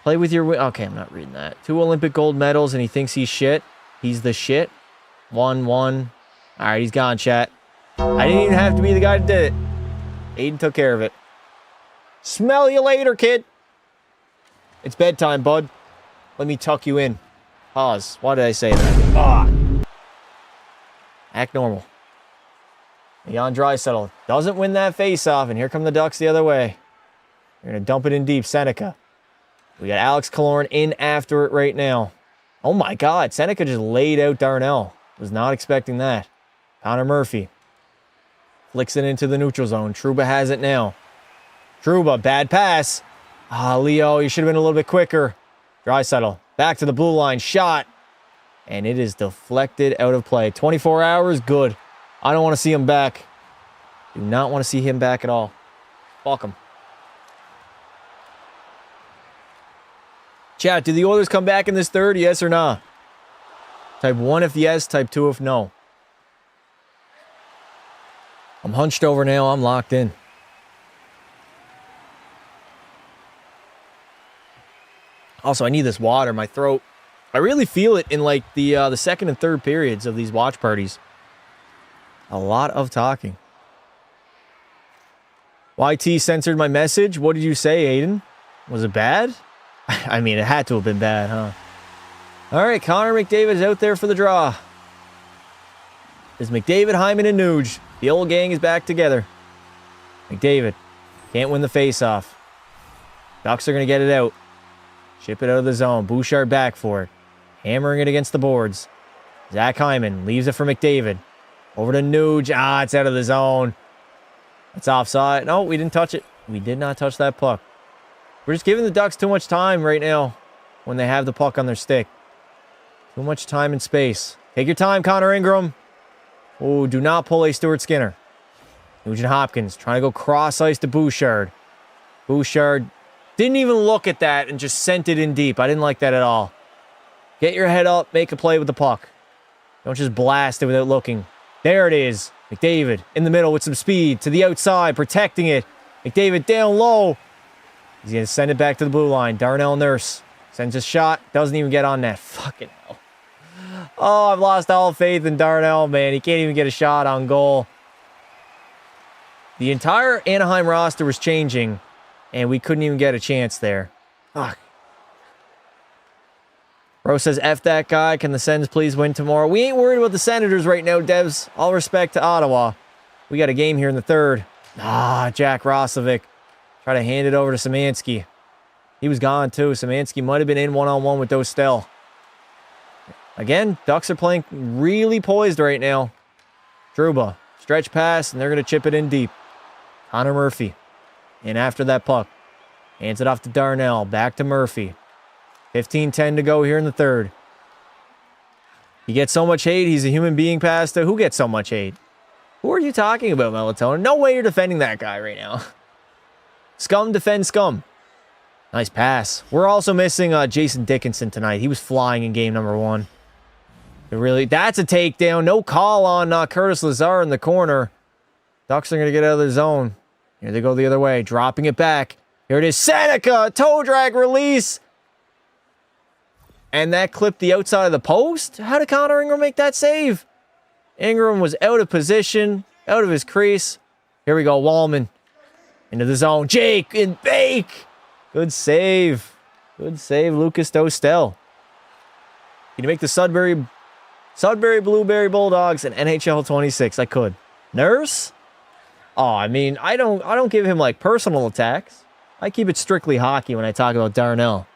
Play with your... Okay, I'm not reading that. 2 Olympic gold medals, and he thinks he's shit. He's the shit. 1-1. All right, he's gone, chat. I didn't even have to be the guy that did it. Aiden took care of it. Smell you later, kid. It's bedtime, bud. Let me tuck you in. Pause. Why did I say that? Act normal. Leon Draisaitl doesn't win that face-off, and here come the Ducks the other way. They're going to dump it in deep. Seneca. We got Alex Killorn in after it right now. Oh my God, Seneca just laid out Darnell. Was not expecting that. Connor Murphy. Flicks it into the neutral zone. Trouba has it now. Trouba, bad pass. Leo, you should have been a little bit quicker. Draisaitl, back to the blue line. Shot. And it is deflected out of play. 24 hours, good. I don't want to see him back. Do not want to see him back at all. Fuck him. Chat, do the Oilers come back in this third? Yes or no? Type 1 if yes, type 2 if no. I'm hunched over now. I'm locked in. Also, I need this water. My throat. I really feel it in like the second and third periods of these watch parties. A lot of talking. YT censored my message. What did you say, Aiden? Was it bad? I mean, it had to have been bad, huh? All right, Connor McDavid is out there for the draw. It's McDavid, Hyman, and Nuge. The old gang is back together. McDavid can't win the faceoff. Ducks are going to get it out. Ship it out of the zone. Bouchard back for it. Hammering it against the boards. Zach Hyman leaves it for McDavid. Over to Nuge. It's out of the zone. It's offside. No, we didn't touch it. We did not touch that puck. We're just giving the Ducks too much time right now when they have the puck on their stick. Too much time and space. Take your time, Connor Ingram. Oh, do not pull a Stuart Skinner. Nugent Hopkins trying to go cross-ice to Bouchard. Bouchard didn't even look at that and just sent it in deep. I didn't like that at all. Get your head up, make a play with the puck. Don't just blast it without looking. There it is. McDavid in the middle with some speed to the outside, protecting it. McDavid down low. He's going to send it back to the blue line. Darnell Nurse sends a shot. Doesn't even get on net. Fucking hell. Oh, I've lost all faith in Darnell, man. He can't even get a shot on goal. The entire Anaheim roster was changing, and we couldn't even get a chance there. Fuck. Bro says, F that guy. Can the Sens please win tomorrow? We ain't worried about the Senators right now, devs. All respect to Ottawa. We got a game here in the third. Jack Roslovic. Try to hand it over to Szymanski. He was gone, too. Szymanski might have been in one-on-one with Dostel. Again, Ducks are playing really poised right now. Trouba. Stretch pass, and they're going to chip it in deep. Connor Murphy. And after that puck. Hands it off to Darnell. Back to Murphy. 15-10 to go here in the third. He gets so much hate. He's a human being, Pasta. Who gets so much hate? Who are you talking about, Melatonin? No way you're defending that guy right now. Scum defend scum. Nice pass. We're also missing Jason Dickinson tonight. He was flying in game number 1. That's a takedown. No call on Curtis Lazar in the corner. Ducks are going to get out of the zone. Here they go the other way. Dropping it back. Here it is. Seneca. Toe drag release. And that clipped the outside of the post? How did Connor Ingram make that save? Ingram was out of position. Out of his crease. Here we go. Wallman. Into the zone. Jake and bake. Good save. Good save, Lucas Dostel. Can you make the Sudbury Blueberry Bulldogs an NHL 26? I could. Nurse? Oh, I mean, I don't give him like personal attacks. I keep it strictly hockey when I talk about Darnell.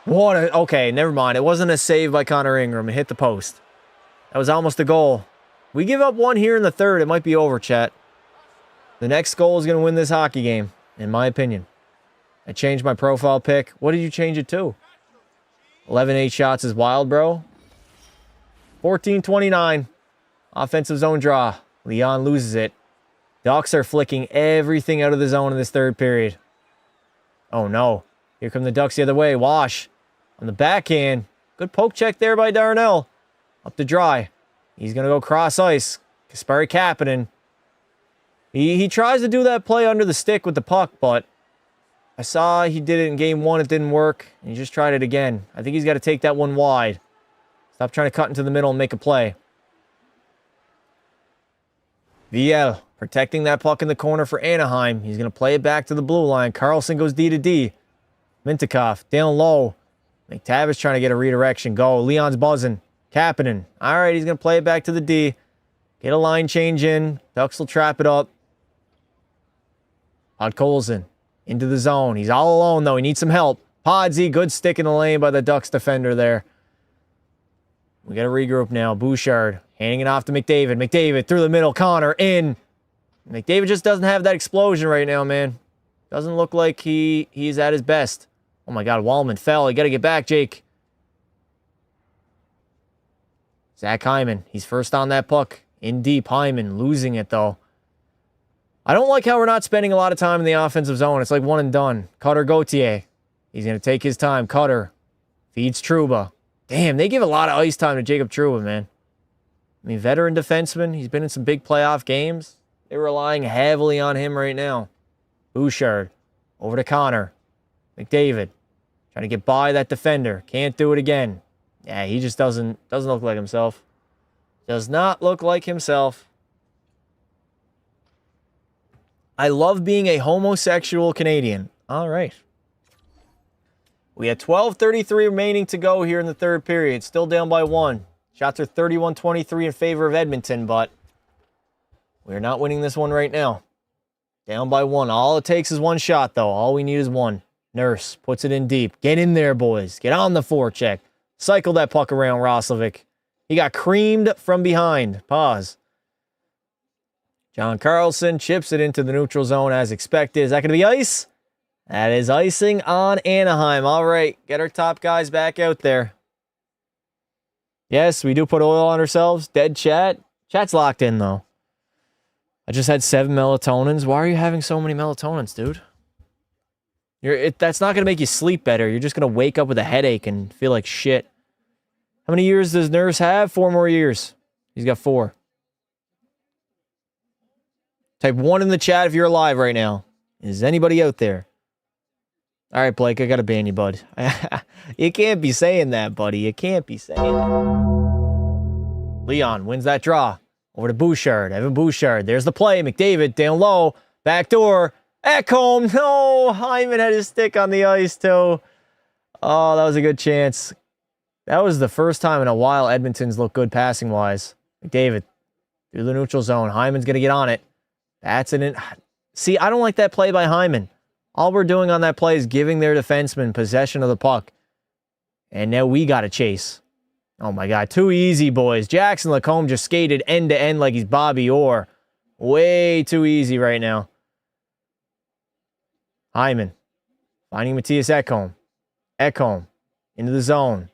Okay, never mind. It wasn't a save by Connor Ingram. It hit the post. That was almost a goal. We give up one here in the third. It might be over, chat. The next goal is going to win this hockey game, in my opinion. I changed my profile pick. What did you change it to? 11-8 shots is wild, bro. 14-29. Offensive zone draw. Leon loses it. Ducks are flicking everything out of the zone in this third period. Oh, no. Here come the Ducks the other way. Wash on the backhand. Good poke check there by Darnell. Up to dry. He's going to go cross ice. Kasperi Kapanen. He tries to do that play under the stick with the puck, but I saw he did it in game 1. It didn't work. And he just tried it again. I think he's got to take that one wide. Stop trying to cut into the middle and make a play. VL protecting that puck in the corner for Anaheim. He's going to play it back to the blue line. Carlson goes D to D. Mintikov down low. McTavish trying to get a redirection. Go. Leon's buzzing. Kapanen. All right, he's going to play it back to the D. Get a line change in. Ducks will trap it up. Podkolzin into the zone. He's all alone, though. He needs some help. Podsy, good stick in the lane by the Ducks defender there. We got to regroup now. Bouchard handing it off to McDavid. McDavid through the middle. Connor in. McDavid just doesn't have that explosion right now, man. Doesn't look like he's at his best. Oh, my God. Wallman fell. You got to get back, Jake. Zach Hyman. He's first on that puck. In deep. Hyman losing it, though. I don't like how we're not spending a lot of time in the offensive zone. It's like one and done. Cutter Gauthier. He's going to take his time. Cutter feeds Trouba. Damn, they give a lot of ice time to Jacob Trouba, man. I mean, veteran defenseman. He's been in some big playoff games. They're relying heavily on him right now. Bouchard. Over to Connor. McDavid. Trying to get by that defender. Can't do it again. Yeah, he just doesn't look like himself. Does not look like himself. I love being a homosexual Canadian. All right. We had 12:33 remaining to go here in the third period. Still down by 1. Shots are 31-23 in favor of Edmonton, but we're not winning this one right now. Down by 1. All it takes is one shot, though. All we need is one. Nurse puts it in deep. Get in there, boys. Get on the forecheck. Cycle that puck around, Roslovic. He got creamed from behind. Pause. John Carlson chips it into the neutral zone as expected. Is that going to be ice? That is icing on Anaheim. All right, get our top guys back out there. Yes, we do put oil on ourselves. Dead chat. Chat's locked in, though. I just had 7 melatonins. Why are you having so many melatonins, dude? That's not going to make you sleep better. You're just going to wake up with a headache and feel like shit. How many years does Nurse have? 4 more years. He's got 4. Type 1 in the chat if you're alive right now. Is anybody out there? All right, Blake, I got to ban you, bud. You can't be saying that, buddy. You can't be saying that. Leon wins that draw. Over to Bouchard. Evan Bouchard. There's the play. McDavid down low. Backdoor. Ekholm. No. Hyman had his stick on the ice, too. Oh, that was a good chance. That was the first time in a while Edmonton's looked good passing-wise. McDavid through the neutral zone. Hyman's going to get on it. That's an... See, I don't like that play by Hyman. All we're doing on that play is giving their defenseman possession of the puck. And now we got to chase. Oh, my God. Too easy, boys. Jackson Lacombe just skated end-to-end like he's Bobby Orr. Way too easy right now. Hyman finding Matthias Ekholm. Ekholm into the zone.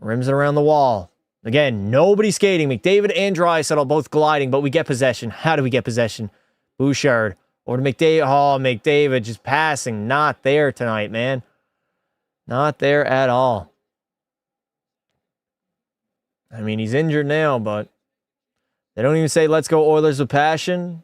Rims it around the wall. Again, nobody skating. McDavid and Draisaitl both gliding, but we get possession. How do we get possession? Bouchard Or to McDavid. Oh, McDavid just passing. Not there tonight, man. Not there at all. I mean, he's injured now, but they don't even say, let's go Oilers with passion.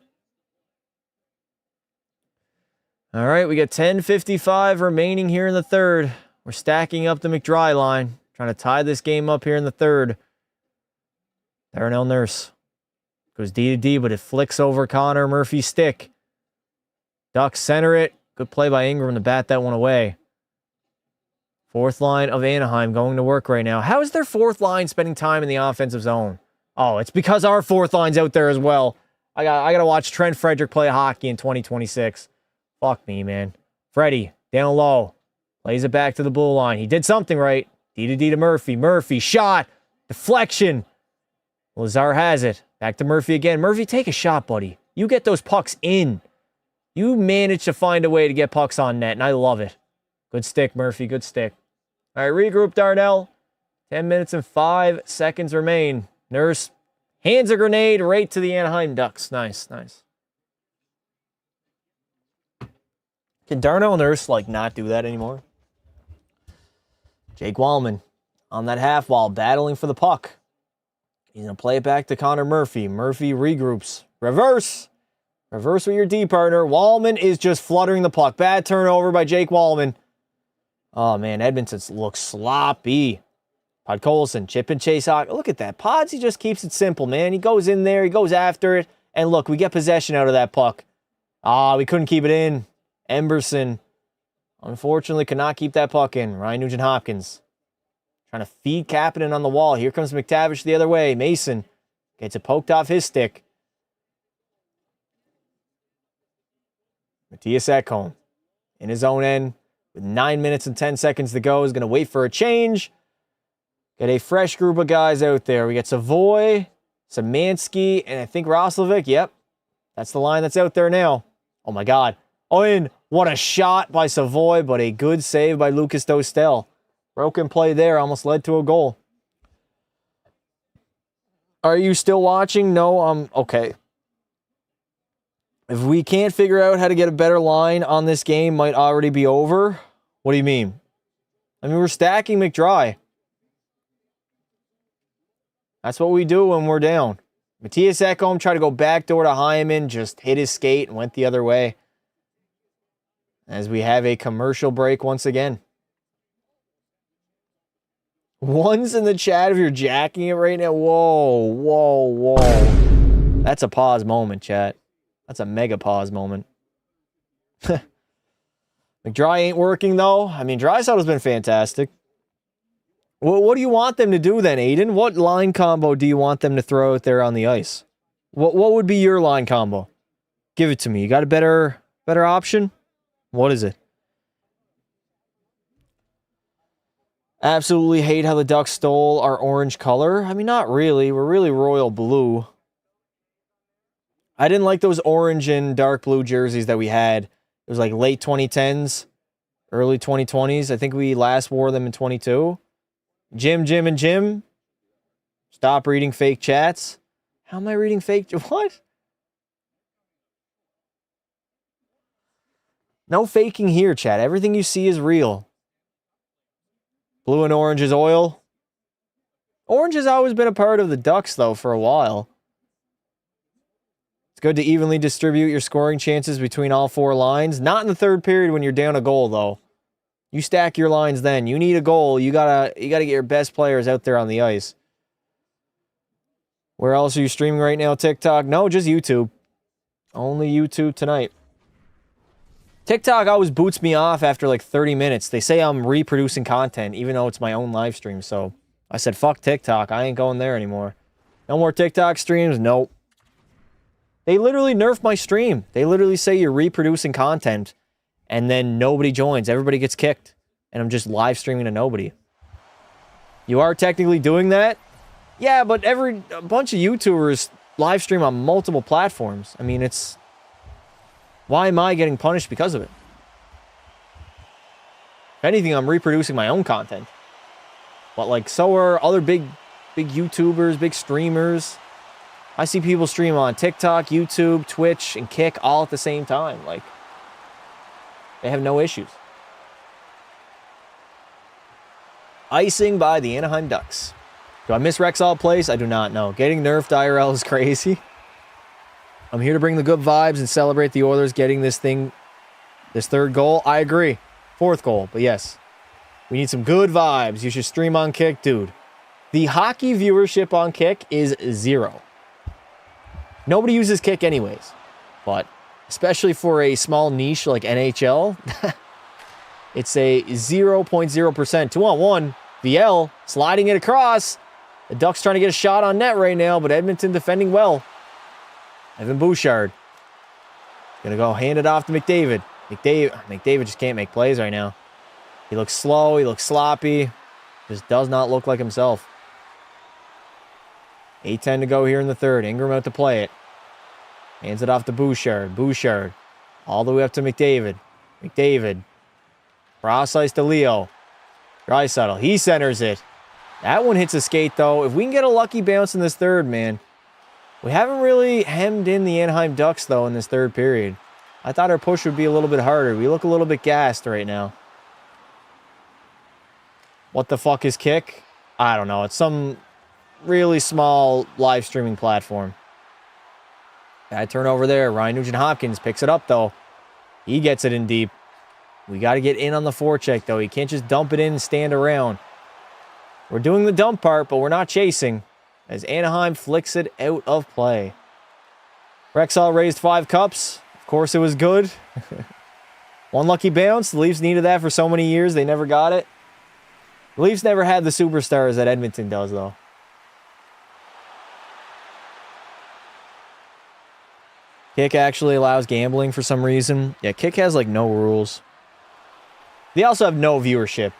All right, we got 10:55 remaining here in the third. We're stacking up the McDry line. Trying to tie this game up here in the third. Darnell Nurse goes D to D, but it flicks over Connor Murphy's stick. Ducks center it. Good play by Ingram to bat that one away. Fourth line of Anaheim going to work right now. How is their fourth line spending time in the offensive zone? Oh, it's because our fourth line's out there as well. I got to watch Trent Frederick play hockey in 2026. Fuck me, man. Freddie, down low. Plays it back to the blue line. He did something right. D to D to Murphy. Murphy, shot. Deflection. Lazar has it. Back to Murphy again. Murphy, take a shot, buddy. You get those pucks in. You manage to find a way to get pucks on net, and I love it. Good stick, Murphy. Good stick. All right, regroup, Darnell. 10 minutes and 5 seconds remain. Nurse hands a grenade right to the Anaheim Ducks. Nice, nice. Can Darnell Nurse, not do that anymore? Jake Wallman on that half wall, battling for the puck. He's going to play it back to Connor Murphy. Murphy regroups. Reverse. Reverse with your D partner. Wallman is just fluttering the puck. Bad turnover by Jake Wallman. Oh, man, Edmonton looks sloppy. Podkolson, chip and chase. Look at that. Pods, he just keeps it simple, man. He goes in there. He goes after it. And look, we get possession out of that puck. We couldn't keep it in. Emberson, unfortunately, could not keep that puck in. Ryan Nugent-Hopkins trying to feed Kapanen on the wall. Here comes McTavish the other way. Mason gets it poked off his stick. Matthias Ekholm in his own end with 9 minutes and 10 seconds to go is going to wait for a change. Got a fresh group of guys out there. We got Savoy, Szymanski, and I think Roslovic. Yep, that's the line that's out there now. Oh, my God. Oh, and what a shot by Savoy, but a good save by Lucas Dostel. Broken play there, almost led to a goal. Are you still watching? No, okay. If we can't figure out how to get a better line on this game, might already be over. What do you mean? I mean, we're stacking McDry. That's what we do when we're down. Matthias Ekholm tried to go backdoor to Hyman, just hit his skate and went the other way. As we have a commercial break once again. One's in the chat if you're jacking it right now. Whoa, whoa, whoa. That's a pause moment, chat. That's a mega pause moment. McDry ain't working, though. I mean, Draisaitl been fantastic. Well, what do you want them to do then, Aiden? What line combo do you want them to throw out there on the ice? What would be your line combo? Give it to me. You got a better option? What is it? Absolutely hate how the Ducks stole our orange color. I mean, not really. We're really royal blue. I didn't like those orange and dark blue jerseys that we had. It was like late 2010s, early 2020s. I think we last wore them in 22. Jim. Stop reading fake chats. How am I reading fake? What? No faking here, chat. Everything you see is real. Blue and orange is oil. Orange has always been a part of the Ducks, though, for a while. It's good to evenly distribute your scoring chances between all four lines. Not in the third period when you're down a goal, though. You stack your lines then. You need a goal. You gotta get your best players out there on the ice. Where else are you streaming right now? TikTok? No, just YouTube. Only YouTube tonight. TikTok always boots me off after like 30 minutes. They say I'm reproducing content, even though it's my own live stream. So I said, fuck TikTok. I ain't going there anymore. No more TikTok streams? Nope. They literally nerf my stream. They literally say you're reproducing content, and then nobody joins. Everybody gets kicked, and I'm just live streaming to nobody. You are technically doing that? Yeah, but a bunch of YouTubers live stream on multiple platforms. I mean, it's... Why am I getting punished because of it? If anything, I'm reproducing my own content. But, like, so are other big YouTubers, big streamers. I see people stream on TikTok, YouTube, Twitch, and Kick all at the same time. Like, they have no issues. Icing by the Anaheim Ducks. Do I miss Rexall Place? I do not know. Getting nerfed IRL is crazy. I'm here to bring the good vibes and celebrate the Oilers getting this third goal. I agree. Fourth goal, but yes. We need some good vibes. You should stream on Kick, dude. The hockey viewership on Kick is 0. Nobody uses Kick anyways. But especially for a small niche like NHL, it's a 0.0%. 2-on-1. VL sliding it across. The Ducks trying to get a shot on net right now, but Edmonton defending well. Evan Bouchard. Gonna go hand it off to McDavid. McDavid just can't make plays right now. He looks slow. He looks sloppy. Just does not look like himself. 8:10 to go here in the third. Ingram out to play it. Hands it off to Bouchard. Bouchard. All the way up to McDavid. McDavid. Cross ice to Leo. Draisaitl. He centers it. That one hits a skate, though. If we can get a lucky bounce in this third, man. We haven't really hemmed in the Anaheim Ducks, though, in this third period. I thought our push would be a little bit harder. We look a little bit gassed right now. What the fuck is Kick? I don't know. It's some really small live streaming platform. Bad turnover there. Ryan Nugent-Hopkins picks it up, though. He gets it in deep. We got to get in on the forecheck, though. He can't just dump it in and stand around. We're doing the dump part, but we're not chasing, as Anaheim flicks it out of play. Rexall raised 5 cups. Of course, it was good. One lucky bounce. The Leafs needed that for so many years. They never got it. The Leafs never had the superstars that Edmonton does, though. Kick actually allows gambling for some reason. Yeah, Kick has, like, no rules. They also have no viewership.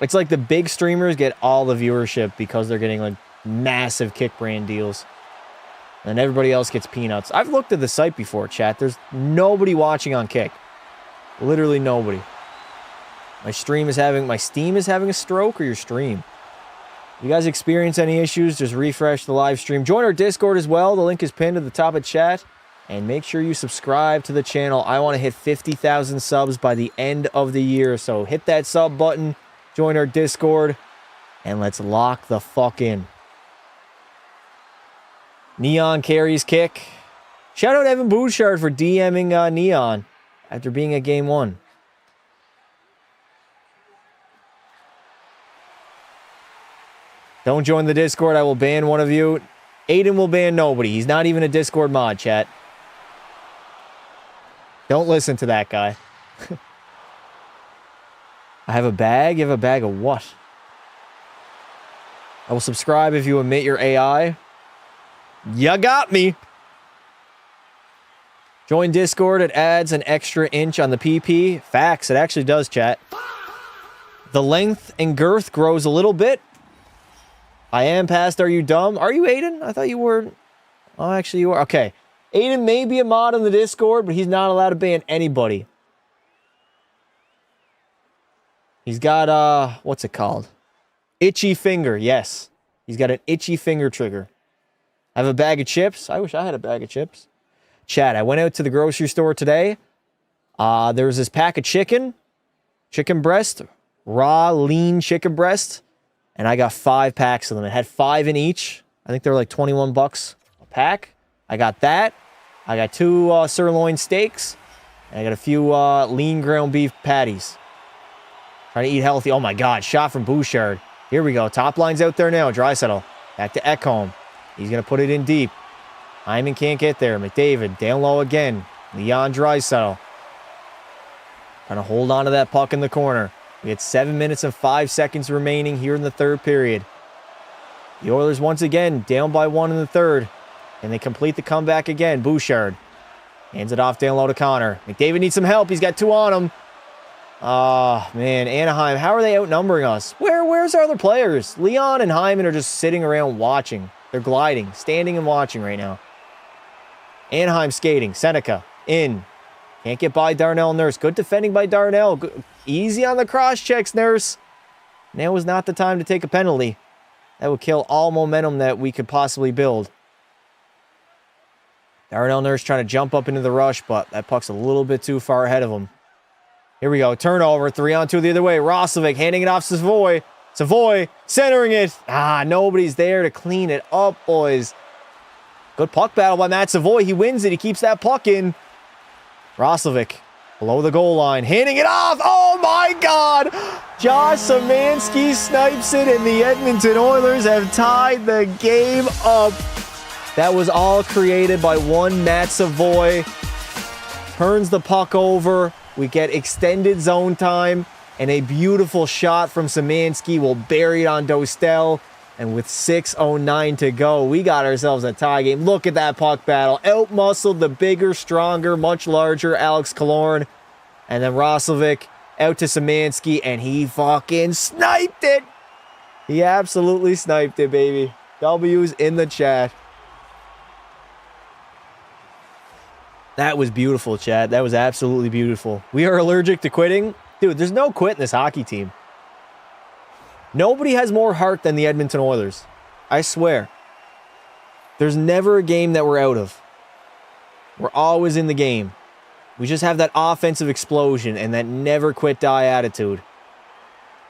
It's like the big streamers get all the viewership because they're getting, like, massive Kick brand deals. And everybody else gets peanuts. I've looked at the site before, chat. There's nobody watching on Kick. Literally nobody. My Steam is having a stroke, or your stream? If you guys experience any issues, just refresh the live stream. Join our Discord as well. The link is pinned at the top of chat. And make sure you subscribe to the channel. I want to hit 50,000 subs by the end of the year. So hit that sub button. Join our Discord. And let's lock the fuck in. Neon carries Kick. Shout out Evan Bouchard for DMing Neon after being at Game 1. Don't join the Discord. I will ban one of you. Aiden will ban nobody. He's not even a Discord mod, chat. Don't listen to that guy. I have a bag? You have a bag of what? I will subscribe if you admit your AI. You got me. Join Discord. It adds an extra inch on the PP. Facts. It actually does, chat. The length and girth grows a little bit. I am past Are You Dumb? Are you Aiden? I thought you were. Oh, actually you are. Okay. Aiden may be a mod in the Discord, but he's not allowed to ban anybody. He's got, what's it called? Itchy finger, yes. He's got an itchy finger trigger. I have a bag of chips. I wish I had a bag of chips. Chat, I went out to the grocery store today. There was this pack of chicken breast, raw, lean chicken breast, and I got 5 packs of them. It had 5 in each. I think they were like $21 a pack. I got that. I got 2 sirloin steaks, and I got a few lean ground beef patties. Trying to eat healthy. Oh my God, shot from Bouchard. Here we go. Top line's out there now. Draisaitl. Back to Ekholm. He's going to put it in deep. Hyman can't get there. McDavid down low again. Leon Draisaitl. Trying to hold on to that puck in the corner. We had 7 minutes and 5 seconds remaining here in the third period. The Oilers once again down by 1 in the third. And they complete the comeback again. Bouchard hands it off down low to Connor. McDavid needs some help. He's got 2 on him. Oh, man. Anaheim, how are they outnumbering us? Where's our other players? Leon and Hyman are just sitting around watching. They're gliding, standing and watching right now. Anaheim skating. Seneca in. Can't get by Darnell Nurse. Good defending by Darnell. Good. Easy on the cross checks, Nurse. Now is not the time to take a penalty. That would kill all momentum that we could possibly build. Darnell Nurse trying to jump up into the rush, but that puck's a little bit too far ahead of him. Here we go. Turnover. 3-on-2 the other way. Roslovic handing it off to Savoy. Savoy centering it. Nobody's there to clean it up, boys. Good puck battle by Matt Savoy. He wins it. He keeps that puck in. Roslovic below the goal line. Handing it off. Oh, my God. Josh Szymanski snipes it, and the Edmonton Oilers have tied the game up. That was all created by one Matt Savoy. Turns the puck over. We get extended zone time, and a beautiful shot from Szymanski will bury it on Dostal. And with 6:09 to go, we got ourselves a tie game. Look at that puck battle. Out-muscled the bigger, stronger, much larger Alex Killorn. And then Roslovic out to Szymanski, and he fucking sniped it. He absolutely sniped it, baby. W's in the chat. That was beautiful, Chad. That was absolutely beautiful. We are allergic to quitting. Dude, there's no quit in this hockey team. Nobody has more heart than the Edmonton Oilers. I swear. There's never a game that we're out of. We're always in the game. We just have that offensive explosion and that never quit die attitude.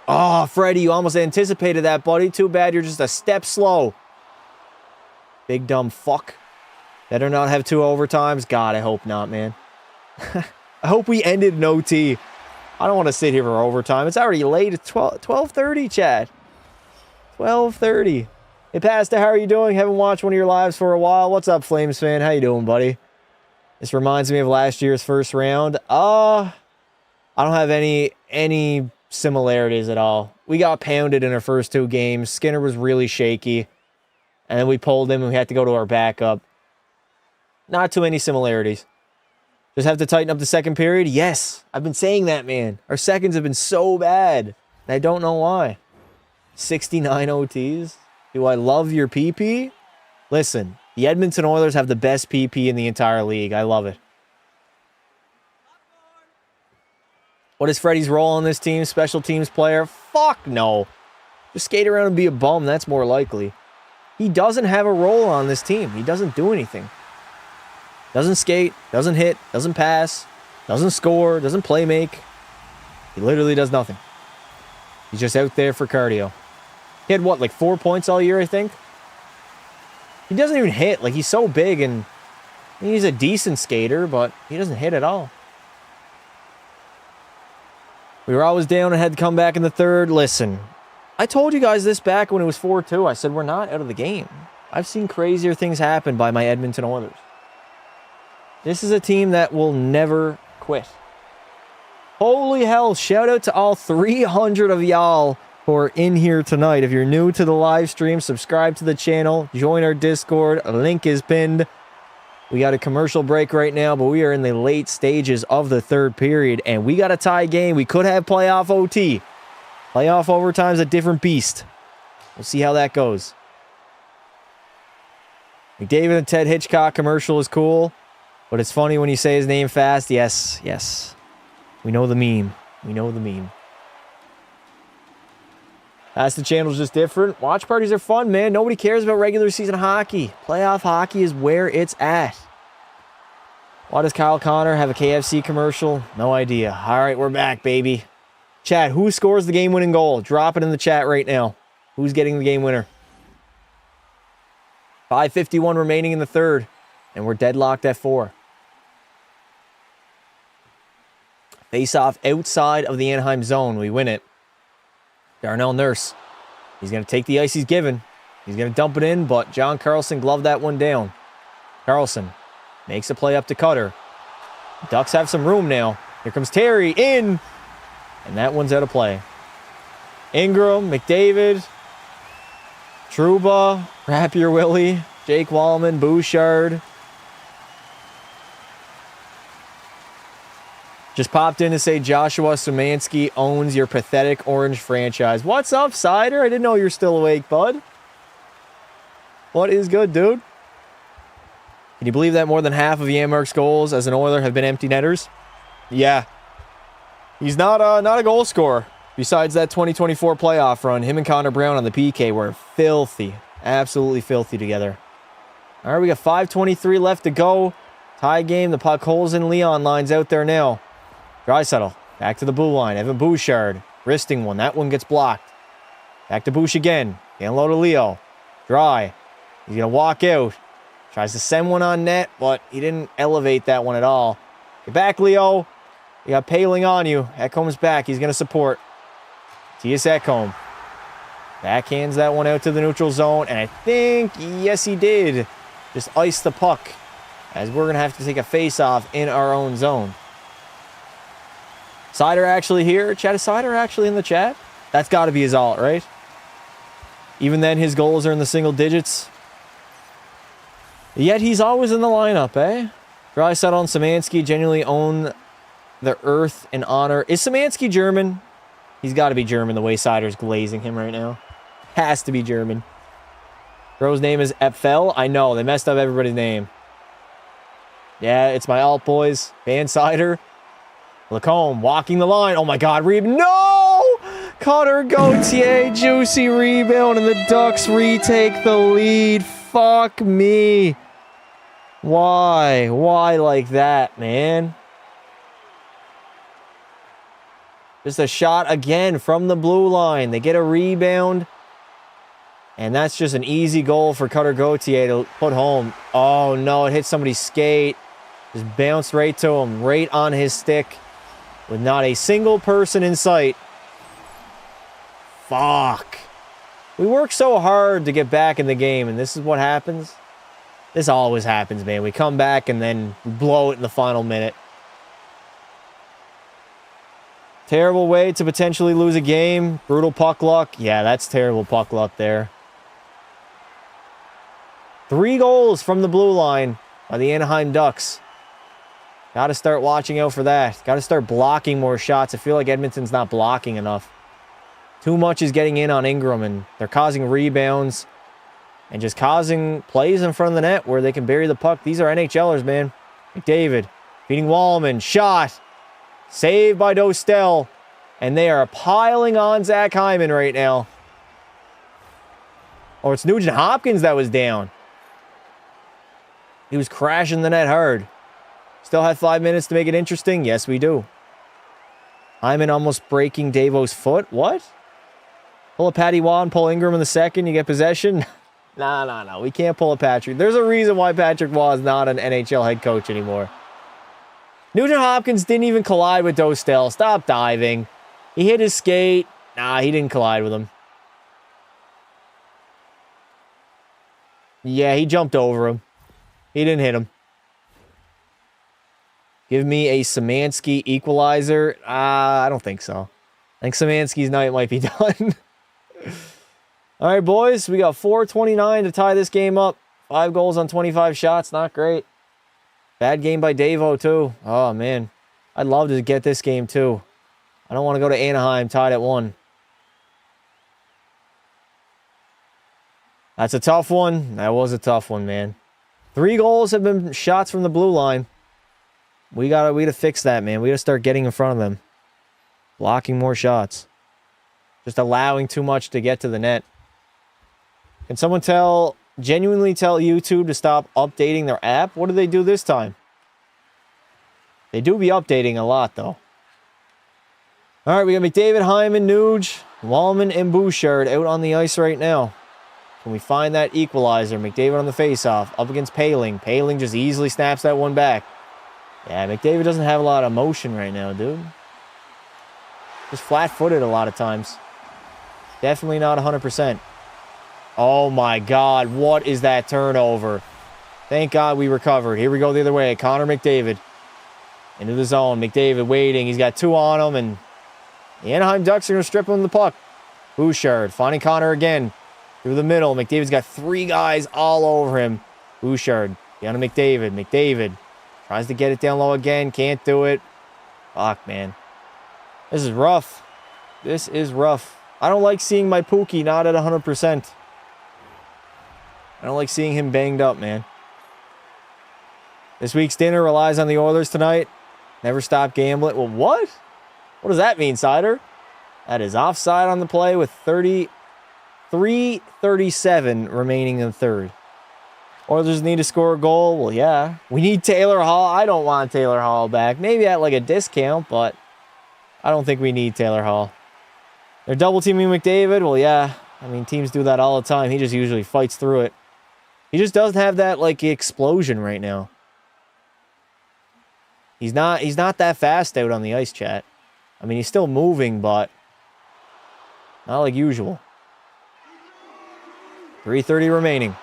Oh, Freddie, you almost anticipated that, buddy. Too bad you're just a step slow. Big dumb fuck. Better not have 2 overtimes. God, I hope not, man. I hope we ended in OT. I don't want to sit here for overtime. It's already late. It's 12:30, Chad. 12:30. Hey, Pastor, how are you doing? Haven't watched one of your lives for a while. What's up, Flames fan? How you doing, buddy? This reminds me of last year's first round. I don't have any similarities at all. We got pounded in our first 2 games. Skinner was really shaky. And then we pulled him and we had to go to our backup. Not too many similarities. Just have to tighten up the second period? Yes. I've been saying that, man. Our seconds have been so bad. And I don't know why. 69 OTs? Do I love your PP? Listen, the Edmonton Oilers have the best PP in the entire league. I love it. What is Freddie's role on this team? Special teams player? Fuck no. Just skate around and be a bum. That's more likely. He doesn't have a role on this team. He doesn't do anything. Doesn't skate, doesn't hit, doesn't pass, doesn't score, doesn't play make. He literally does nothing. He's just out there for cardio. He had, what, like 4 points all year, I think? He doesn't even hit. Like, he's so big, and he's a decent skater, but he doesn't hit at all. We were always down and had to come back in the third. Listen, I told you guys this back when it was 4-2. I said we're not out of the game. I've seen crazier things happen by my Edmonton Oilers. This is a team that will never quit. Holy hell, shout out to all 300 of y'all who are in here tonight. If you're new to the live stream, subscribe to the channel, join our Discord, a link is pinned. We got a commercial break right now, but we are in the late stages of the third period, and we got a tie game. We could have playoff OT. Playoff overtime's a different beast. We'll see how that goes. McDavid and Ted Hitchcock commercial is cool. But it's funny when you say his name fast. Yes, yes. We know the meme. We know the meme. That's the channel's just different. Watch parties are fun, man. Nobody cares about regular season hockey. Playoff hockey is where it's at. Why does Kyle Connor have a KFC commercial? No idea. All right, we're back, baby. Chat, who scores the game-winning goal? Drop it in the chat right now. Who's getting the game winner? 5:51 remaining in the third. And we're deadlocked at 4. Face off outside of the Anaheim zone. We win it. Darnell Nurse. He's going to take the ice he's given. He's going to dump it in, but John Carlson gloved that one down. Carlson makes a play up to Cutter. Ducks have some room now. Here comes Terry in. And that one's out of play. Ingram, McDavid, Trouba, Rapier Willie, Jake Wallman, Bouchard. Just popped in to say Joshua Szymanski owns your pathetic Orange franchise. What's up, Cider? I didn't know you're still awake, bud. What is good, dude? Can you believe that more than half of Janmark's goals as an Oiler have been empty netters? Yeah. He's not a goal scorer. Besides that 2024 playoff run, him and Connor Brown on the PK were filthy. Absolutely filthy together. All right, we got 5:23 left to go. Tie game. The puck holes in Leon lines out there now. Draisaitl. Back to the blue line. Evan Bouchard. Wristing one. That one gets blocked. Back to Bouch again. Getting low to Leo. Dry. He's going to walk out. Tries to send one on net, but he didn't elevate that one at all. Get back, Leo. You got Paling on you. Ekholm's back. He's going to support. T.S. Ekholm. Backhands that one out to the neutral zone. And I think, yes, he did. Just ice the puck. As we're going to have to take a face-off in our own zone. Sider actually here. Chad, is Sider actually in the chat? That's got to be his alt, right? Even then, his goals are in the single digits. Yet he's always in the lineup, eh? Draisaitl and Szymanski genuinely own the earth and honor. Is Szymanski German? He's got to be German the way Sider's glazing him right now. Has to be German. Bro's name is Epfel. I know, they messed up everybody's name. Yeah, it's my alt, boys. Van Sider. Lacombe walking the line. Oh my God, no! Connor Gauthier, juicy rebound, and the Ducks retake the lead. Fuck me. Why? Why like that, man? Just a shot again from the blue line. They get a rebound. And that's just an easy goal for Cutter Gauthier to put home. Oh no, it hit somebody's skate. Just bounced right to him, right on his stick. With not a single person in sight. Fuck. We work so hard to get back in the game, and this is what happens. This always happens, man. We come back and then blow it in the final minute. Terrible way to potentially lose a game. Brutal puck luck. Yeah, that's terrible puck luck there. 3 goals from the blue line by the Anaheim Ducks. Got to start watching out for that. Got to start blocking more shots. I feel like Edmonton's not blocking enough. Too much is getting in on Ingram, and they're causing rebounds and just causing plays in front of the net where they can bury the puck. These are NHLers, man. McDavid feeding Wallman. Shot. Saved by Dostel. And they are piling on Zach Hyman right now. Oh, it's Nugent Hopkins that was down. He was crashing the net hard. Still have 5 minutes to make it interesting? Yes, we do. Hyman almost breaking Davo's foot. What? Pull a Patty Waugh and pull Ingram in the second. You get possession? No. We can't pull a Patrick. There's a reason why Patrick Waugh is not an NHL head coach anymore. Nugent Hopkins didn't even collide with Dostel. Stop diving. He hit his skate. Nah, he didn't collide with him. Yeah, he jumped over him. He didn't hit him. Give me a Szymanski equalizer. I don't think so. I think Szymanski's night might be done. All right, boys. We got 4:29 to tie this game up. 5 goals on 25 shots. Not great. Bad game by Davo, too. Oh, man. I'd love to get this game, too. I don't want to go to Anaheim tied at 1. That's a tough one. That was a tough one, man. 3 goals have been shots from the blue line. We gotta fix that, man. We gotta start getting in front of them. Blocking more shots. Just allowing too much to get to the net. Can someone genuinely tell YouTube to stop updating their app? What do they do this time? They do be updating a lot, though. All right, we got McDavid, Hyman, Nuge, Wallman, and Bouchard out on the ice right now. Can we find that equalizer? McDavid on the faceoff, up against Paling. Paling just easily snaps that one back. Yeah, McDavid doesn't have a lot of motion right now, dude. Just flat-footed a lot of times. Definitely not 100%. Oh my God, what is that turnover? Thank God we recovered. Here we go the other way. Connor McDavid. Into the zone. McDavid waiting. He's got 2 on him, and the Anaheim Ducks are going to strip him the puck. Bouchard finding Connor again. Through the middle. McDavid's got 3 guys all over him. Bouchard down to McDavid. McDavid tries to get it down low again. Can't do it. Fuck, man. This is rough. This is rough. I don't like seeing my Pookie not at 100%. I don't like seeing him banged up, man. This week's dinner relies on the Oilers tonight. Never stop gambling. Well, what? What does that mean, Sider? That is offside on the play with 3:37 remaining in the third. Oilers need to score a goal. Well, yeah. We need Taylor Hall. I don't want Taylor Hall back. Maybe at like a discount, but I don't think we need Taylor Hall. They're double teaming McDavid. Well, yeah. I mean, teams do that all the time. He just usually fights through it. He just doesn't have that like explosion right now. He's not that fast out on the ice, chat. I mean, he's still moving, but not like usual. 3:30 remaining.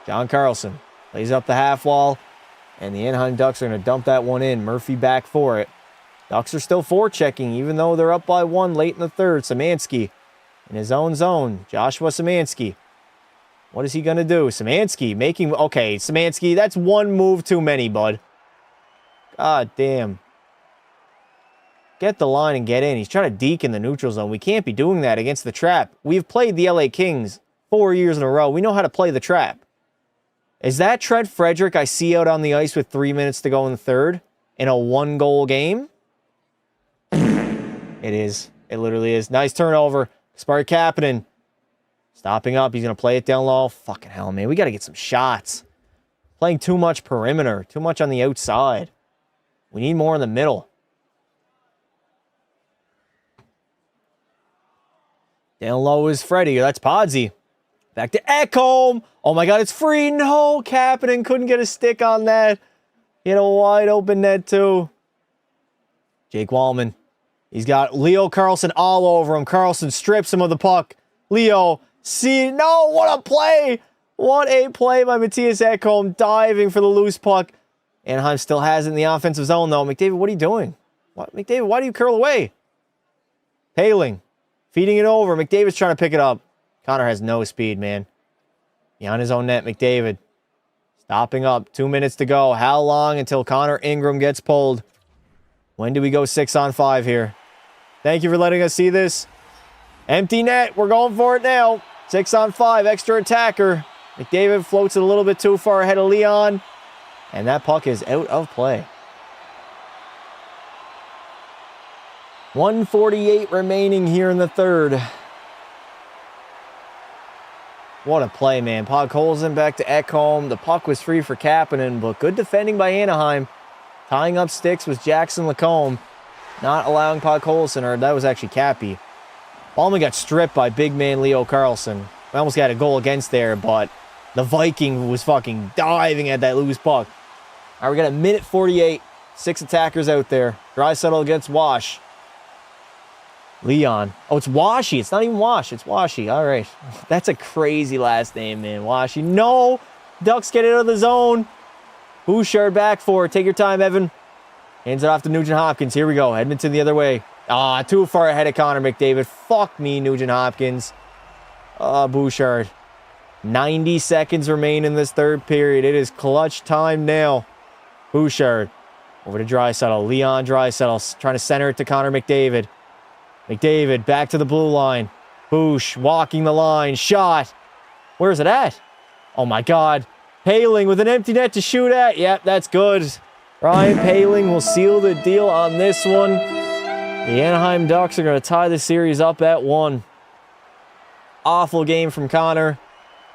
John Carlson lays up the half wall, and the Anaheim Ducks are going to dump that one in. Murphy back for it. Ducks are still forechecking, even though they're up by one late in the third. Szymanski in his own zone. Joshua Szymanski. What is he going to do? Szymanski making... Okay, Szymanski, that's one move too many, bud. God damn. Get the line and get in. He's trying to deke in the neutral zone. We can't be doing that against the trap. We've played the LA Kings 4 years in a row. We know how to play the trap. Is that Trent Frederick I see out on the ice with 3 minutes to go in the third in a one-goal game? It is. It literally is. Nice turnover. Kasperi Kapanen stopping up. He's going to play it down low. Fucking hell, man. We got to get some shots. Playing too much perimeter. Too much on the outside. We need more in the middle. Down low is Freddie. That's Podsy. Back to Ekholm. Oh my God, it's free. No, Kapanen couldn't get a stick on that. He had a wide open net too. Jake Wallman. He's got Leo Carlson all over him. Carlson strips him of the puck. Leo, see, no, what a play. What a play by Matthias Ekholm, diving for the loose puck. Anaheim still has it in the offensive zone though. McDavid, what are you doing? What, McDavid, why do you curl away? Paling, feeding it over. McDavid's trying to pick it up. Connor has no speed, man. Beyond his own net, McDavid. Stopping up. 2 minutes to go. How long until Connor Ingram gets pulled? When do we go 6-on-5 here? Thank you for letting us see this. Empty net. We're going for it now. 6-on-5. Extra attacker. McDavid floats it a little bit too far ahead of Leon. And that puck is out of play. 1:48 remaining here in the third. What a play, man. Podkolzin back to Ekholm. The puck was free for Kapanen, but good defending by Anaheim. Tying up sticks was Jackson Lacombe. Not allowing Podkolzin, or that was actually Cappy. Ballman got stripped by big man Leo Carlson. We almost got a goal against there, but the Viking was fucking diving at that loose puck. All right, we got a minute 48. 6 attackers out there. Draisaitl against Wash. Leon. Oh, it's Washy. It's not even Wash. It's Washy. All right. That's a crazy last name, man. Washy. No. Ducks get out of the zone. Bouchard back for it. Take your time, Evan. Hands it off to Nugent Hopkins. Here we go. Edmonton the other way. Ah, too far ahead of Connor McDavid. Fuck me, Nugent Hopkins. Bouchard. 90 seconds remain in this third period. It is clutch time now. Bouchard. Over to Draisaitl. Leon Draisaitl trying to center it to Connor McDavid. McDavid back to the blue line. Boosh walking the line. Shot. Where is it at? Oh my God. Paling with an empty net to shoot at. Yep, that's good. Ryan Paling will seal the deal on this one. The Anaheim Ducks are going to tie the series up at 1. Awful game from Connor.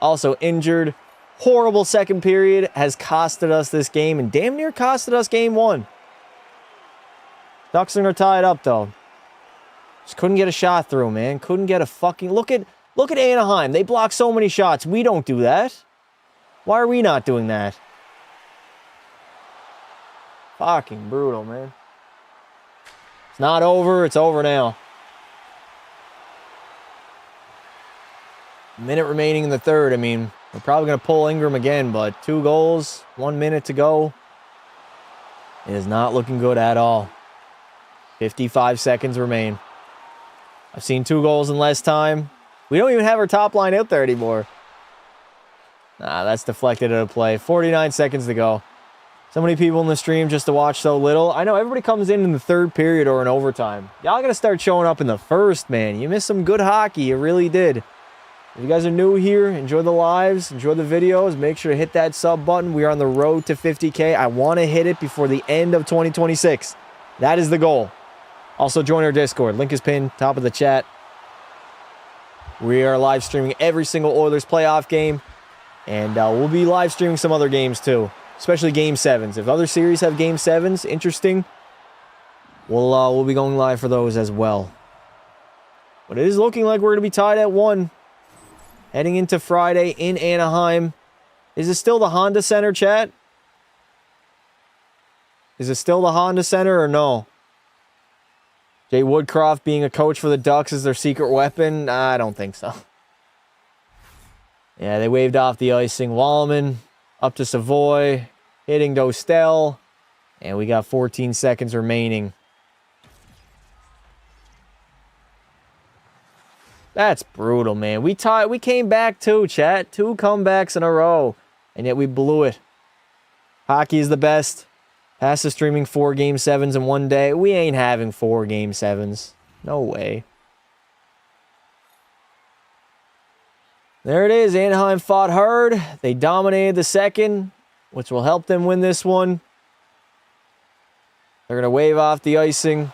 Also injured. Horrible second period. Has costed us this game and damn near costed us game 1. Ducks are going to tie it up though. Just couldn't get a shot through, man. Couldn't get a fucking... Look at Anaheim. They block so many shots. We don't do that. Why are we not doing that? Fucking brutal, man. It's not over. It's over now. Minute remaining in the third. I mean, we're probably going to pull Ingram again, but 2 goals, 1 minute to go. It is not looking good at all. 55 seconds remain. I've seen 2 goals in less time. We don't even have our top line out there anymore. Nah, that's deflected out of play. 49 seconds to go. So many people in the stream just to watch so little. I know everybody comes in the third period or in overtime. Y'all got to start showing up in the first, man. You missed some good hockey. You really did. If you guys are new here, enjoy the lives, enjoy the videos. Make sure to hit that sub button. We are on the road to 50K. I want to hit it before the end of 2026. That is the goal. Also, join our Discord. Link is pinned, top of the chat. We are live streaming every single Oilers playoff game. And we'll be live streaming some other games too, especially Game 7s. If other series have Game 7s, interesting, we'll be going live for those as well. But it is looking like we're going to be tied at 1. Heading into Friday in Anaheim. Is it still the Honda Center, chat? Is it still the Honda Center or no? Jay Woodcroft being a coach for the Ducks is their secret weapon? I don't think so. Yeah, they waved off the icing. Wallman up to Savoy, hitting Dostel, and we got 14 seconds remaining. That's brutal, man. We came back too, chat. 2 comebacks in a row, and yet we blew it. Hockey is the best. Past the streaming 4 Game 7s in one day. We ain't having 4 Game 7s. No way. There it is. Anaheim fought hard. They dominated the second, which will help them win this one. They're going to wave off the icing.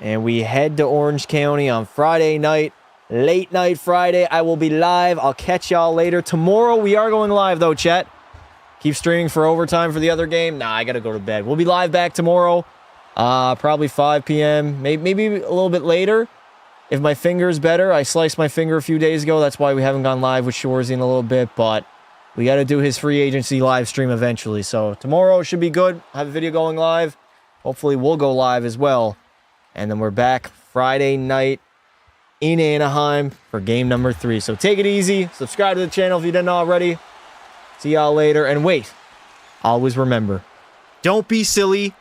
And we head to Orange County on Friday night. Late night Friday. I will be live. I'll catch y'all later. Tomorrow we are going live though, chat. Keep streaming for overtime for the other game. Nah, I got to go to bed. We'll be live back tomorrow. Probably 5 p.m. Maybe a little bit later. If my finger's better, I sliced my finger a few days ago. That's why we haven't gone live with Shorzy in a little bit. But we got to do his free agency live stream eventually. So tomorrow should be good. Have a video going live. Hopefully we'll go live as well. And then we're back Friday night in Anaheim for game number 3. So take it easy. Subscribe to the channel if you didn't already. See y'all later. And wait, always remember, don't be silly.